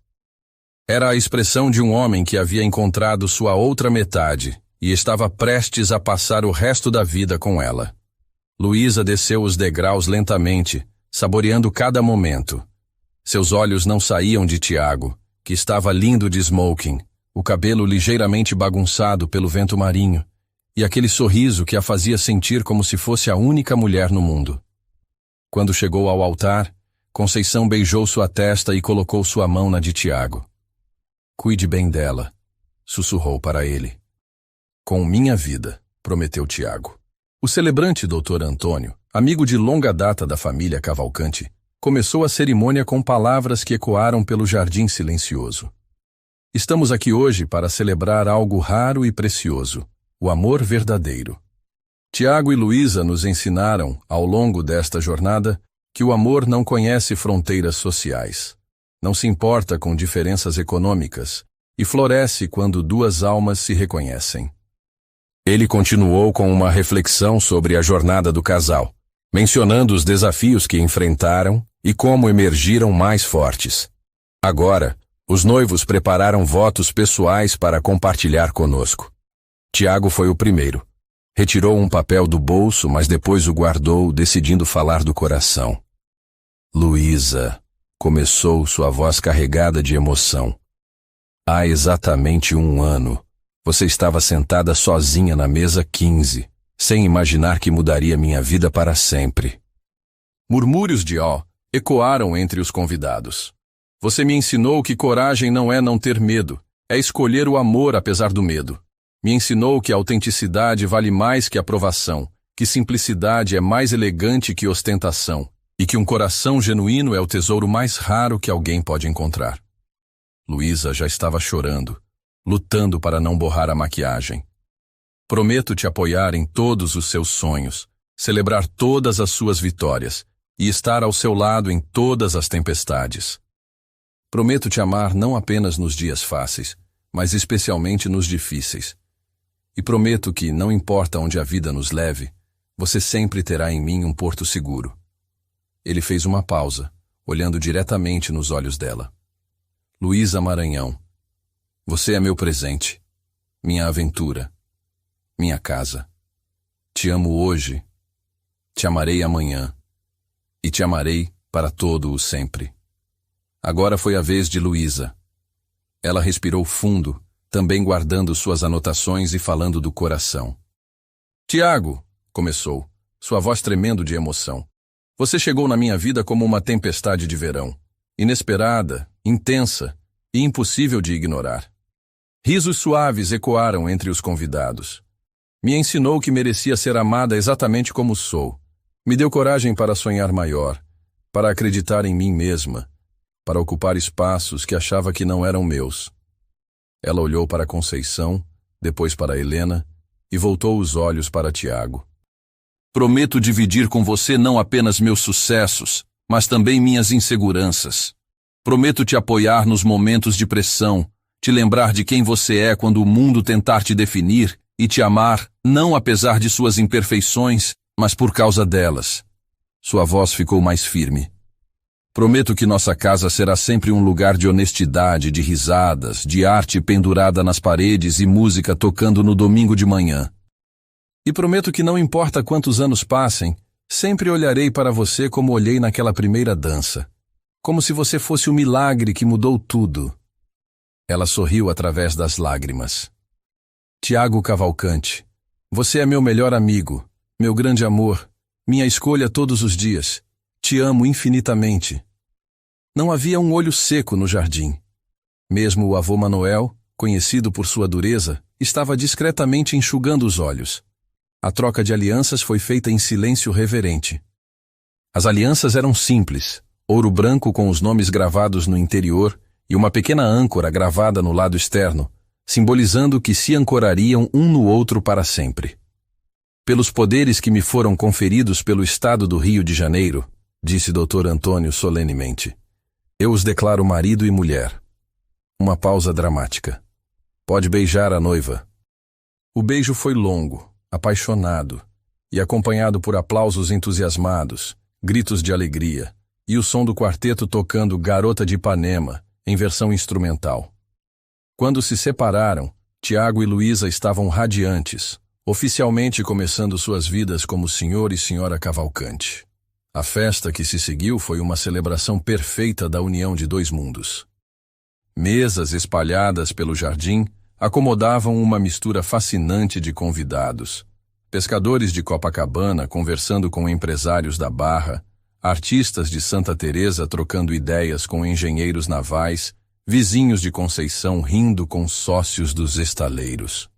Era a expressão de um homem que havia encontrado sua outra metade e estava prestes a passar o resto da vida com ela. Luísa desceu os degraus lentamente, saboreando cada momento. Seus olhos não saíam de Tiago, que estava lindo de smoking, o cabelo ligeiramente bagunçado pelo vento marinho, e aquele sorriso que a fazia sentir como se fosse a única mulher no mundo. Quando chegou ao altar, Conceição beijou sua testa e colocou sua mão na de Tiago. Cuide bem dela, sussurrou para ele. Com minha vida, prometeu Tiago. O celebrante Dr. Antônio, amigo de longa data da família Cavalcante, começou a cerimônia com palavras que ecoaram pelo jardim silencioso. Estamos aqui hoje para celebrar algo raro e precioso, o amor verdadeiro. Tiago e Luísa nos ensinaram, ao longo desta jornada, que o amor não conhece fronteiras sociais, não se importa com diferenças econômicas e floresce quando duas almas se reconhecem. Ele continuou com uma reflexão sobre a jornada do casal, mencionando os desafios que enfrentaram e como emergiram mais fortes. Agora, os noivos prepararam votos pessoais para compartilhar conosco. Tiago foi o primeiro. Retirou um papel do bolso, mas depois o guardou, decidindo falar do coração. Luísa, começou sua voz carregada de emoção. Há exatamente 1 ano, você estava sentada sozinha na mesa 15, sem imaginar que mudaria minha vida para sempre. Murmúrios de ó ecoaram entre os convidados. Você me ensinou que coragem não é não ter medo, é escolher o amor apesar do medo. Me ensinou que a autenticidade vale mais que aprovação, que simplicidade é mais elegante que ostentação, e que um coração genuíno é o tesouro mais raro que alguém pode encontrar. Luísa já estava chorando, lutando para não borrar a maquiagem. Prometo te apoiar em todos os seus sonhos, celebrar todas as suas vitórias e estar ao seu lado em todas as tempestades. Prometo te amar não apenas nos dias fáceis, mas especialmente nos difíceis. E prometo que, não importa onde a vida nos leve, você sempre terá em mim um porto seguro. Ele fez uma pausa, olhando diretamente nos olhos dela. Luísa Maranhão, você é meu presente, minha aventura, minha casa. Te amo hoje, te amarei amanhã, e te amarei para todo o sempre. Agora foi a vez de Luísa. Ela respirou fundo, também guardando suas anotações e falando do coração. Tiago, começou, sua voz tremendo de emoção. Você chegou na minha vida como uma tempestade de verão, inesperada, intensa e impossível de ignorar. Risos suaves ecoaram entre os convidados. Me ensinou que merecia ser amada exatamente como sou. Me deu coragem para sonhar maior, para acreditar em mim mesma, para ocupar espaços que achava que não eram meus. Ela olhou para Conceição, depois para Helena, e voltou os olhos para Tiago. Prometo dividir com você não apenas meus sucessos, mas também minhas inseguranças. Prometo te apoiar nos momentos de pressão, te lembrar de quem você é quando o mundo tentar te definir e te amar, não apesar de suas imperfeições, mas por causa delas. Sua voz ficou mais firme. Prometo que nossa casa será sempre um lugar de honestidade, de risadas, de arte pendurada nas paredes e música tocando no domingo de manhã. E prometo que não importa quantos anos passem, sempre olharei para você como olhei naquela primeira dança, como se você fosse o milagre que mudou tudo. Ela sorriu através das lágrimas. Tiago Cavalcante, você é meu melhor amigo, meu grande amor, minha escolha todos os dias. Te amo infinitamente. Não havia um olho seco no jardim. Mesmo o avô Manuel, conhecido por sua dureza, estava discretamente enxugando os olhos. A troca de alianças foi feita em silêncio reverente. As alianças eram simples, ouro branco com os nomes gravados no interior e uma pequena âncora gravada no lado externo, simbolizando que se ancorariam um no outro para sempre. Pelos poderes que me foram conferidos pelo Estado do Rio de Janeiro, disse Dr. Antônio solenemente, eu os declaro marido e mulher. Uma pausa dramática. Pode beijar a noiva. O beijo foi longo, apaixonado, e acompanhado por aplausos entusiasmados, gritos de alegria, e o som do quarteto tocando Garota de Ipanema, em versão instrumental. Quando se separaram, Tiago e Luísa estavam radiantes, oficialmente começando suas vidas como senhor e senhora Cavalcante. A festa que se seguiu foi uma celebração perfeita da união de dois mundos. Mesas espalhadas pelo jardim acomodavam uma mistura fascinante de convidados. Pescadores de Copacabana conversando com empresários da Barra, artistas de Santa Teresa trocando ideias com engenheiros navais, vizinhos de Conceição rindo com sócios dos estaleiros.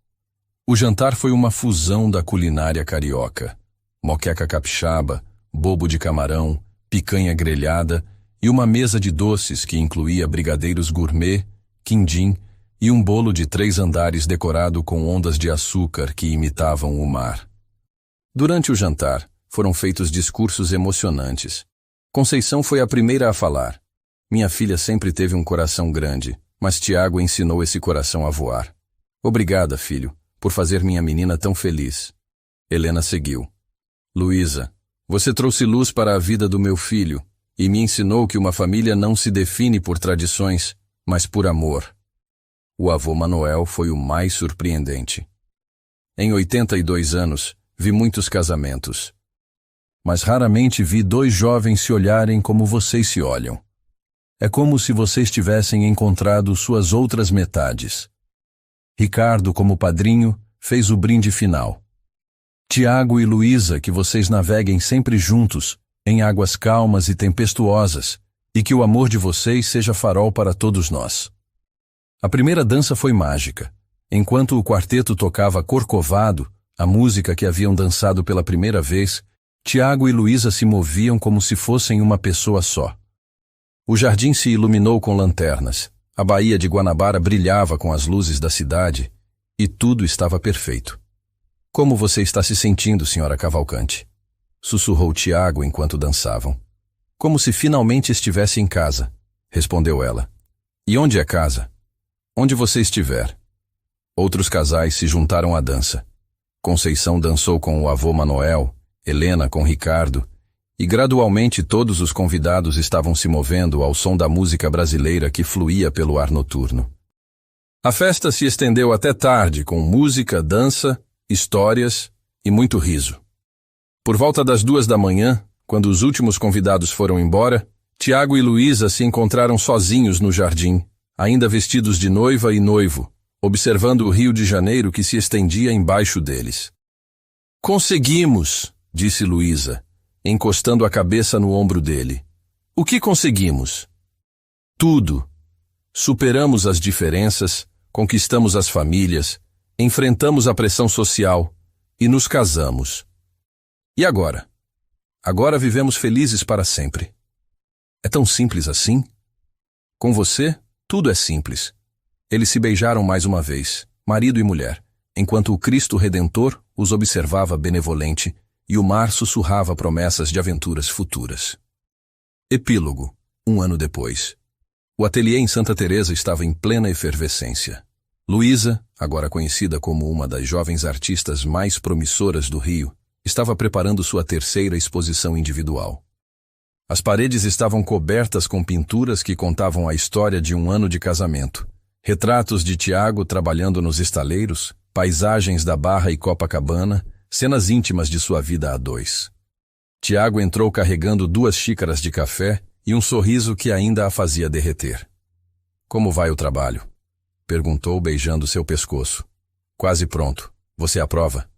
O jantar foi uma fusão da culinária carioca. Moqueca capixaba, bobo de camarão, picanha grelhada e uma mesa de doces que incluía brigadeiros gourmet, quindim, e um bolo de 3 andares decorado com ondas de açúcar que imitavam o mar. Durante o jantar, foram feitos discursos emocionantes. Conceição foi a primeira a falar. Minha filha sempre teve um coração grande, mas Tiago ensinou esse coração a voar. Obrigada, filho, por fazer minha menina tão feliz. Helena seguiu. Luísa, você trouxe luz para a vida do meu filho e me ensinou que uma família não se define por tradições, mas por amor. O avô Manuel foi o mais surpreendente. Em 82 anos, vi muitos casamentos. Mas raramente vi 2 jovens se olharem como vocês se olham. É como se vocês tivessem encontrado suas outras metades. Ricardo, como padrinho, fez o brinde final. Tiago e Luísa, que vocês naveguem sempre juntos, em águas calmas e tempestuosas, e que o amor de vocês seja farol para todos nós. A primeira dança foi mágica. Enquanto o quarteto tocava Corcovado, a música que haviam dançado pela primeira vez, Tiago e Luísa se moviam como se fossem uma pessoa só. O jardim se iluminou com lanternas, a Baía de Guanabara brilhava com as luzes da cidade, e tudo estava perfeito. Como você está se sentindo, senhora Cavalcante? Sussurrou Tiago enquanto dançavam. Como se finalmente estivesse em casa, respondeu ela. E onde é casa? Onde você estiver. Outros casais se juntaram à dança. Conceição dançou com o avô Manuel, Helena com Ricardo, e gradualmente todos os convidados estavam se movendo ao som da música brasileira que fluía pelo ar noturno. A festa se estendeu até tarde com música, dança, histórias e muito riso. Por volta das 2 da manhã, quando os últimos convidados foram embora, Tiago e Luísa se encontraram sozinhos no jardim, ainda vestidos de noiva e noivo, observando o Rio de Janeiro que se estendia embaixo deles. Conseguimos, disse Luísa, encostando a cabeça no ombro dele. O que conseguimos? Tudo. Superamos as diferenças, conquistamos as famílias, enfrentamos a pressão social e nos casamos. E agora? Agora vivemos felizes para sempre. É tão simples assim? Com você, tudo é simples. Eles se beijaram mais uma vez, marido e mulher, enquanto o Cristo Redentor os observava benevolente e o mar sussurrava promessas de aventuras futuras. Epílogo, 1 ano depois. O ateliê em Santa Teresa estava em plena efervescência. Luísa, agora conhecida como uma das jovens artistas mais promissoras do Rio, estava preparando sua 3ª exposição individual. As paredes estavam cobertas com pinturas que contavam a história de um ano de casamento, retratos de Tiago trabalhando nos estaleiros, paisagens da Barra e Copacabana, cenas íntimas de sua vida a 2. Tiago entrou carregando 2 xícaras de café e um sorriso que ainda a fazia derreter. Como vai o trabalho? Perguntou beijando seu pescoço. Quase pronto. Você aprova?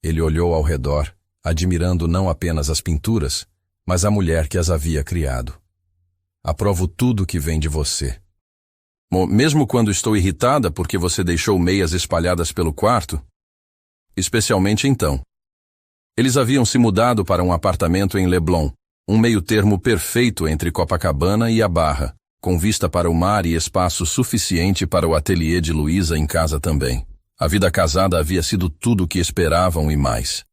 Ele olhou ao redor, admirando não apenas as pinturas, mas a mulher que as havia criado. Aprovo tudo que vem de você. Mesmo quando estou irritada porque você deixou meias espalhadas pelo quarto? Especialmente então. Eles haviam se mudado para um apartamento em Leblon, um meio-termo perfeito entre Copacabana e a Barra, com vista para o mar e espaço suficiente para o ateliê de Luísa em casa também. A vida casada havia sido tudo o que esperavam e mais.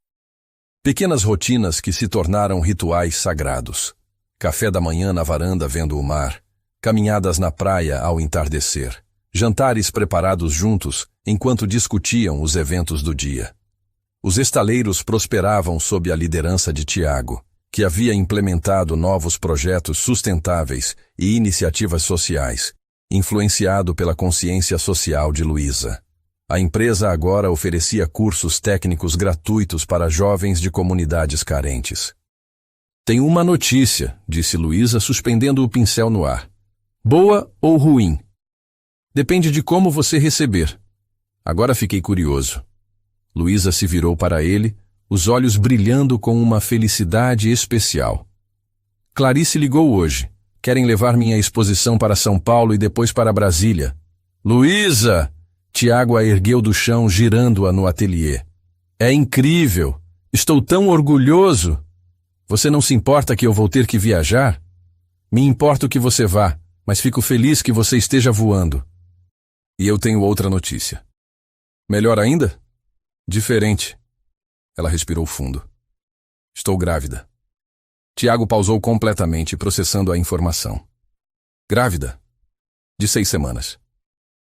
Pequenas rotinas que se tornaram rituais sagrados. Café da manhã na varanda vendo o mar, caminhadas na praia ao entardecer, jantares preparados juntos enquanto discutiam os eventos do dia. Os estaleiros prosperavam sob a liderança de Tiago, que havia implementado novos projetos sustentáveis e iniciativas sociais, influenciado pela consciência social de Luísa. A empresa agora oferecia cursos técnicos gratuitos para jovens de comunidades carentes. Tenho uma notícia, disse Luísa, suspendendo o pincel no ar. Boa ou ruim? Depende de como você receber. Agora fiquei curioso. Luísa se virou para ele, os olhos brilhando com uma felicidade especial. Clarice ligou hoje. Querem levar minha exposição para São Paulo e depois para Brasília. Luísa! Tiago a ergueu do chão, girando-a no ateliê. É incrível! Estou tão orgulhoso! Você não se importa que eu vou ter que viajar? Me importa que você vá, mas fico feliz que você esteja voando. E eu tenho outra notícia. Melhor ainda? Diferente. Ela respirou fundo. Estou grávida. Tiago pausou completamente, processando a informação. Grávida? De 6 semanas.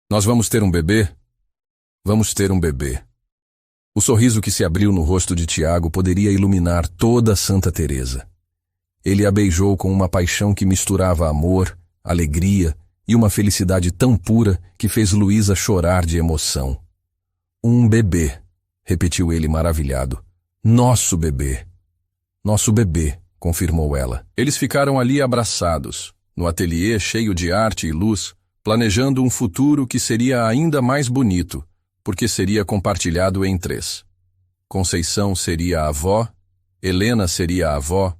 Nós vamos ter um bebê? Vamos ter um bebê. O sorriso que se abriu no rosto de Tiago poderia iluminar toda Santa Teresa. Ele a beijou com uma paixão que misturava amor, alegria e uma felicidade tão pura que fez Luísa chorar de emoção. Um bebê, repetiu ele maravilhado. Nosso bebê. Nosso bebê, confirmou ela. Eles ficaram ali abraçados, no ateliê cheio de arte e luz, planejando um futuro que seria ainda mais bonito, porque seria compartilhado em 3. Conceição seria a avó, Helena seria a avó,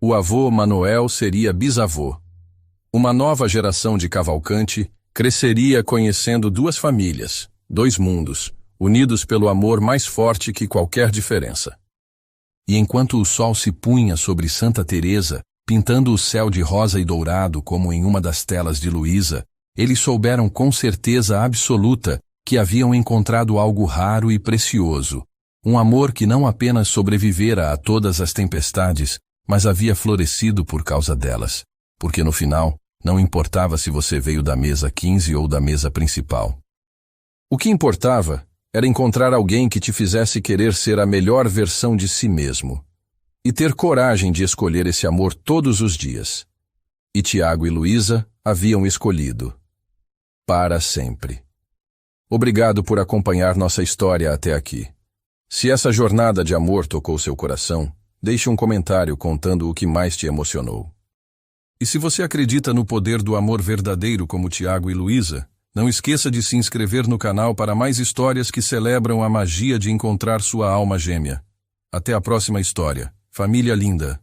o avô Manuel seria bisavô. Uma nova geração de Cavalcante cresceria conhecendo 2 famílias, 2 mundos, unidos pelo amor mais forte que qualquer diferença. E enquanto o sol se punha sobre Santa Teresa, pintando o céu de rosa e dourado como em uma das telas de Luísa, eles souberam com certeza absoluta que haviam encontrado algo raro e precioso, um amor que não apenas sobrevivera a todas as tempestades, mas havia florescido por causa delas, porque no final não importava se você veio da mesa 15 ou da mesa principal. O que importava era encontrar alguém que te fizesse querer ser a melhor versão de si mesmo, e ter coragem de escolher esse amor todos os dias. E Tiago e Luísa haviam escolhido. Para sempre. Obrigado por acompanhar nossa história até aqui. Se essa jornada de amor tocou seu coração, deixe um comentário contando o que mais te emocionou. E se você acredita no poder do amor verdadeiro como Tiago e Luísa, não esqueça de se inscrever no canal para mais histórias que celebram a magia de encontrar sua alma gêmea. Até a próxima história. Família linda.